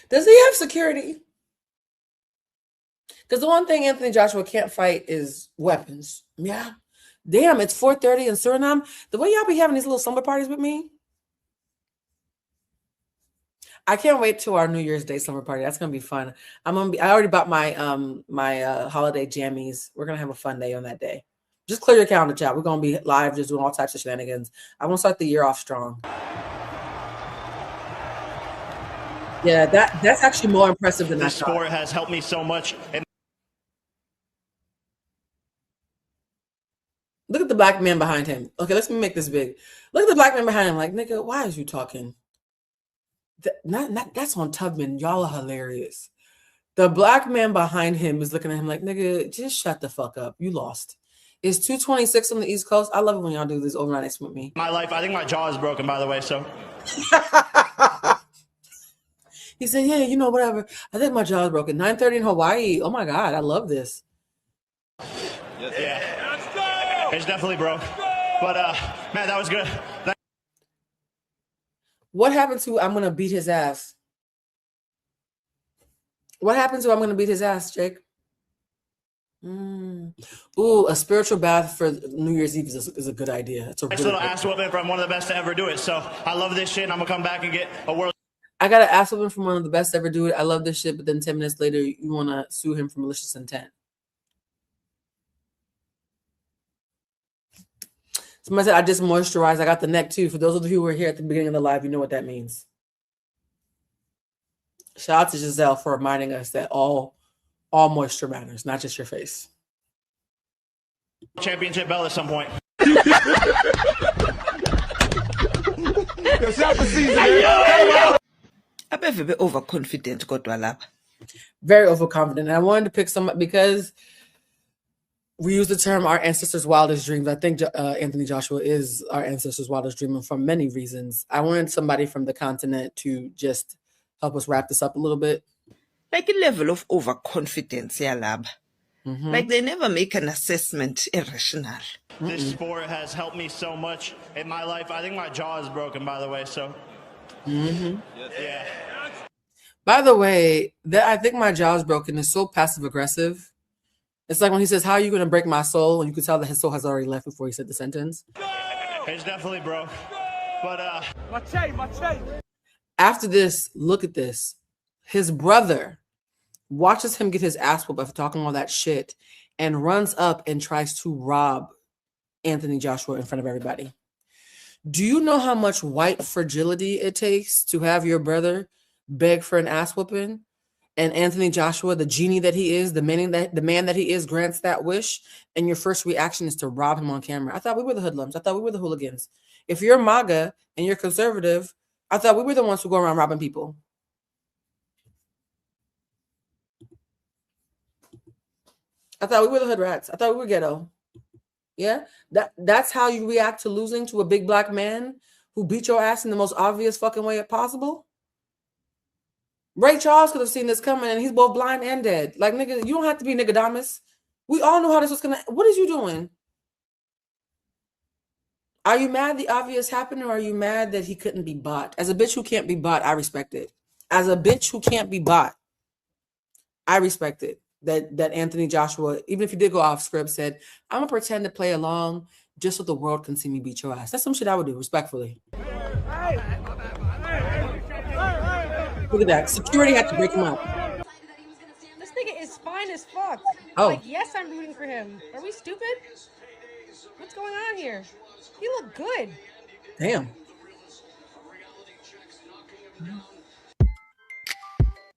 does he have security? Because the one thing Anthony Joshua can't fight is weapons. Yeah. Damn, it's 4:30 in Suriname. The way y'all be having these little slumber parties with me. I can't wait till our New Year's Day slumber party. That's gonna be fun. I already bought my holiday jammies. We're gonna have a fun day on that day. Just clear your calendar, chat. We're gonna be live, just doing all types of shenanigans. I want to start the year off strong. Yeah, that's actually more impressive than this I thought. sport has helped me so much. Look at the black man behind him. Okay, let's make this big. Look at the black man behind him. Like, nigga, why is you talking? That's on Tubman. Y'all are hilarious. The black man behind him is looking at him like, nigga, just shut the fuck up. You lost. It's 2:26 on the East Coast. I love it when y'all do this overnights with me. My life, I think my jaw is broken, by the way, so. He said, yeah, you know, whatever. I think my jaw is broken. 9:30 in Hawaii. Oh, my God. I love this. Yeah. It's definitely broke. But, man, that was good. What happened to I'm going to beat his ass? What happened to I'm going to beat his ass, Jake? Ooh, a spiritual bath for New Year's Eve is a good idea. It's a nice little ass whooping from one of the best to ever do it. So I love this shit, and I'm going to come back and get a world. I got an ass whooping from one of the best to ever do it. I love this shit, but then 10 minutes later, you want to sue him for malicious intent. Somebody said, I just moisturized. I got the neck too. For those of you who were here at the beginning of the live, you know what that means. Shout out to Giselle for reminding us that all moisture matters, not just your face. Championship belt at some point. I bet a bit overconfident, Godwalab. Very overconfident. And I wanted to pick some because we use the term our ancestors' wildest dreams. I think Anthony Joshua is our ancestors' wildest dream, and for many reasons. I wanted somebody from the continent to just help us wrap this up a little bit. Like a level of overconfidence, yeah, lab. Like they never make an assessment irrational. This sport has helped me so much in my life. I think my jaw is broken, by the way, so. Yeah. By the way, I think my jaw is broken is so passive-aggressive. It's like when he says, how are you going to break my soul? And you could tell that his soul has already left before he said the sentence. It's definitely broke. But, my chain. After this, look at this. His brother watches him get his ass whooped after talking all that shit and runs up and tries to rob Anthony Joshua in front of everybody. Do you know how much white fragility it takes to have your brother beg for an ass whooping? And Anthony Joshua, the genie that he is, the man that he is, grants that wish, and your first reaction is to rob him on camera. I thought we were the hoodlums. I thought we were the hooligans. If you're MAGA and you're conservative, I thought we were the ones who go around robbing people. I thought we were the hood rats. I thought we were ghetto. Yeah, that's how you react to losing to a big black man who beat your ass in the most obvious fucking way possible. Ray Charles could have seen this coming, and he's both blind and dead. Like, nigga, you don't have to be nigga-damus. We all know how this was gonna. What is you doing? Are you mad the obvious happened, or are you mad that he couldn't be bought? As a bitch who can't be bought, I respect it. As a bitch who can't be bought, I respect it. that Anthony Joshua, even if he did go off script, said, I'm gonna pretend to play along just so the world can see me beat your ass. That's some shit I would do, respectfully. Look at that. Security had to break him up. This nigga is fine as fuck. Oh. Like, yes, I'm rooting for him. Are we stupid? What's going on here? He looked good. Damn.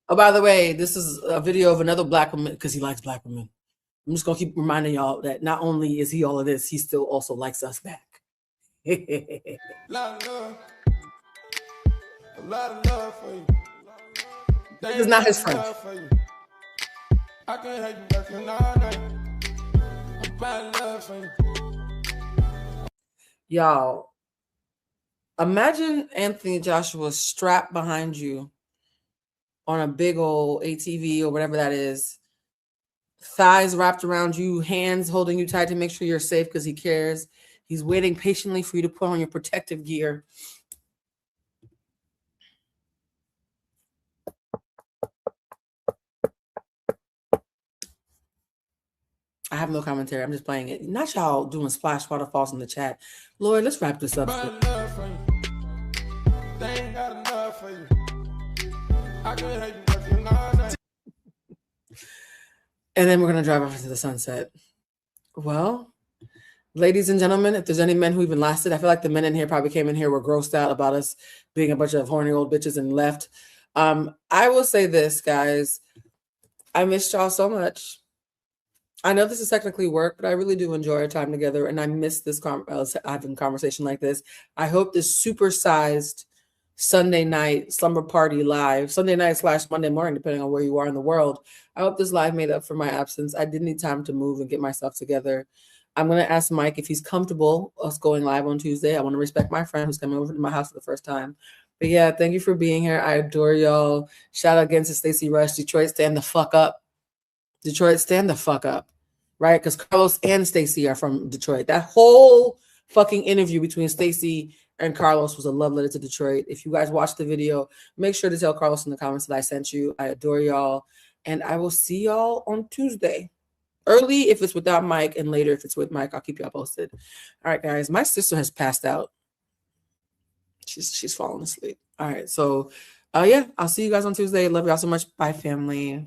Oh, by the way, this is a video of another black woman because he likes black women. I'm just gonna keep reminding y'all that not only is he all of this, he still also likes us back. A lot of love for you. This is not his friend. I can have you working all night. I'm buying love for you. Y'all, imagine Anthony Joshua strapped behind you on a big old ATV or whatever that is, thighs wrapped around you, hands holding you tight to make sure you're safe because he cares. He's waiting patiently for you to put on your protective gear. I have no commentary. I'm just playing it. Not y'all doing splash waterfalls in the chat. Lord, let's wrap this up. And then we're going to drive off into the sunset. Well, ladies and gentlemen, if there's any men who even lasted, I feel like the men in here probably came in here, were grossed out about us being a bunch of horny old bitches and left. I will say this, guys. I missed y'all so much. I know this is technically work, but I really do enjoy our time together, and I miss this having a conversation like this. I hope this supersized Sunday night slumber party live, Sunday night / Monday morning, depending on where you are in the world. I hope this live made up for my absence. I did need time to move and get myself together. I'm going to ask Mike if he's comfortable us going live on Tuesday. I want to respect my friend who's coming over to my house for the first time. But yeah, thank you for being here. I adore y'all. Shout out again to Stacey Rush. Detroit, stand the fuck up. Detroit, stand the fuck up, right? Because Carlos and Stacey are from Detroit. That whole fucking interview between Stacey and Carlos was a love letter to Detroit. If you guys watched the video, make sure to tell Carlos in the comments that I sent you. I adore y'all. And I will see y'all on Tuesday. Early if it's without Mike, and later if it's with Mike. I'll keep y'all posted. All right, guys. My sister has passed out. She's falling asleep. All right. So, yeah, I'll see you guys on Tuesday. Love y'all so much. Bye, family.